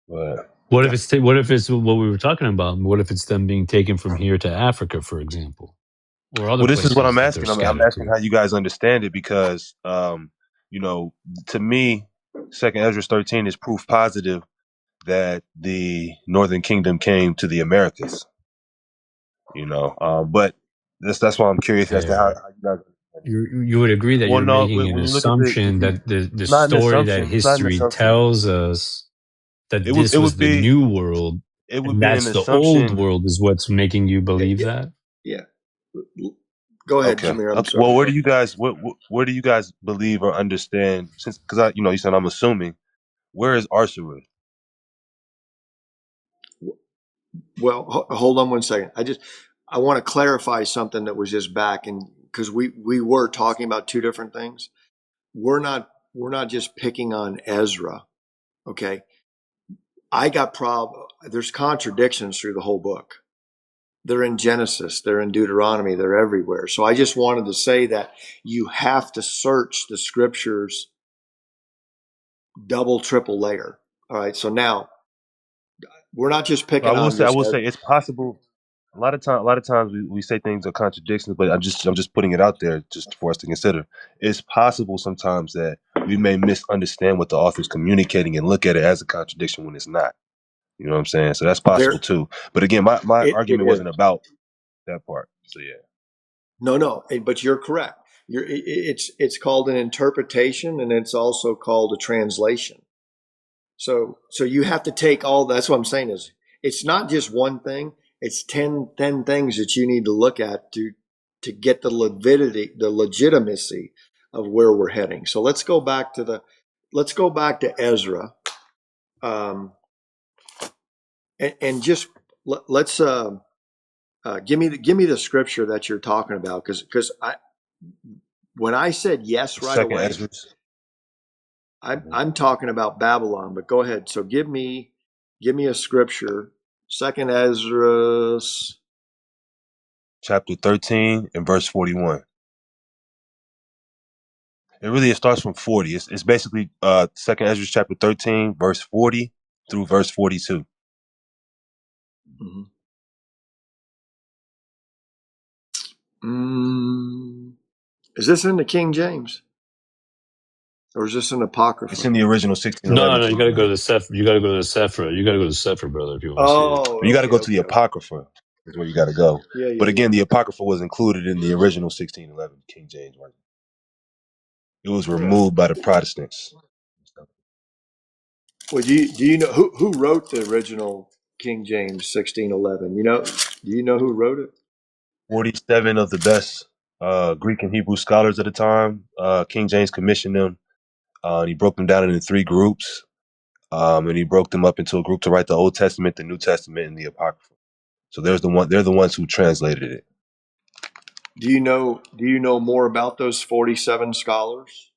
But What Okay. if it's what we were talking about? What if it's them being taken from here to Africa, for example, or other well, this is what places I'm that they're asking. I'm scattered asking to? how you guys understand it, because, you know, to me, Second Ezra 13 is proof positive that the Northern Kingdom came to the Americas. But that's why I'm curious as to how There, you guys. you would agree that Well, you're no, making an when you look at assumption if that the it's not an story that assumption. It's not an history assumption. tells us that It would this it was would the be new world it would and be an that's the old assumption. world is what's making you Yeah, believe yeah, that? yeah. Go ahead, Okay. Jameer. I'm Okay. sorry. Well, where do you guys believe or understand? Since because you said I'm assuming. Where is Arsarud? Well, hold on one second. I want to clarify something that was just back, and because we were talking about two different things. We're not just picking on Ezra. Okay, there's contradictions through the whole book. They're in Genesis, they're in Deuteronomy, they're everywhere. So I just wanted to say that you have to search the scriptures double, triple layer. All right. So now we're not just I picking will on say I just will say it's possible. A lot of times we say things are contradictions, but I'm just putting it out there just for us to consider. It's possible sometimes that we may misunderstand what the author's communicating and look at it as a contradiction when it's not. You know what I'm saying? So that's possible there. too. But again, my It argument is. wasn't about that part. So yeah. No, but you're correct. It's called an interpretation, and it's also called a translation. So you have to take all. That's what I'm saying is it's not just one thing. It's 10 things that you need to look at to get the legitimacy of where we're heading. So let's go back to Ezra, and just let's give me the scripture that you're talking about, because I when I said yes right Second away, Esdras. I'm talking about Babylon. But go ahead. So give me. Give me a scripture. Second Ezra. Chapter 13 and verse 41. It starts from 40. It's basically Second Ezra chapter 13, verse 40 through verse 42. Mhm. Mm, is this in the King James? Or is this an It's Apocrypha? in the original No, 1611 no, you King got to go to James. the Sephra. You got to go to the Sephra. You got to go to the Sephra, brother, if you want to see it. Oh, But you got to okay, go to the okay, okay. Apocrypha is where you got to go. Yeah, But yeah, yeah. again, the Apocrypha was included in the original 1611 King James version. It was Yeah. removed by the Protestants. Well, do you know who wrote the original King James 1611? Do you know who wrote it? 47 of the best Greek and Hebrew scholars at the time. King James commissioned them. And he broke them down into three groups. And he broke them up into a group to write the Old Testament, the New Testament, and the Apocrypha. So they're the ones who translated it. Do you know more about those 47 scholars?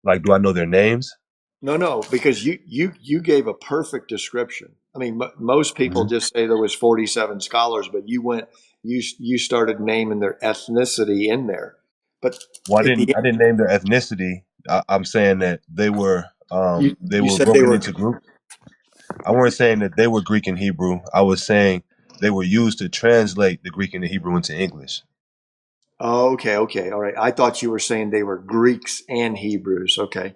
Like, do I know their names? No, no, because you gave a perfect description. I mean, most people Mhm. just say there was 47 scholars, but you started naming their ethnicity in there. But Well, at the I didn't name their ethnicity. I'm saying that end, they you were said they broken were. into groups. I weren't saying that they were Greek and Hebrew. I was saying they were used to translate the Greek and the Hebrew into English. Oh, okay, okay, all right. I thought you were saying they were Greeks and Hebrews. Okay,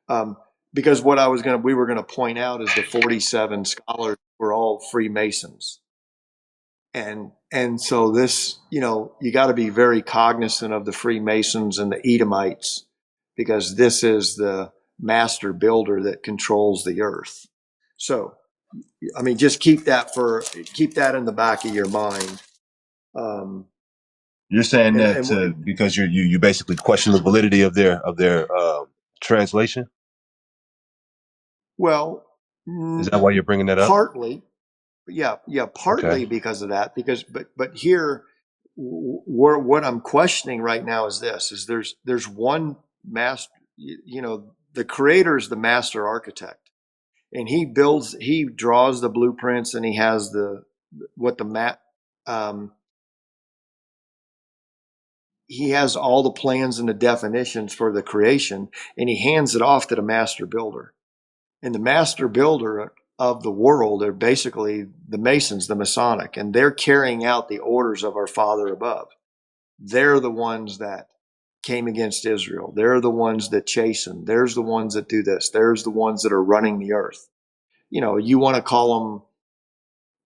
um, because what we were gonna point out is the 47 scholars were all Freemasons. And so this, you got to be very cognizant of the Freemasons and the Edomites, because this is the master builder that controls the earth. So, I mean, just keep that in the back of your mind. Um, You're saying and that and because you basically question the validity of their translation. well, Is that why you're bringing that up? partly, yeah, yeah, Okay. partly because of that. Because, but here, what I'm questioning right now is this: is there's one master. The creator is the master architect, and he draws the blueprints, and he has what the map. Um, he has all the plans and the definitions for the creation, and he hands it off to the master builder. And the master builder of the world are basically the Masons, the Masonic, and they're carrying out the orders of our Father above. They're the ones that came against Israel. They're the ones that chasten. There's the ones that do this. There's the ones that are running the earth. You want to call them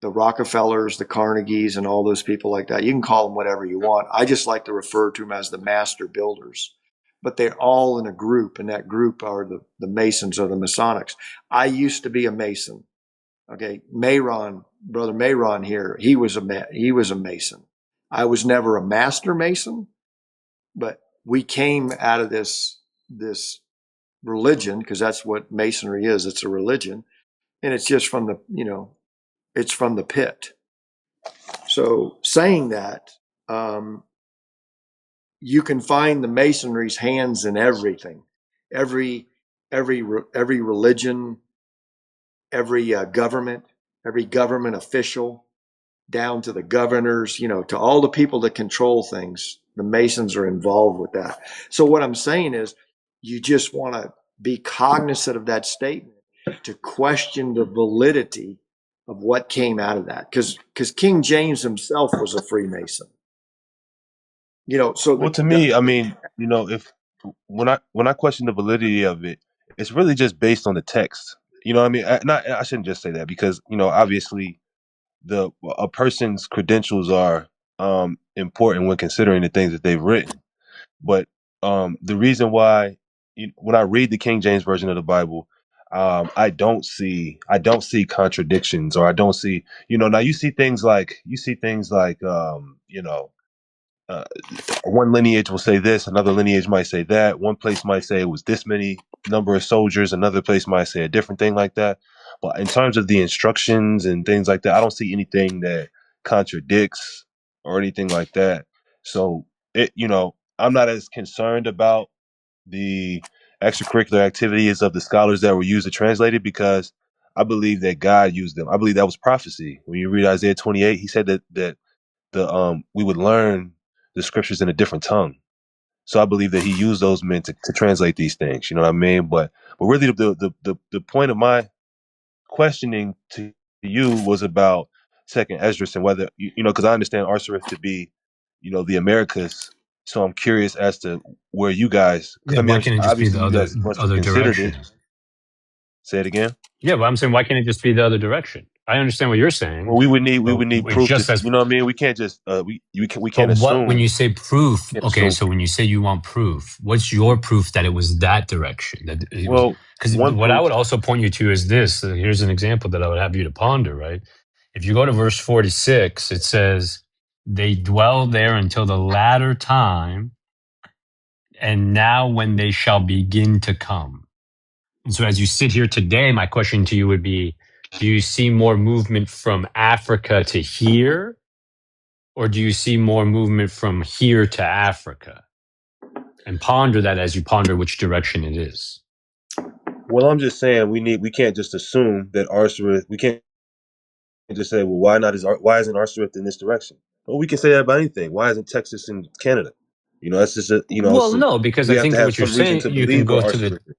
the Rockefellers, the Carnegies, and all those people like that. You can call them whatever you want. I just like to refer to them as the master builders. But they're all in a group, and that group are the Masons or the Masonics. I used to be a Mason. Okay, brother Mayron here, he was a Mason. I was never a master Mason, but we came out of this religion, because that's what Masonry is. It's a religion, and it's just it's from the pit. So saying that, um, you can find the Masonry's hands in everything, every every religion, every government official, down to the governors, to all the people that control things. The Masons are involved with that. So what I'm saying is, you just want to be cognizant of that statement, to question the validity of what came out of that, because King James himself was a Freemason. So Well, to me, I mean, if when I question the validity of it, it's really just based on the text. You know what I mean? I shouldn't just say that because obviously the a person's credentials are important when considering the things that they've written. But the reason why when I read the King James version of the Bible, I don't see contradictions, or I don't see now you see things like uh, one lineage will say this, another lineage might say that. One place might say it was this many number of soldiers, another place might say a different thing like that. But in terms of the instructions and things like that, I don't see anything that contradicts or anything like that. So I'm not as concerned about the extracurricular activities of the scholars that were used to translate it because I believe that God used them. I believe that was prophecy. When you read Isaiah 28, he said that the we would learn the scriptures in a different tongue. So I believe that he used those men to translate these things. You know what I mean? But really, the point of my questioning to you was about Second Esdras and whether you know, because I understand Arsaris to be, you know, the Americas. So I'm curious as to where you guys, because Yeah, I why mean, can't it just be obviously the you other guys must have other considered it. direction? Say it again. Yeah, but I'm saying why can't it just be the other direction? I understand what you're saying, Well, we but would need it's proof to, just as. you know what I mean. We can't just we But can't what when assume. you say proof? Can't Okay, assume. so when you say you want proof, what's your proof that it was that direction? That it was Well, because one what I proof. would also point you to is this. Here's an example that I would have you to ponder. Right, if you go to verse 46, it says they dwell there until the latter time, and now when they shall begin to come. And so, as you sit here today, my question to you would be: do you see more movement from Africa to here, or do you see more movement from here to Africa? And ponder that as you ponder which direction it is. Well, I'm just saying we can't just assume that Arsaris. We can't just say, well, why isn't Arsaris in this direction? Well, we can say that about anything. Why isn't Texas in Canada? You know, that's just Well, no, because we I have to think have what you're some reason saying, to you can believe where go to Arsaris the, is.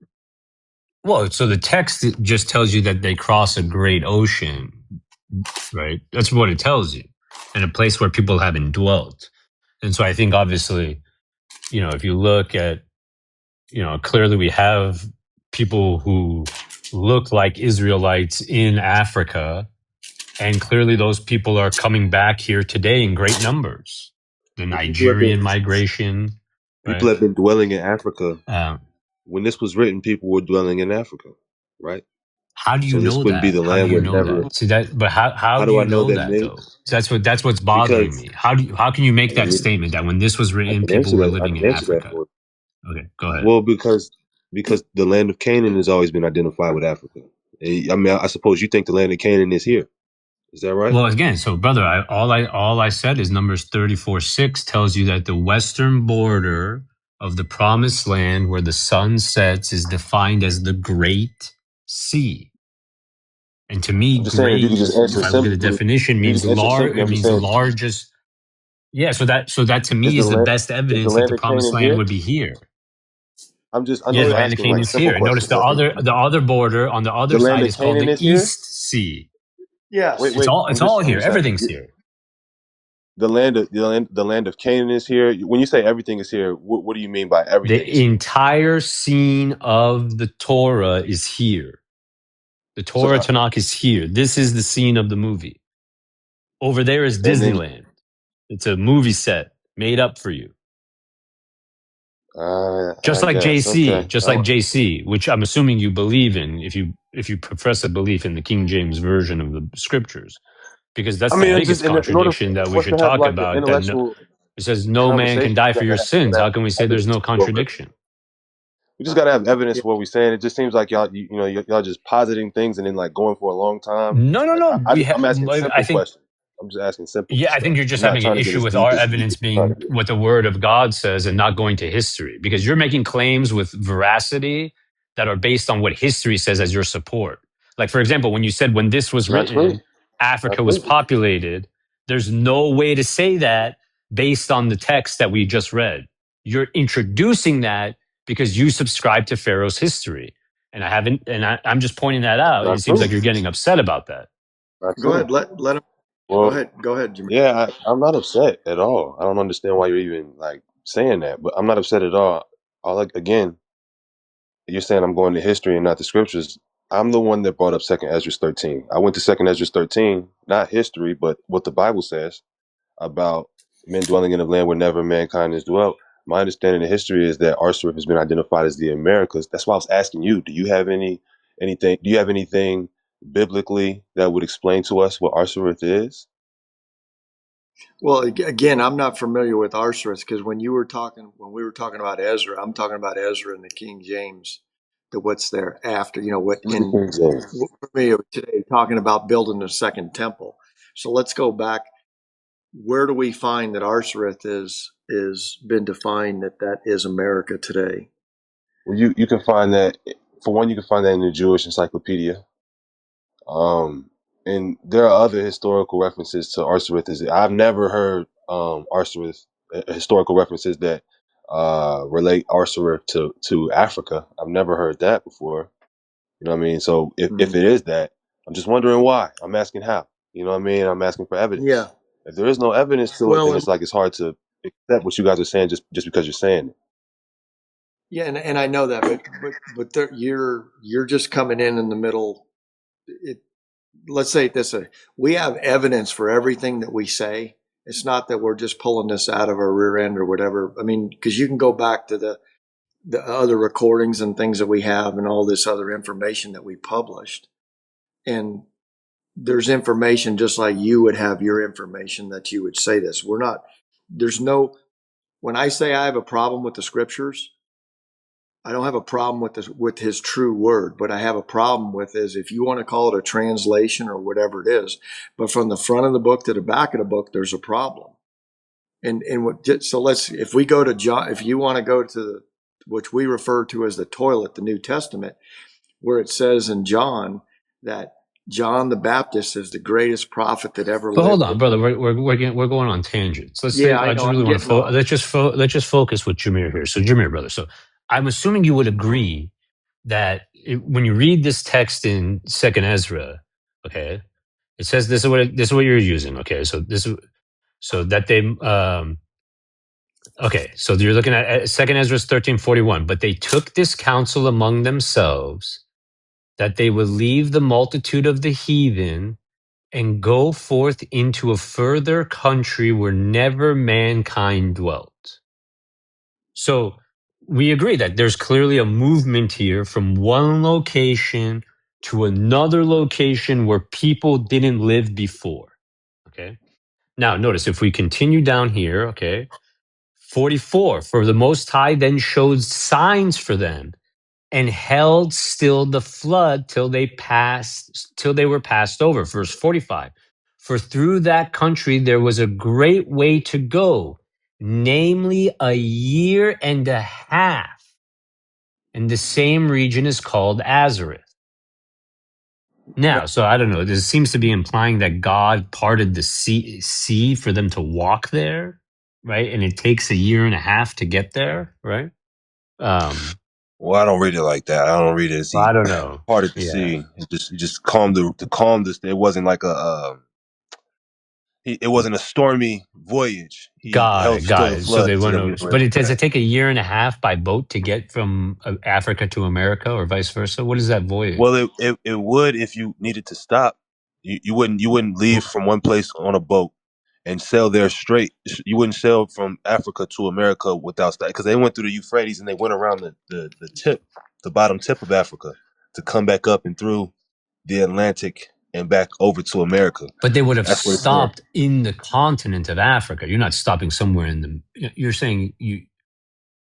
well, so the text just tells you that they cross a great ocean, right? That's what it tells you, in a place where people haven't dwelt. And so I think obviously, if you look at, clearly we have people who look like Israelites in Africa. And clearly, those people are coming back here today in great numbers. The But Nigerian migration, people right? have been dwelling in Africa. Um, When this was written, people were dwelling in Africa, right? how do you So this know wouldn't be that? the How do land you where know never. that? See that, but how How do do I you know know that that they? though? That's what's bothering Because me. How can you make that I statement that when this was written, can people answer were that. I living can in answer that Africa? for. Okay, go ahead. Well, because the land of Canaan has always been identified with Africa. I mean, I suppose you think the land of Canaan is here. Is that right? Well, again, so brother, all I said is Numbers 34:6 tells you that the western border of the promised land where the sun sets is defined as the Great Sea. And to me, I'm just saying if you could great, just answer if I look at the simply. definition, If you means just answer large. simply, It I'm just means the saying, largest. Yeah, so that to is me the is the land best is the evidence that land the of promised Canaan land here? would be here. I'm Yeah, the just land of asking Canaan like is simple here. Notice questions. the Like other border on the other the land side of is called Canaan the is here. East Sea. Yes. It's Wait. all it's all I'm here. just asking. Everything's here. The land of Canaan is here. When you say everything is here, what do you mean by everything is The here? entire scene of the Torah is here. The So Torah Tanakh is here. This is the scene of the movie. Over there is and then Disneyland. It's a movie set made up for you. Just I like guess JC, okay. just like JC, which I'm assuming you believe in if you profess a belief in the King James version of the scriptures, because that's I the mean, I'm just biggest in order contradiction that we for us to should have talk like an about. That no, intellectual it says no man can conversation, die for your we sins. gotta How can we say have there's evidence no to go with. contradiction? We just gotta have evidence for what we're saying. It just seems like y'all just positing things and then like going for a long time. No, no, Like no. I'm asking I simple think questions. I'm just asking simple Yeah, I stuff. think you're I'm just not having an trying to get issue as with deep our as you evidence trying being to get. what the word of God says and not going to history, because you're making claims with veracity that are based on what history says as your support. Like, for example, when you said when this was That's great. written, Africa That's was great. populated, there's no way to say that based on the text that we just read. You're introducing that because you subscribe to Pharaoh's history. And I haven't, and I'm just pointing that out. And it Not seems true. like you're getting upset about that. Not Go true. ahead. Let him. Go Well, ahead. Go ahead, Jermaine. yeah, I'm not upset at all. I don't understand why you're even like saying that, but I'm not upset at all. Again, you're saying I'm going to history and not the scriptures. I'm the one that brought up Second Ezra 13. I went to Second Ezra 13, not history, but what the Bible says about men dwelling in a land where never mankind has dwelt. My understanding of history is that Arsurif has been identified as the Americas. That's why I was asking you, do you have anything do you have anything biblically that would explain to us what Arsurif is? Well, again, I'm not familiar with Arsaris because when we were talking about Ezra, I'm talking about Ezra and the King James, the what's there after, what Read the in King James. for me today talking about building the second temple. So let's go back. Where do we find that Arsaris is been defined that is America today? Well, you can find that, for one, you can find that in the Jewish Encyclopedia. And there are other historical references to Arsareth. I've never heard Arsareth historical references that relate Arsareth to Africa. I've never heard that before. You know what I mean? So if Mhm. it is that, I'm just wondering why. I'm asking how. You know what I mean? I'm asking for evidence. Yeah. If there is no evidence to it, Well, then it's like it's hard to accept what you guys are saying just because you're saying it. yeah, and I know that, but you're just coming in the middle. It, let's say it this way: we have evidence for everything that we say. It's not that we're just pulling this out of our rear end or whatever. I mean, because you can go back to the other recordings and things that we have and all this other information that we published, and there's information just like you would have your information that you would say this. We're not. There's no. When I say I have a problem with the scriptures, I don't have a problem with this, with his true word. What I have a problem with is if you want to call it a translation or whatever it is, but from the front of the book to the back of the book, there's a problem. And what, so let's, if we go to John, if you want to go to which we refer to as the toilet, the New Testament, where it says in John that John the Baptist is the greatest prophet that ever But hold lived. on, brother. We're going on tangents. Let's say Yeah, I I know. just really I'm want to getting off. let's just focus with Jameer here. So Jameer, brother. So I'm assuming you would agree that when you read this text in Second Ezra, okay, it says this is what you're using. Okay, so this is so that they okay, so you're looking at Second Ezra 13:41. But they took this counsel among themselves that they would leave the multitude of the heathen and go forth into a further country where never mankind dwelt. So we agree that there's clearly a movement here from one location to another location where people didn't live before. Okay. Now, notice if we continue down here, okay, 44, for the Most High then showed signs for them and held still the flood till they were passed over. Verse 45. For through that country there was a great way to go, namely a year and a half. And the same region is called Azareth. Now, so I don't know. This seems to be implying that God parted the sea for them to walk there, right? And it takes a year and a half to get there, right? Um, Well, I don't read it like that. I don't read it as well, he I don't know. parted the Yeah. sea. He just calmed the calm this. It wasn't like it wasn't a stormy voyage. He held still Got the it. So flood they so want that we to, were but able it to does pass. it take a year and a half by boat to get from Africa to America or vice versa? What is that voyage? Well, it would if you needed to stop. You wouldn't leave from one place on a boat and sail there straight. You wouldn't sail from Africa to America without stop because they went through the Euphrates and they went around the tip, the bottom tip of Africa, to come back up and through the Atlantic and back over to America. But they would have That's what it's saying. stopped in the continent of Africa. You're not stopping somewhere in the. You're saying you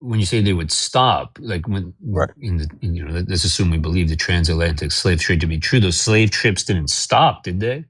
when you say they would stop, like when Right. let's assume we believe the transatlantic slave trade to be true. Those slave trips didn't stop, did they?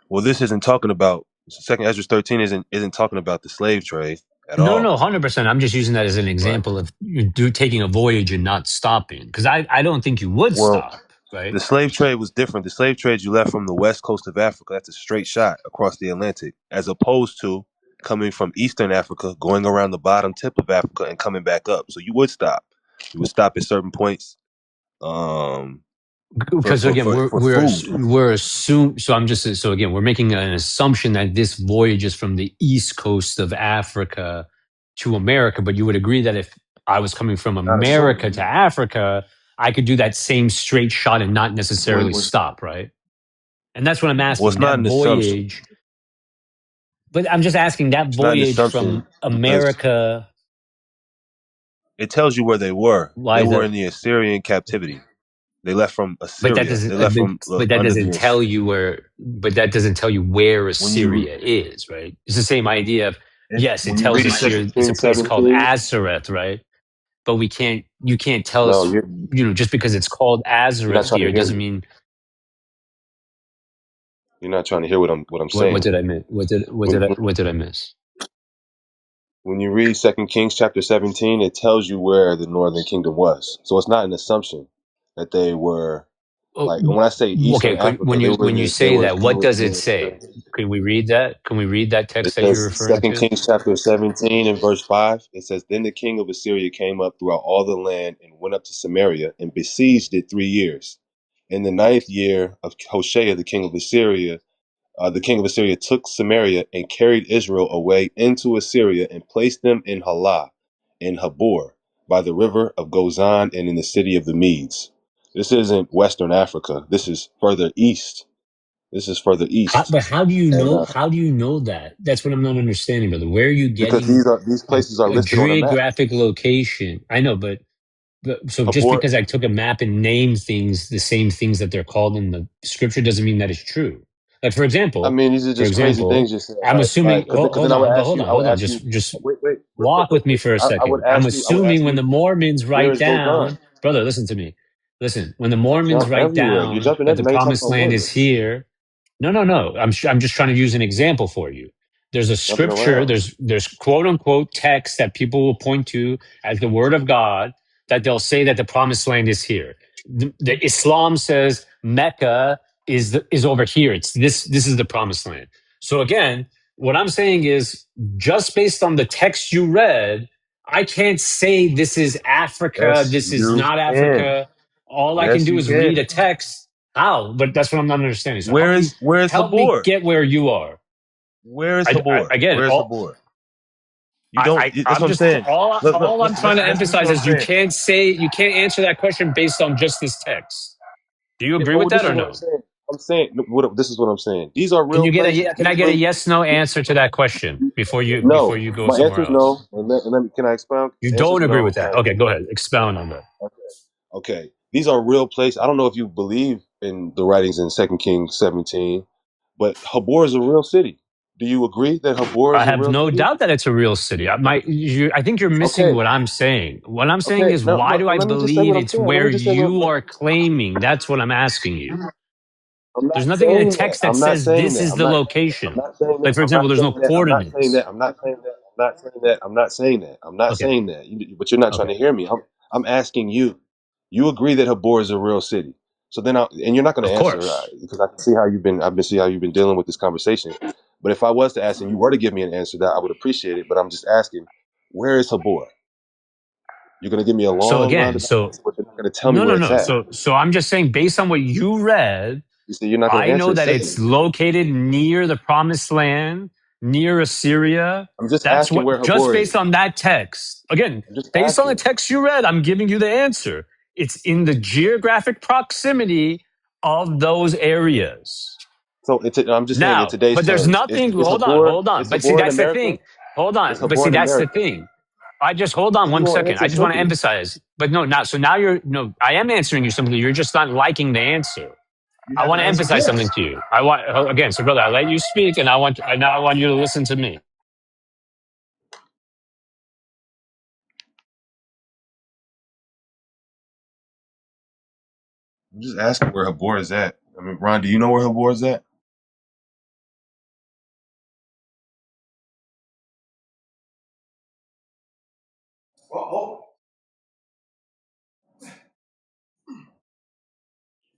Well, this isn't talking about Second Ezra 13 isn't talking about the slave trade at No, all. no, 100%. I'm just using that as an Right. example of you do taking a voyage and not stopping because I don't think you would Well, stop, right? the slave trade was different. The slave trade you left from the west coast of Africa, that's a straight shot across the Atlantic, as opposed to coming from Eastern Africa, going around the bottom tip of Africa and coming back up. So you would stop. You would stop at certain points um, for, Because for, again for, for food. we're assuming so I'm just so again we're making an assumption that this voyage is from the east coast of Africa to America, but you would agree that if I was coming from Not America to assuming. Africa, I could do that same straight shot and not When necessarily we're stop, right? And that's what I'm Well, it's asking, not that an assumption. voyage. But I'm just asking that It's not an voyage assumption from because America. it tells you where they were. Why They is were that? in the Assyrian captivity. They left from But that Assyria. doesn't. They left from But that under doesn't the tell you where. But that doesn't tell you where when you Assyria is, right? It's the same idea of yes, it when you tells read us here Second it's a Kings place called 17. Azareth, right? But we can't. You can't tell No, us. Just because it's called you're not Azareth trying to here hear doesn't me. mean You're not trying to hear what I'm what saying. did I miss? When What did I miss? when you read Second Kings chapter 17, it tells you where the northern kingdom was. So it's not an assumption that they were Oh, Like when I say Eastern okay, Africa, when you they say were that, what does it Caribbean. say? Can we read that? Can we read that It text that you're says referring Second to? Kings chapter 17 and verse 5. It says, Then the king of Assyria came up throughout all the land and went up to Samaria and besieged it 3 years. In the ninth year of Hoshea, the king of Assyria took Samaria and carried Israel away into Assyria and placed them in Halah, in Habor, by the river of Gozan and in the city of the Medes. This isn't Western Africa. This is further east. This is further east. But how do you And know? How do you know that? That's what I'm not understanding, brother. Where are you because getting these places are a listed on a map. geographic location? I know, but so just Habor. because I took a map and named things the same things that they're called in the scripture doesn't mean that it's true. Like I mean, these are for just crazy things example, you're saying. I'm Like, assuming. because Hold then I would on, but ask you, hold on. Just walk with me wait. for a I would second. I'm ask you, assuming when you, the Mormons where write is Gozan? down, brother, listen to me. Listen, when the You Mormons jump write everywhere. You're down jumping that the everywhere. Now you're talking promised about land is Mormons. here, no. I'm just trying to use an example for you. There's a Jumping scripture. around. There's quote unquote text that people will point to as the word of God that they'll say that the promised land is here. The Islam says Mecca is over here. It's this. This is the promised land. So again, what I'm saying is just based on the text you read, I can't say this is Africa. Yes, This is you not can. Africa. All I can Yes, do you is read can. a text. How? But that's what I'm not understanding. So Where is help me Habor? get where you are. Where is Habor? Again, Where is Habor? You don't. That's I'm what I'm just saying. all I'm trying to Listen to emphasize what I'm is saying. you can't answer that question based on just this text. Do you Yeah, agree oh, with this that is or what I'm no? saying. I'm saying this is what I'm saying. These are Can real you get places. can I get a yes no answer to that question before No. you go My somewhere answer is else? no. And let me. Can I expound? You The answer is don't agree no. with Can that. I? Okay, go ahead. Expound on that. Okay. Okay. These are real places. I don't know if you believe in the writings in Second Kings 17, but Habor is a real city. Do you agree that Habor I is a have real no city? doubt that it's a real city. I think you're missing Okay. what I'm saying. What I'm saying Okay. is, No, why no, do I let me just say believe what I'm it's saying. Let where me just say what you are claiming? That's what I'm asking you. I'm There's not nothing in the saying that. text that I'm not says saying this that. is the I'm location. not saying that. Like, for I'm example, not there's no saying that. I'm not saying that. coordinates. I'm not saying that. I'm not saying that. I'm not saying that. I'm not Okay. saying that. But you're not trying Okay. to hear me. I'm asking you. You agree that Habor is a real city. So then, and you're not going to Of answer course. because I can see how you've been. I've been see how you've been dealing with this conversation. But if I was to ask and you were to give me an answer, that I would appreciate it. But I'm just asking, where is Habor? You're going to give me a So long again, roundabout so answer, but you're not going to tell me where it's no. at. So I'm just saying, based on what you read, You see, you're not going to I know answer. that Say it's it. located near the promised land, near Assyria. I'm just That's asking what, where just Habor based is. on that text. Again, I'm just based on the asking. text you read, I'm giving you the answer. It's in the geographic proximity of those areas. So I'm just saying in Now, today's but there's terms, nothing, hold on. Is But see, Habor in that's the America? thing. Hold Is on. But Habor see, in that's the America? thing. I just hold on Then you one won't second. I answer just want to simply. emphasize, but no, now, so now you're, no, I am answering you simply. You're just not liking the answer. You I want haven't to answered emphasize something yes. to you. I want, again, so brother, I let you speak and now I want you to listen to me. I'm just asking where Habor is at. I mean, Ron, do you know where Habor is at?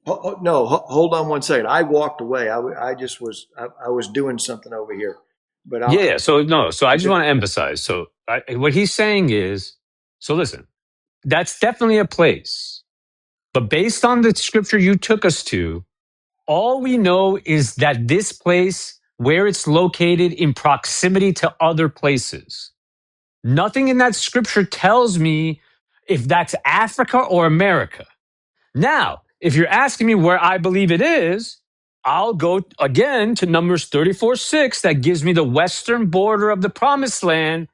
Oh, no, hold on one second. I walked away. I just was, I was doing something over here, but Yeah. So no, so I I'm just just, want to emphasize. So what he's saying is, so listen, that's definitely a place, but based on the scripture you took us to, all we know is that this place, where it's located in proximity to other places. Nothing in that scripture tells me if that's Africa or America. Now, if you're asking me where I believe it is, I'll go again to Numbers 34:6. That gives me the western border of the promised land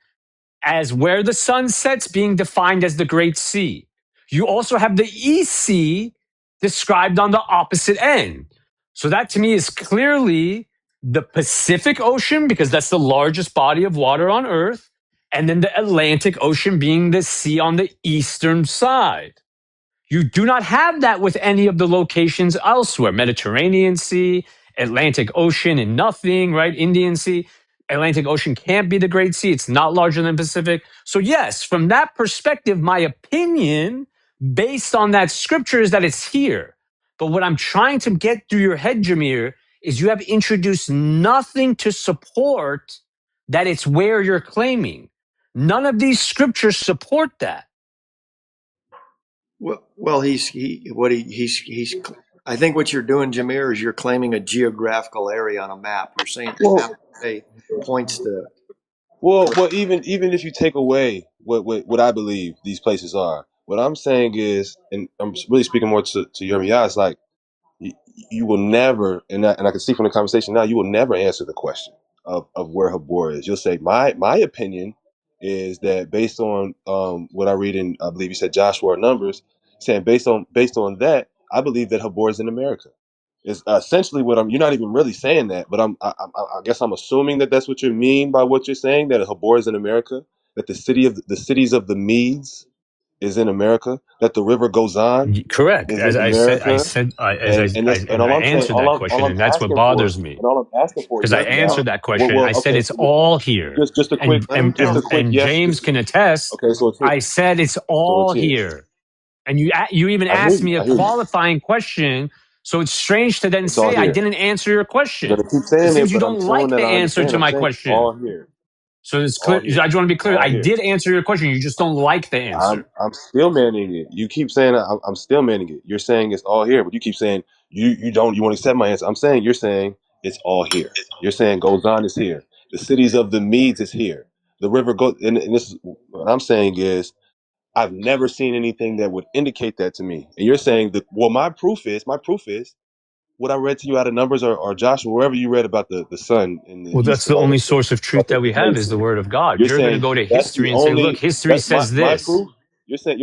as where the sun sets being defined as the Great Sea. You also have the East Sea described on the opposite end. So that to me is clearly the Pacific Ocean because that's the largest body of water on earth. And then the Atlantic Ocean being the sea on the eastern side. You do not have that with any of the locations elsewhere. Mediterranean Sea, Atlantic Ocean, and nothing, right? Indian Sea. Atlantic Ocean can't be the Great Sea. It's not larger than Pacific. So, yes, from that perspective, my opinion based on that scripture is that it's here. But what I'm trying to get through your head, Jameer, is you have introduced nothing to support that it's where you're claiming. None of these scriptures support that. Well, I think what you're doing, Jameer, is you're claiming a geographical area on a map. You're saying the map Well, today points to. well, even if you take away what I believe these places are, what I'm saying is, and I'm really speaking more to Jeremiah, it's like you, you will never, and I can see from the conversation now, you will never answer the question of where Habor is. You'll say, my opinion is that based on what I read in, I believe you said Joshua or Numbers, saying based on that, I believe that Habor is in America. Is essentially what I'm. You're not even really saying that, but I guess I'm assuming that that's what you mean by what you're saying. That Habor is in America. That the cities of the Medes is in America. That the river goes on Correct. is As in I said, America. And I all I'm saying, answered that all question, I'm and that's what asking for, bothers me. and all I'm asking for, Because I Jeremiah. answered that Well, question. well, I said okay, it's all here. just a quick, just a quick And yes. James can attest. Okay, so it's here. I said it's So it's all here. here. And you even I hear asked you. me a I hear you. qualifying question. So it's strange to then It's all say I here. didn't answer your You're question. gonna keep It saying seems it, you but I'm don't showing like that the I answer understand. to I'm my saying it's question. all here. So it's It's all clear. I here. just want to be It's clear. all I here. did answer your question. You just don't like the answer. I'm still manning it. You keep saying I'm still manning it. You're saying it's all here, but you keep saying you won't accept my answer. I'm saying you're saying it's all here. You're saying Gozan is here. The cities of the Medes is here. The river goes, and this is what I'm saying is I've never seen anything that would indicate that to me. And you're saying that well, my proof is what I read to you out of Numbers or Joshua, wherever you read about the sun in the Well, east that's and the all only that stuff, source of truth about that the we have is place. the word of God. You're You're going to saying go to that's the history and say, look, only history that says my this. proof. You're saying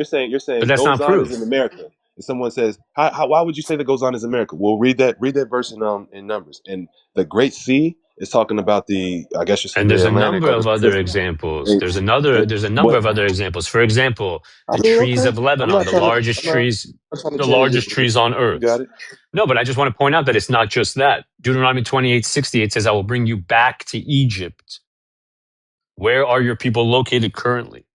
But that's not Gozan is in proof. America. And someone says, why would you say that Gozan is America? Well, read that verse in Numbers. And the Great Sea is talking about the I guess you say And the there's a Atlantic number or the of other Pacific. examples. And, There's a number but of other examples. For example, I the mean, trees okay. of Lebanon, I'm not trying to the change it. largest trees on You got earth. it. No, but I just want to point out that it's not just that. Deuteronomy 28:68 says, I will bring you back to Egypt. Where are your people located currently?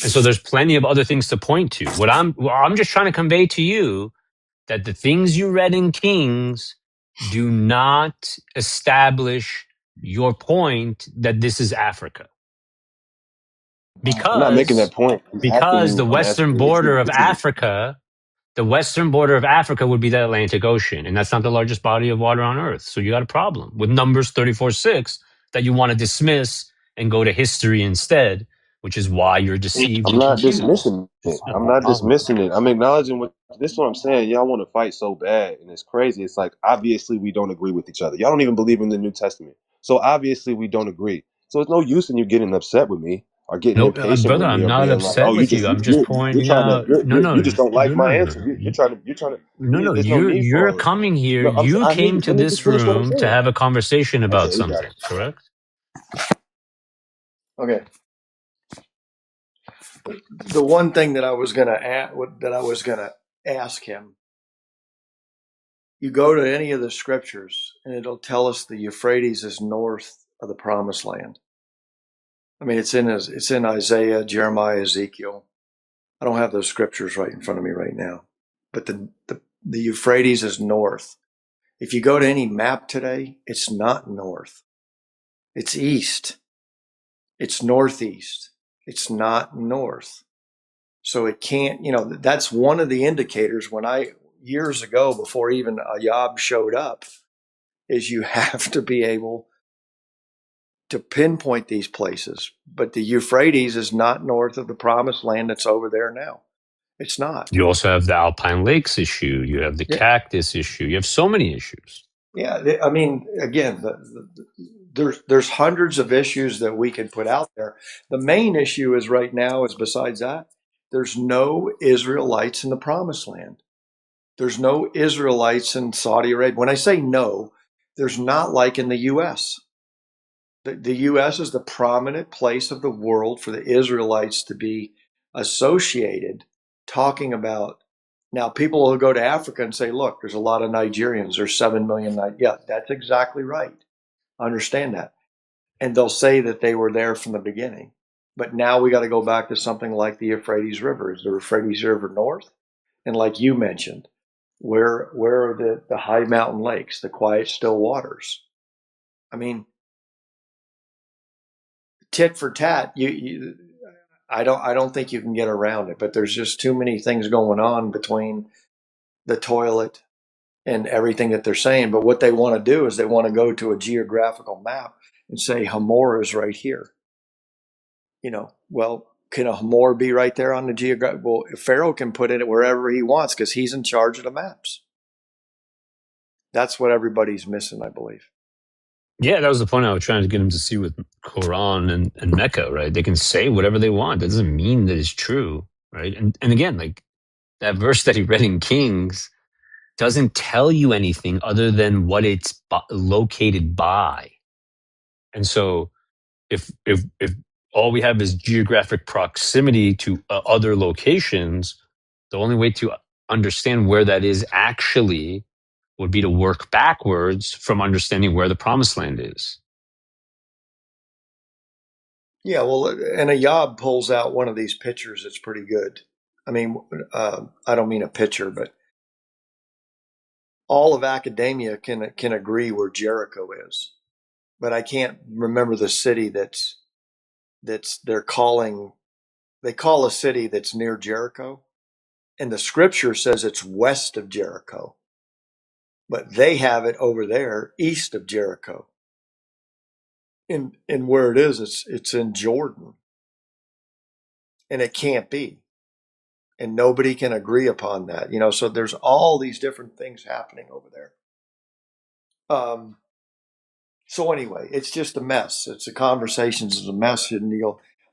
And so there's plenty of other things to point to. I'm just trying to convey to you that the things you read in Kings do not establish your point that this is Africa. I'm not making that Because point. because I'm asking you the western border of Africa would be the Atlantic Ocean, and that's not the largest body of water on earth. So you got a problem with Numbers 34:6 that you want to dismiss and go to history instead, which is why you're deceived I'm and not confused. dismissing it. I'm not dismissing it. I'm acknowledging what this is what I'm saying. Y'all want to fight so bad, and it's crazy. It's like obviously we don't agree with each other. Y'all don't even believe in the New Testament, so obviously we don't agree. So it's no use in you getting upset with me or getting No, impatient brother, with me I'm or not being like, upset "Oh, with you. I'm just you're pointing trying to out. No, you no, just don't like no, my no, answer. no. You're trying to. No. There's no need for You're all of that. coming here. No, You I hear came you. to Let me just this finish what I'm room to saying. have a conversation about Okay, you got something, it. correct? Okay. The one thing that I was gonna ask him, you go to any of the scriptures and it'll tell us the Euphrates is north of the promised land. I mean, it's in Isaiah, Jeremiah, Ezekiel. I don't have those scriptures right in front of me right now, but the Euphrates is north. If you go to any map today, it's not north. It's east. It's northeast. It's not north. So it can't, that's one of the indicators years ago, before even Ayab showed up, is you have to be able to pinpoint these places. But the Euphrates is not north of the promised land that's over there now. It's not. You also have the Alpine Lakes issue. You have the Yeah. cactus issue. You have so many issues. Yeah. I mean, again, there's hundreds of issues that we can put out there. The main issue is right now is besides that, there's no Israelites in the promised land. There's no Israelites in Saudi Arabia. When I say no, there's not like in the U.S. The U.S. is the prominent place of the world for the Israelites to be associated, talking about. Now, people will go to Africa and say, look, there's a lot of Nigerians. There's 7 million. Yeah, that's exactly right. I understand that. And they'll say that they were there from the beginning. But now we got to go back to something like the Euphrates River. Is the Euphrates River north? And like you mentioned, where are the high mountain lakes, the quiet, still waters? I mean, tit for tat. I don't think you can get around it. But there's just too many things going on between the toilet and everything that they're saying. But what they want to do is they want to go to a geographical map and say Hamor is right here. Well, can a Hamor be right there on the geographic? Well, Pharaoh can put it wherever he wants because he's in charge of the maps. That's what everybody's missing, I believe. Yeah, that was the point I was trying to get him to see with Quran and Mecca, right? They can say whatever they want. That doesn't mean that it's true, right? And again, like that verse that he read in Kings doesn't tell you anything other than what it's located by. And so if all we have is geographic proximity to other locations, the only way to understand where that is actually would be to work backwards from understanding where the promised land is. Yeah, well, and Ayab pulls out one of these pictures that's pretty good. I mean, I don't mean a picture, but all of academia can agree where Jericho is, but I can't remember the city that's they call a city that's near Jericho, and the scripture says it's west of Jericho, but they have it over there east of Jericho. And where it is, it's in Jordan, and it can't be. And nobody can agree upon that, so there's all these different things happening over there. So anyway, it's just a mess. It's the conversations is a mess, and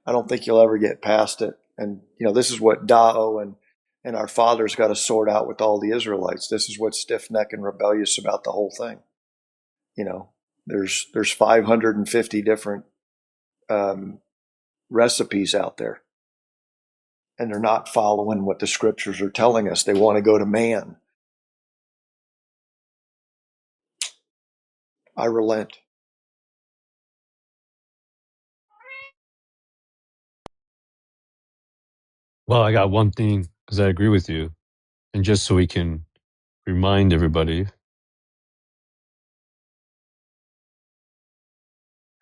I don't think you'll ever get past it. And this is what Dao and our fathers got to sort out with all the Israelites. This is what's stiff necked and rebellious about the whole thing. There's 550 different recipes out there, and they're not following what the scriptures are telling us. They want to go to man. I relent. Well, I got one thing because I agree with you. And just so we can remind everybody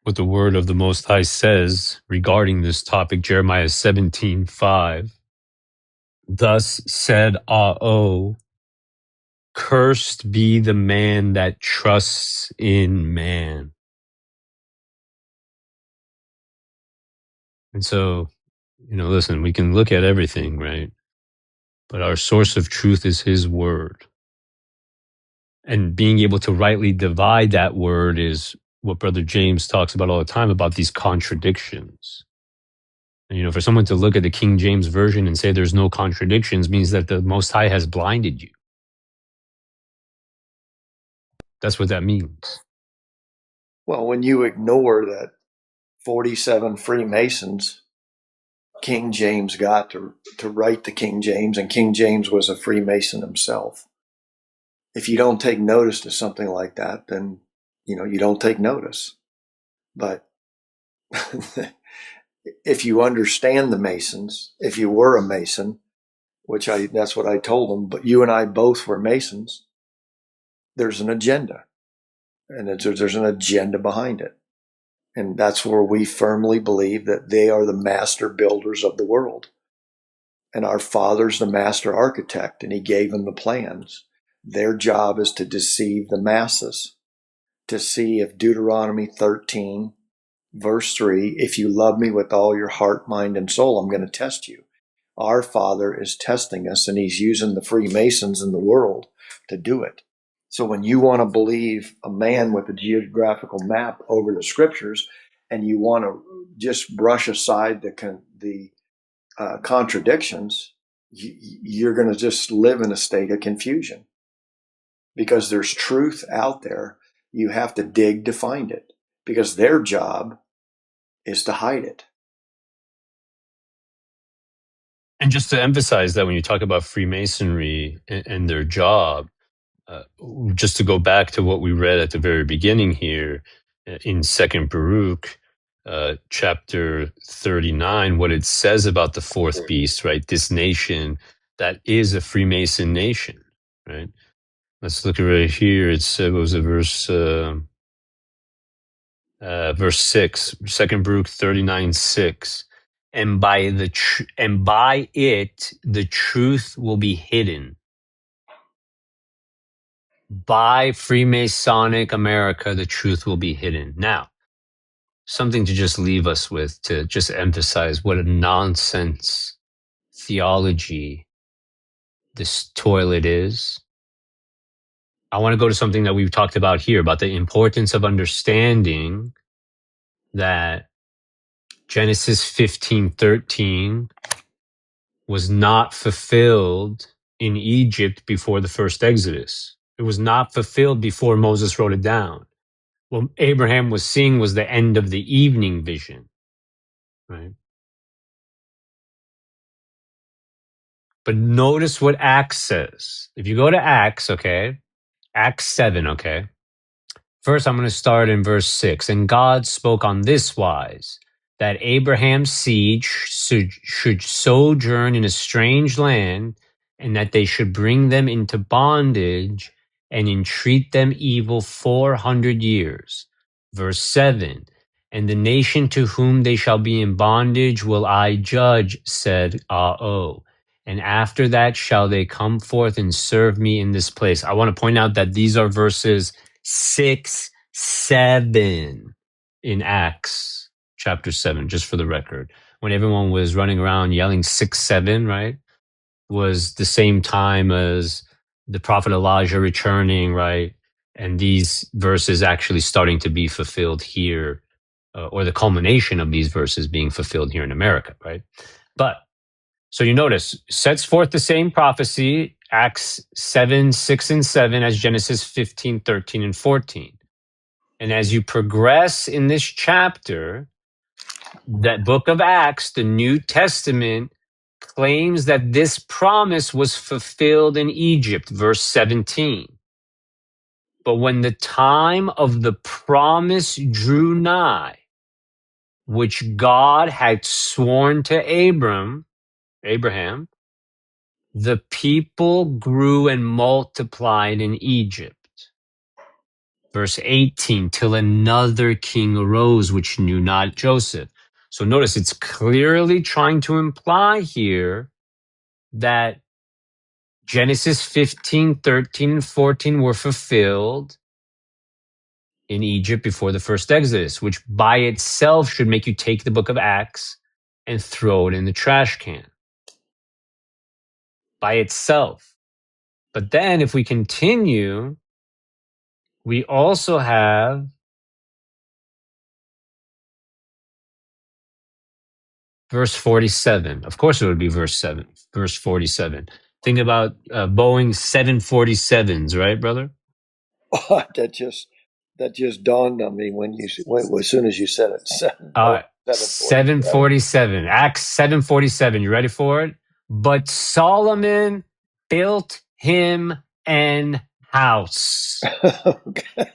what the word of the Most High says regarding this topic, Jeremiah 17:5. Thus said Ah-Oh, cursed be the man that trusts in man. And so, listen, we can look at everything, right? But our source of truth is his word. And being able to rightly divide that word is what Brother James talks about all the time about these contradictions. And, for someone to look at the King James Version and say there's no contradictions means that the Most High has blinded you. That's what that means. Well, when you ignore that 47 Freemasons King James got to write the King James, and King James was a Freemason himself. If you don't take notice to something like that, then you don't take notice. But if you understand the Masons, if you were a Mason, that's what I told them, but you and I both were Masons, there's an agenda, and there's an agenda behind it. And that's where we firmly believe that they are the master builders of the world. And our Father's the master architect, and he gave them the plans. Their job is to deceive the masses, to see if Deuteronomy 13, verse 3, if you love me with all your heart, mind, and soul, I'm going to test you. Our Father is testing us, and he's using the Freemasons in the world to do it. So when you want to believe a man with a geographical map over the scriptures, and you want to just brush aside the contradictions, you're going to just live in a state of confusion, because there's truth out there. You have to dig to find it, because their job is to hide it. And just to emphasize that when you talk about Freemasonry and their job, just to go back to what we read at the very beginning here in Second Baruch, chapter 39, what it says about the fourth beast, right? This nation that is a Freemason nation, right? Let's look at right here. It's what was it, verse 6, 2 Baruch 39:6. And by it the truth will be hidden. By Freemasonic America, the truth will be hidden. Now, something to just leave us with, to just emphasize what a nonsense theology this toilet is. I want to go to something that we've talked about here about the importance of understanding that Genesis 15:13 was not fulfilled in Egypt before the first Exodus. It was not fulfilled before Moses wrote it down. What Abraham was seeing was the end of the evening vision, right? But notice what Acts says. If you go to Acts, okay, Acts 7, okay. First, I'm going to start in verse 6. And God spoke on this wise, that Abraham's seed should sojourn in a strange land, and that they should bring them into bondage and entreat them evil 400 years. Verse 7. And the nation to whom they shall be in bondage will I judge, said Ah-oh. And after that shall they come forth and serve me in this place. I want to point out that these are verses 6, 7 in Acts chapter 7, just for the record. When everyone was running around yelling 6, 7, right, was the same time as the prophet Elijah returning, right? And these verses actually starting to be fulfilled here, or the culmination of these verses being fulfilled here in America, right? But so you notice, sets forth the same prophecy, Acts 7, 6, and 7, as Genesis 15, 13, and 14. And as you progress in this chapter, that book of Acts, the New Testament, claims that this promise was fulfilled in Egypt, verse 17. But when the time of the promise drew nigh, which God had sworn to Abraham, the people grew and multiplied in Egypt. Verse 18, till another king arose, which knew not Joseph. So notice it's clearly trying to imply here that Genesis 15, 13, and 14 were fulfilled in Egypt before the first Exodus, which by itself should make you take the book of Acts and throw it in the trash can. By itself. But then if we continue, we also have verse 47. Of course, it would be verse 47. Think about Boeing 747s, right, brother? that just dawned on me as soon as you said it. All right, 747. 747. Acts 747. You ready for it? But Solomon built him an house. Okay.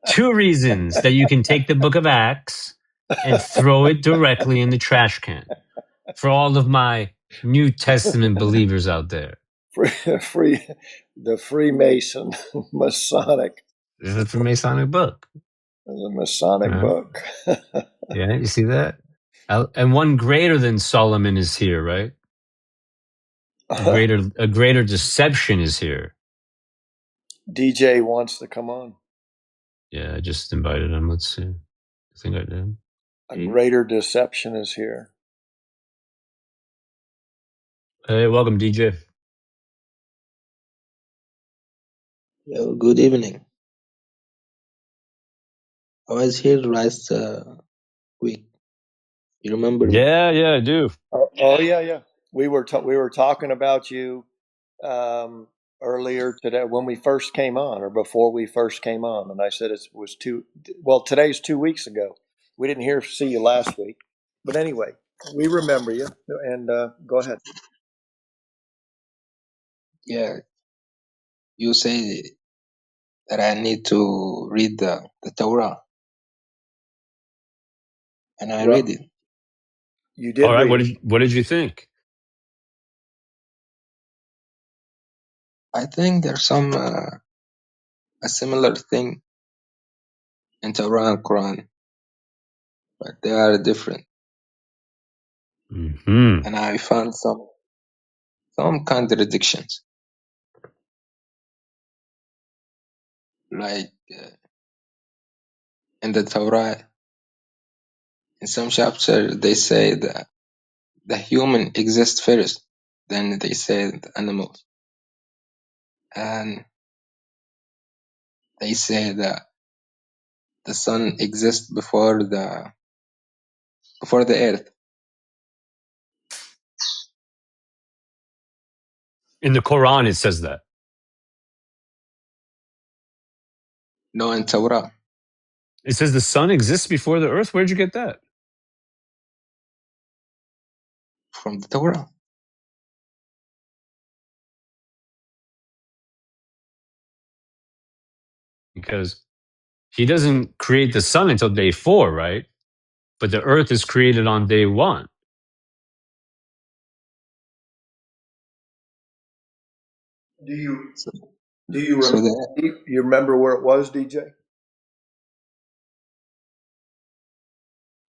Two reasons that you can take the book of Acts and throw it directly in the trash can. For all of my New Testament believers out there. The Freemason Masonic. This is a Freemasonic book. The Masonic book. Yeah, you see that? And one greater than Solomon is here, right? A greater deception is here. DJ wants to come on. Yeah, I just invited him. Let's see. I think I did. A greater deception is here. Hey, welcome, DJ. Good evening. I was here last week. You remember me? Yeah, I do. Oh yeah. We were talking about you earlier today when we first came on, or before we first came on, and I said it was today's 2 weeks ago. We didn't see you last week, but anyway, we remember you. And go ahead. Yeah. You say that I need to read the Torah, and I read it. You did All right, read it. what did you think? I think there's some a similar thing in Torah and Quran, but they are different. Hmm. And I found some contradictions. Like in the Torah, in some chapter, they say that the human exists first, then they say the animals, and they say that the sun exists before the earth. In the Quran, it says that. No, in Torah, It says the sun exists before the earth. Where'd you get that? from the Torah. Because he doesn't create the sun until day 4, right? But the earth is created on day 1. Do you So, do you so remember? the You remember where it was, DJ?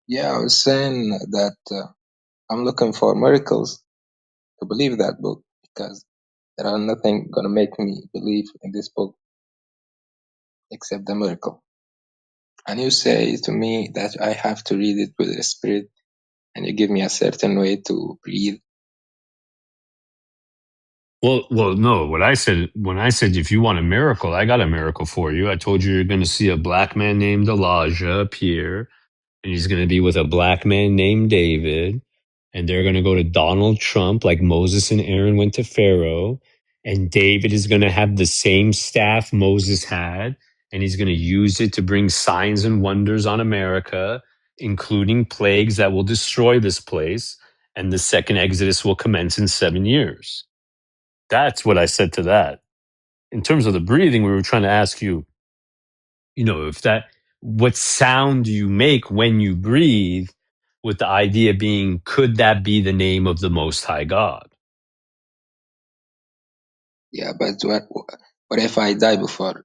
Yeah, I was saying that I'm looking for miracles to believe that book because there are nothing gonna make me believe in this book except the miracle. And you say to me that I have to read it with the spirit, and you give me a certain way to breathe. Well, no. What I said when I said if you want a miracle, I got a miracle for you. I told you you're going to see a black man named Elijah appear, and he's going to be with a black man named David, and they're going to go to Donald Trump like Moses and Aaron went to Pharaoh, and David is going to have the same staff Moses had, and he's going to use it to bring signs and wonders on America, including plagues that will destroy this place, and the second Exodus will commence in 7 years. That's what I said to that. In terms of the breathing, we were trying to ask you, if that, what sound do you make when you breathe, with the idea being, could that be the name of the Most High God? Yeah, but what if I die before?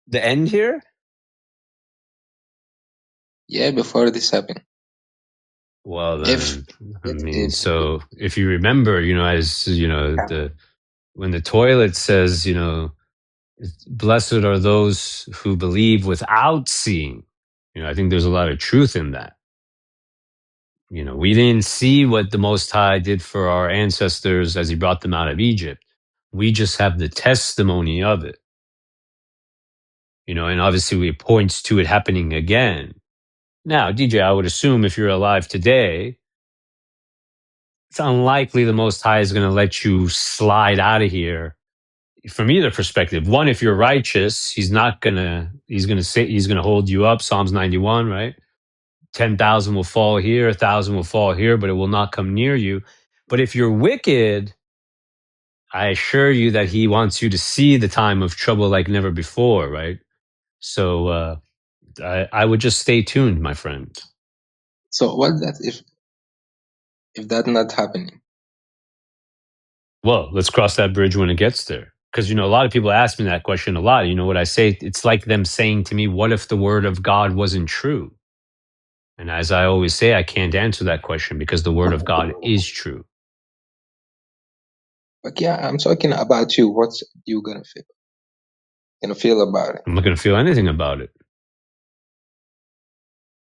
The end here? Yeah, before this happened. Well, If then, I if mean, if so if you remember, as when the toilet says, blessed are those who believe without seeing, I think there's a lot of truth in that. We didn't see what the Most High did for our ancestors as He brought them out of Egypt. We just have the testimony of it, and obviously it points to it happening again. Now, DJ, I would assume if you're alive today, it's unlikely the Most High is going to let you slide out of here from either perspective. One, if you're righteous, he's going to hold you up. Psalms 91, right? 10,000 will fall here, 1,000 will fall here, but it will not come near you. But if you're wicked, I assure you that he wants you to see the time of trouble like never before, right? So I would just stay tuned, my friend. so, what that if that not happening? Well, let's cross that bridge when it gets there. Because, a lot of people ask me that question a lot. You know what I say? It's like them saying to me, what if the word of God wasn't true? And as I always say, I can't answer that question because the word of God is true. But yeah, I'm talking about you. What's you gonna feel about it? I'm not going to feel anything about it.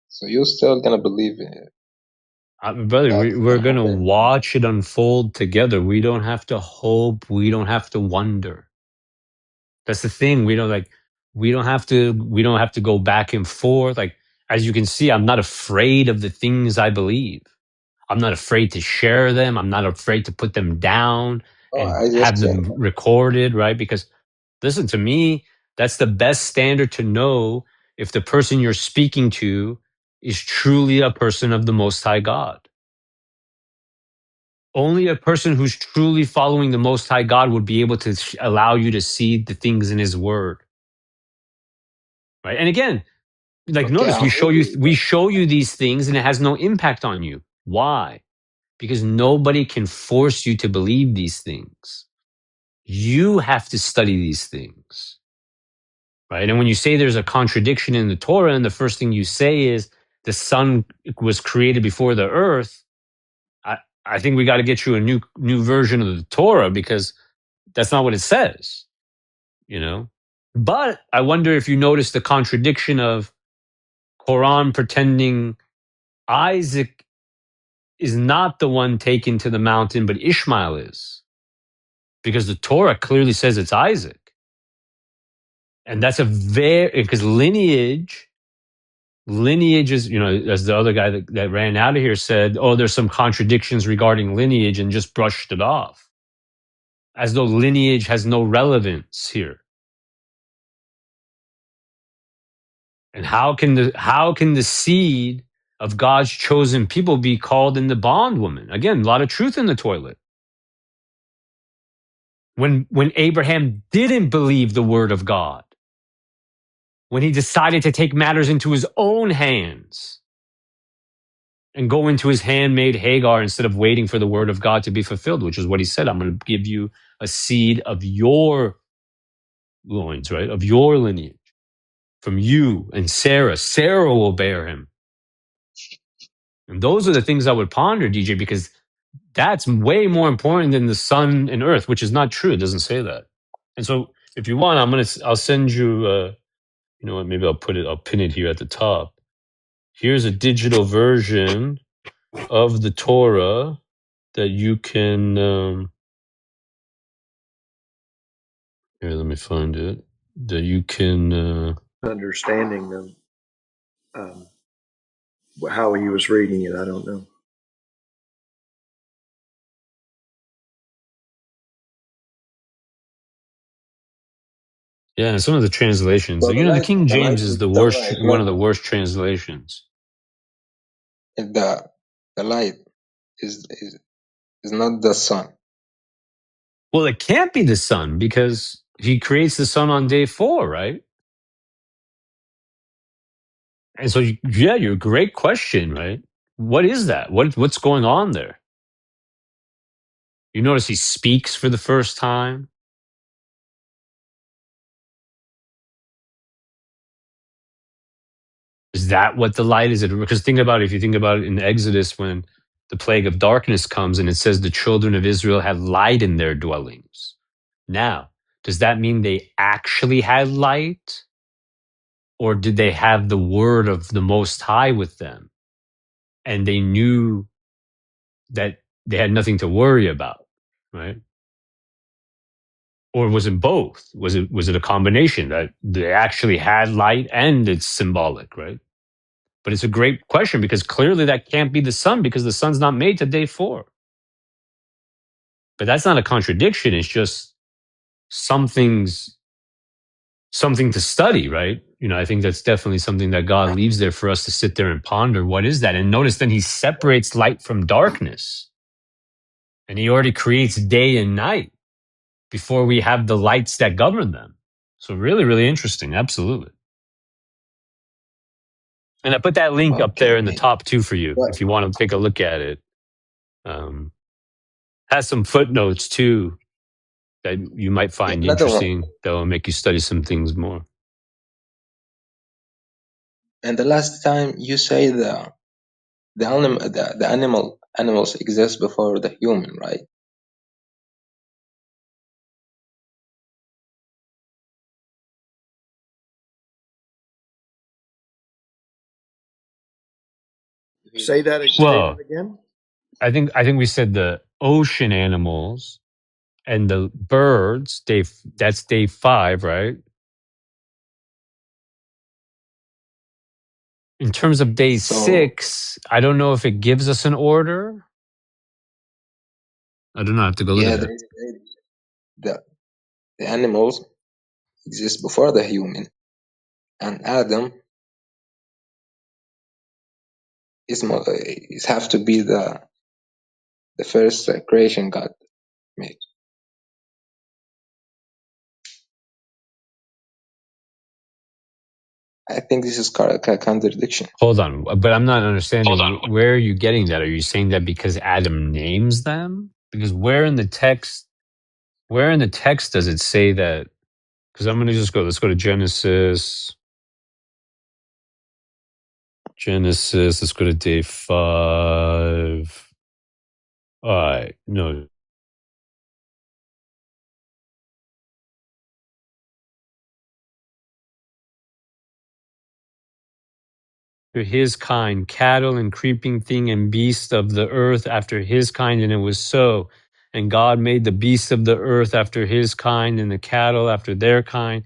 So you're still gonna believe in it, Brother, that it's we're gonna going to happen? watch it unfold together. We don't have to hope. We don't have to wonder. That's the thing. We don't have to go back and forth. Like, as you can see, I'm not afraid of the things I believe. I'm not afraid to share them. I'm not afraid to put them down Oh, and I just have them recorded, right? Because listen to me, that's the best standard to know if the person you're speaking to is truly a person of the Most High God. Only a person who's truly following the Most High God would be able to allow you to see the things in His Word, right? And again, like okay. notice I'm we reading. show you these things, and it has no impact on you. Why? because nobody can force you to believe these things. You have to study these things, right? And when you say there's a contradiction in the Torah, and the first thing you say is the sun was created before the earth, I, I think we got to get you a new version of the Torah, because that's not what it says, you know? But I wonder if you notice the contradiction of Quran pretending Isaac is not the one taken to the mountain, but Ishmael is, because the Torah clearly says it's Isaac. And that's a very, because lineage is, as the other guy that ran out of here said, oh, there's some contradictions regarding lineage, and just brushed it off as though lineage has no relevance here. And how can the seed of God's chosen people be called in the bondwoman? Again, a lot of truth in the toilet. When Abraham didn't believe the word of God, when he decided to take matters into his own hands and go into his handmaid Hagar instead of waiting for the word of God to be fulfilled, which is what he said, I'm going to give you a seed of your loins, right? Of your lineage, from you and Sarah. Sarah will bear him. And those are the things I would ponder, DJ, because that's way more important than the sun and earth, which is not true. It doesn't say that. And so if you want, I'll send you, you know what, maybe I'll pin it here at the top. Here's a digital version of the Torah that you can, here, let me find it, that you can, Understanding of how he was reading it, I don't know. yeah, and some of the translations, So the King the light James is is the the worst, is one not of the worst translations. the light is not the sun. Well, it can't be the sun, because he creates the sun on day 4, right? And so, yeah, you're a great question, right? What is that? What's going on there? You notice he speaks for the first time. Is that what the light is? Because think about it, if you think about it in Exodus, when the plague of darkness comes and it says the children of Israel had light in their dwellings. Now, does that mean they actually had light? Or did they have the word of the Most High with them? And they knew that they had nothing to worry about, right? Or was it both? Was it a combination that they actually had light and it's symbolic, right? But it's a great question, because clearly that can't be the sun, because the sun's not made to day 4. But that's not a contradiction. It's just something's something to study, right? I think that's definitely something that God leaves there for us to sit there and ponder. What is that? And notice then he separates light from darkness, and he already creates day and night before we have the lights that govern them. So really, really interesting. Absolutely. And I put that link up there Okay. in the top 2 for you But if you want to take a look at it. Um, has some footnotes too that you might find another one. interesting, that will make you study some things more. And the last time you say the animals exist before the human, right? Say that Well, again. I think we said the ocean animals and the birds. That's day 5, right? In terms of day So 6, I don't know if it gives us an order. I don't know. I have to go look at yeah, that. the the animals exist before the human, and Adam is have to be the first creation God made. I think this is contradiction. Hold on, but I'm not understanding. Where are you getting that? Are you saying that because Adam names them? Because where in the text does it say that? Because I'm going to just go. Let's go to Genesis. Genesis. Let's go to day 5. All right. No. To his kind, cattle and creeping thing and beast of the earth after his kind, and it was so. And God made the beasts of the earth after his kind, and the cattle after their kind,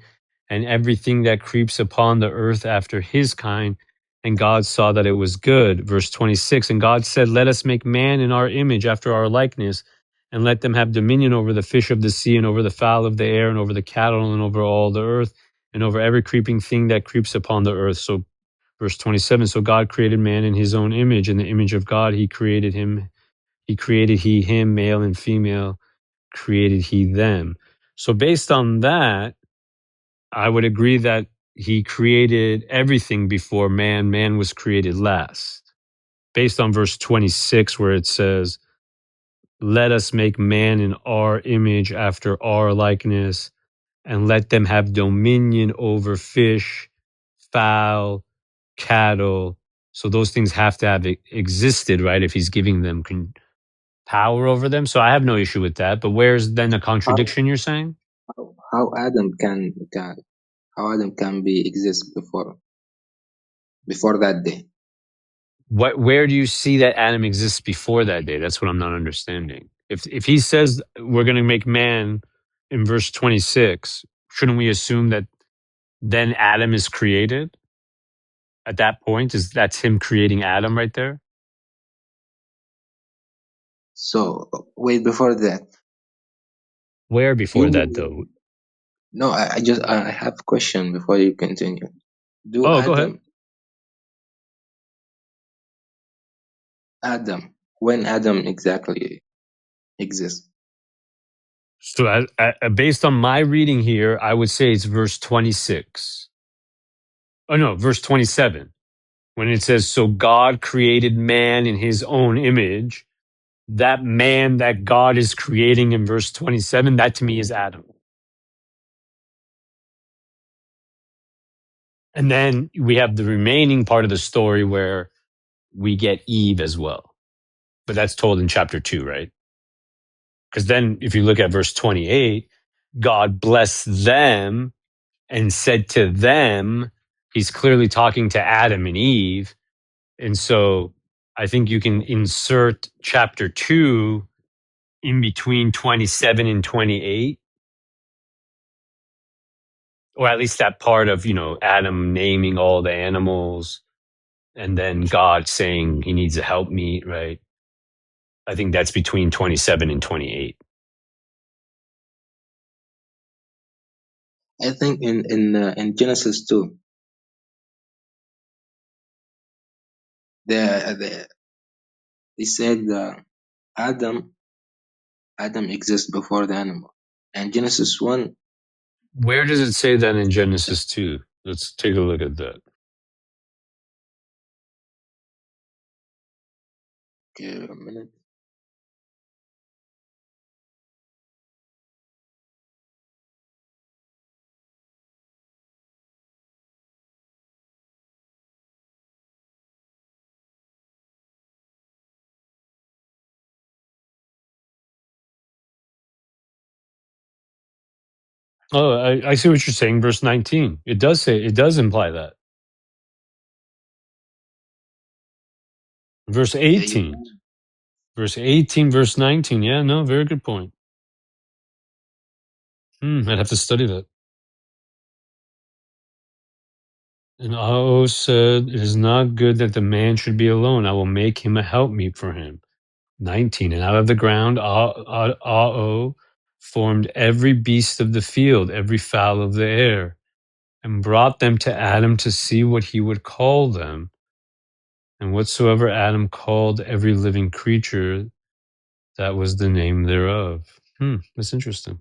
and everything that creeps upon the earth after his kind. And God saw that it was good. Verse 26. And God said, let us make man in our image after our likeness, and let them have dominion over the fish of the sea, and over the fowl of the air, and over the cattle, and over all the earth, and over every creeping thing that creeps upon the earth. So verse 27. So God created man in his own image. In the image of God, he created him. He created him, male and female, created he them. So based on that, I would agree that he created everything before man. Man was created last. Based on verse 26, where it says, let us make man in our image after our likeness, and let them have dominion over fish, fowl, cattle. So those things have to have existed, right? If he's giving them power over them. So I have no issue with that. But where's then the How contradiction you're saying? how Adam can how Adam can be exist before that day? Where do you see that Adam exists before that day? That's what I'm not understanding. If he says we're going to make man in verse 26, shouldn't we assume that then Adam is created at that point? Is that's him creating Adam right there? So wait, before that, Where before that do though? no, I have a question before you continue. Do Oh, go ahead. Adam, when Adam exactly exists? So, based on my reading here, I would say it's verse 26. Oh, no, verse 27. When it says, so God created man in his own image, that man that God is creating in verse 27, that to me is Adam. And then we have the remaining part of the story where we get Eve as well. But that's told in chapter 2, right? Because then if you look at verse 28, God blessed them and said to them, he's clearly talking to Adam and Eve. And so I think you can insert chapter 2 in between 27 and 28, or at least that part of, Adam naming all the animals and then God saying he needs a helpmeet, right? I think that's between 27 and 28. I think in Genesis 2, the they said Adam Adam exists before the animal. And Genesis 1, Where does it say that in Genesis 2? Let's take a look at that. okay, a minute. Oh, I see what you're saying. Verse 19. It does imply that. Verse Yeah, you 18. Verse 18, verse 19. Yeah, no, very good point. I'd have to study that. And Ao said, it is not good that the man should be alone. I will make him a helpmeet for him. 19. And out of the ground, Ao formed every beast of the field, every fowl of the air, and brought them to Adam to see what he would call them. And whatsoever Adam called every living creature, that was the name thereof. That's interesting.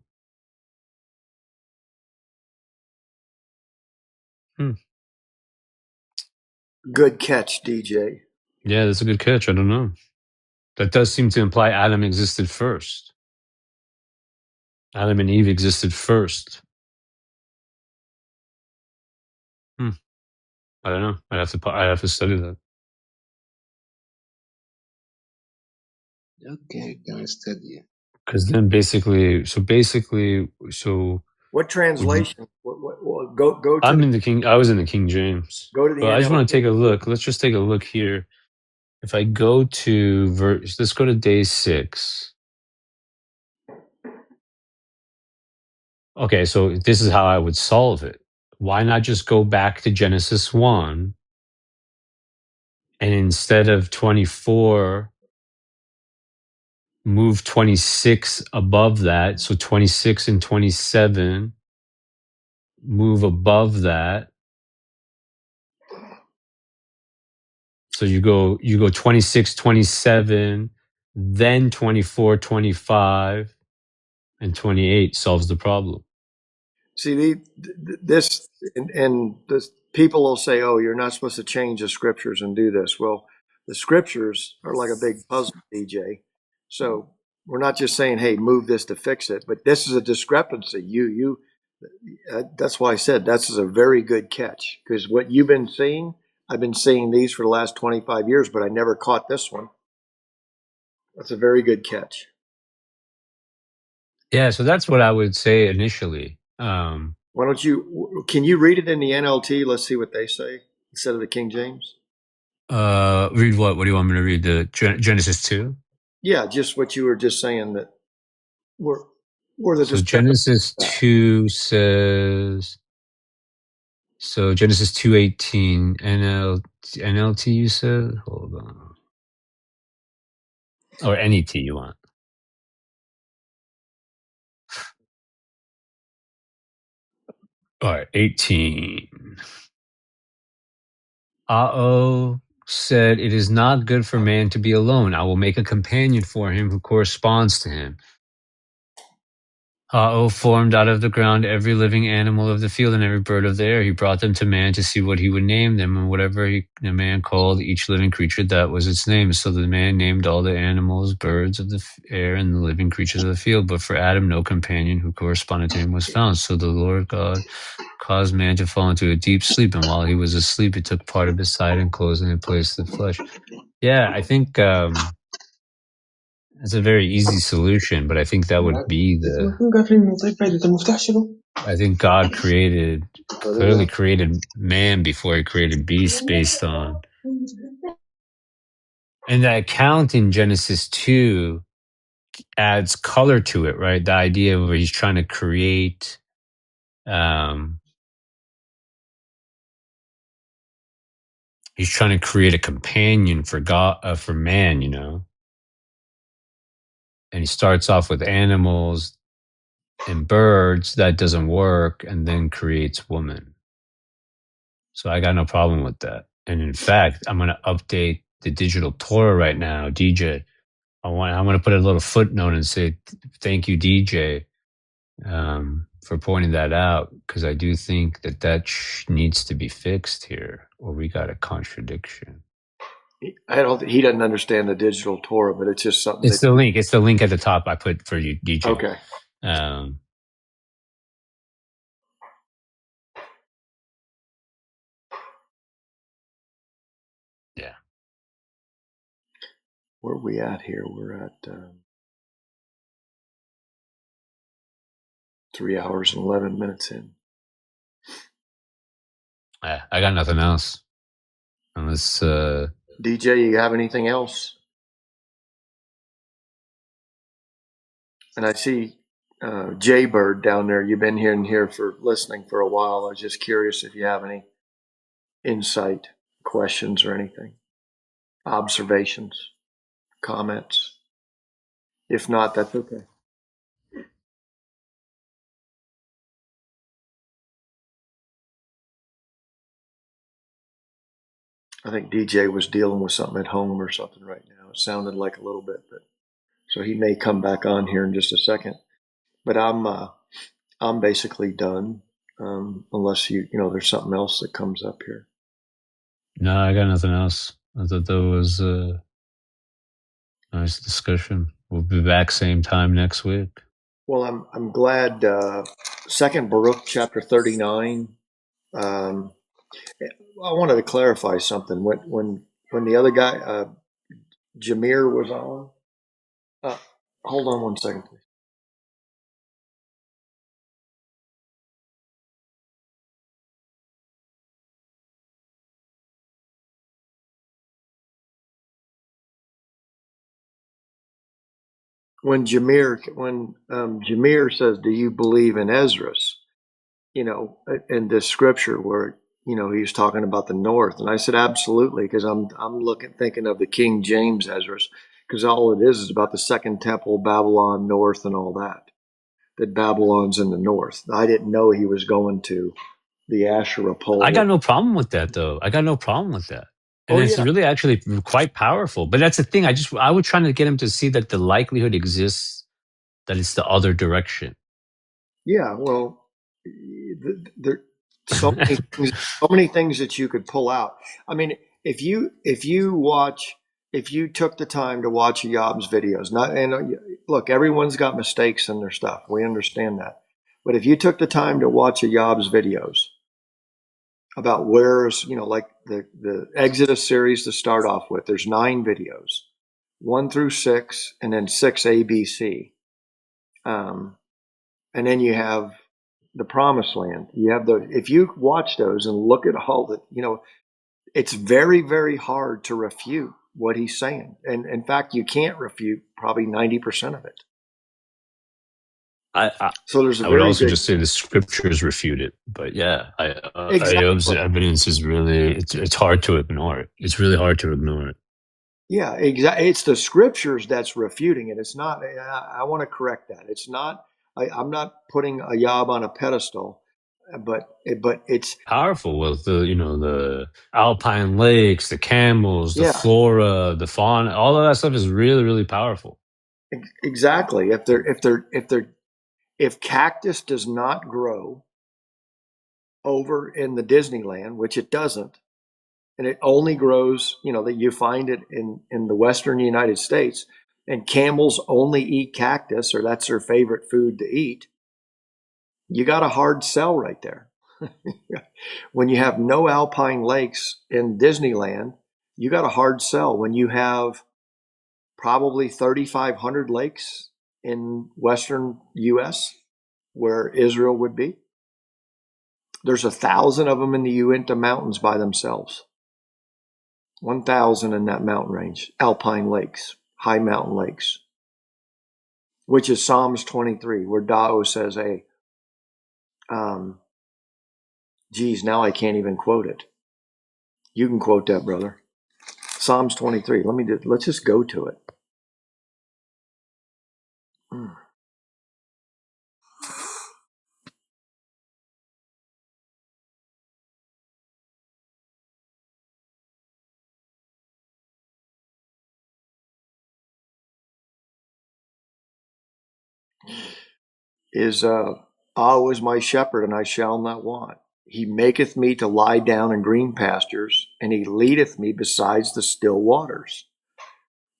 Hmm. Good catch, DJ. Yeah, that's a good catch. I don't know. That does seem to imply Adam existed first. Adam and Eve existed first. I don't know. I have to study that. Okay, can study it. Because then so What would you? translation? Go to the I was in the King James, go to the but I just want to take NLT. a look. Let's just take a look here. If I go to verse, let's go to day 6. Okay, so this is how I would solve it. Why not just go back to Genesis 1 and instead of 24, move 26 above that? So 26 and 27 move above that. So you go 26, 27, then 24, 25, and 28 solves the problem. See, this and this people will say, "Oh, you're not supposed to change the scriptures and do this." Well, the scriptures are like a big puzzle, DJ. So we're not just saying, "Hey, move this to fix it," but this is a discrepancy. That's why I said that's a very good catch because what you've been seeing, I've been seeing these for the last 25 years, but I never caught this one. That's a very good catch. Yeah, so that's what I would say initially. Why don't you? Can you read it in the NLT? Let's see what they say instead of the King James. Read what? What do you want me to read? The Genesis 2? Yeah, just what you were just saying that where where the So discrepancy Genesis is at. 2 says, so Genesis 2:18 NLT you said? Hold on. Or NET you want. All right, 18. Said, "It is not good for man to be alone. I will make a companion for him who corresponds to him." Formed out of the ground every living animal of the field and every bird of the air. He brought them to man to see what he would name them, and whatever the man called each living creature, that was its name. So the man named all the animals, birds of the air, and the living creatures of the field. But for Adam, no companion who corresponded to him was found. So the Lord God caused man to fall into a deep sleep, and while he was asleep, he took part of his side and closed and replaced the flesh. Yeah, I think it's a very easy solution, but I think that would be the. I think God clearly created man before he created beasts based on. And that account in Genesis 2 adds color to it, right? The idea where um, he's trying to create a companion for God, for man, and he starts off with animals and birds. That doesn't work, and then creates woman. So I got no problem with that. And in fact, I'm going to update the digital Torah right now, DJ. I'm going to put a little footnote and say thank you, DJ, for pointing that out, because I do think that needs to be fixed here, or we got a contradiction. I don't. He doesn't understand the digital Torah, but it's just something It's that. the link. It's the link at the top I put for you, DJ. Okay. Um, yeah. Where are we at here? We're at 3 hours and 11 minutes in. I got nothing else. Unless DJ, you have anything else? And I see Jaybird down there. You've been here for listening for a while. I was just curious if you have any insight, questions, or anything, observations, comments. If not, that's okay. I think DJ was dealing with something at home or something right now. It sounded like a little bit, but so he may come back on here in just a second. But I'm basically done, unless there's something else that comes up here. No, I got nothing else. I thought that was a nice discussion. We'll be back same time next week. Well, I'm glad. Second Baruch chapter 39. Um, I wanted to clarify something. When the other guy Jameer was on. Uh, Hold on one second, please. When Jameer says, "Do you believe in Esdras?" In this scripture where he's talking about the north, and I said absolutely, because I'm thinking of the King James Esdras, because all it is about the Second Temple, Babylon North, and all that. That Babylon's in the north. I didn't know he was going to the Asherah I got pole. no problem with that, though. I got no problem with that. And Oh it's yeah, really actually quite powerful. But that's the thing. I was trying to get him to see that the likelihood exists that it's the other direction. yeah. Well, there so many things, so many things that you could pull out. I mean, if you took the time to watch Yob's videos, not and look, everyone's got mistakes in their stuff. We understand that, but if you took the time to watch Yob's videos about where's like the Exodus series to start off with, there's 9 videos, 1 through 6, and then 6 ABC. And then you have the promised land. You have if you watch those and look at all the, it's very, very hard to refute what he's saying. And in fact, you can't refute probably 90% of it. I, I So there's a I would very also good, just say the scriptures refute it. But yeah, Ayob's exactly. evidence is really it's hard to ignore it. It's really hard to ignore it. Yeah, exactly. It's the scriptures that's refuting it. It's not, I want to correct that. It's not, I'm not putting Ayab on a pedestal, but it's, Powerful with the alpine lakes, the camels, the yeah, flora, the fauna, all of that stuff is really really powerful. exactly. If cactus does not grow over in the Disneyland, which it doesn't, and it only grows, that you find it in the Western United States, and camels only eat cactus, or that's their favorite food to eat, you got a hard sell right there. When you have no alpine lakes in Disneyland, you got a hard sell. When you have probably 3,500 lakes in Western US, where Israel would be, there's 1,000 of them in the Uinta Mountains by themselves. 1,000 in that mountain range, alpine lakes, high mountain lakes, which is Psalms 23, where Dao says, hey, geez, now I can't even quote it. You can quote that, brother. Psalms 23. Let's just go to it. Is Ah is my shepherd, and I shall not want. He maketh me to lie down in green pastures, and he leadeth me besides the still waters.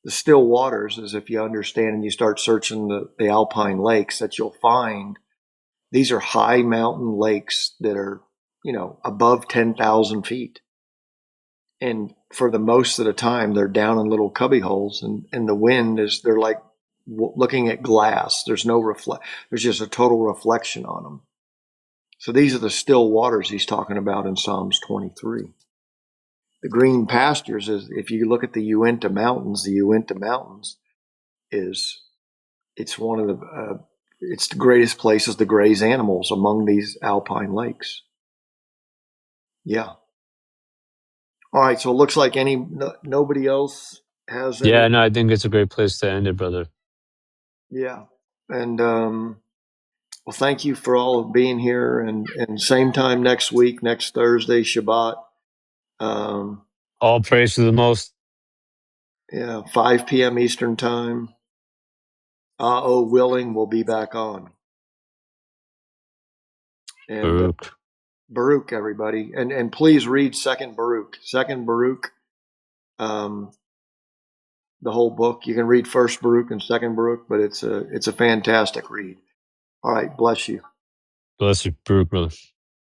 The still waters is, if you understand and you start searching the alpine lakes, that you'll find these are high mountain lakes that are, above 10,000 feet. And for the most of the time, they're down in little cubby holes, and the wind they're like looking at glass. There's no there's just a total reflection on them. So these are the still waters he's talking about in Psalms 23. The green pastures is, if you look at the Uinta Mountains, is, it's one of it's the greatest places to graze animals among these alpine lakes. Yeah. All right. So it looks like nobody else has any. Yeah, no, I think it's a great place to end it, brother. Yeah. And, well, thank you for all of being here, and same time next week, next Thursday, Shabbat. Um, All praise to the most. yeah, 5 p.m. Eastern time. Oh, willing, we'll be back on. And Baruch. Baruch, everybody, and please read Second Baruch. Second Baruch, the whole book. You can read First Baruch and Second Baruch, but it's a fantastic read. All right, bless you. Bless you, Baruch, brother.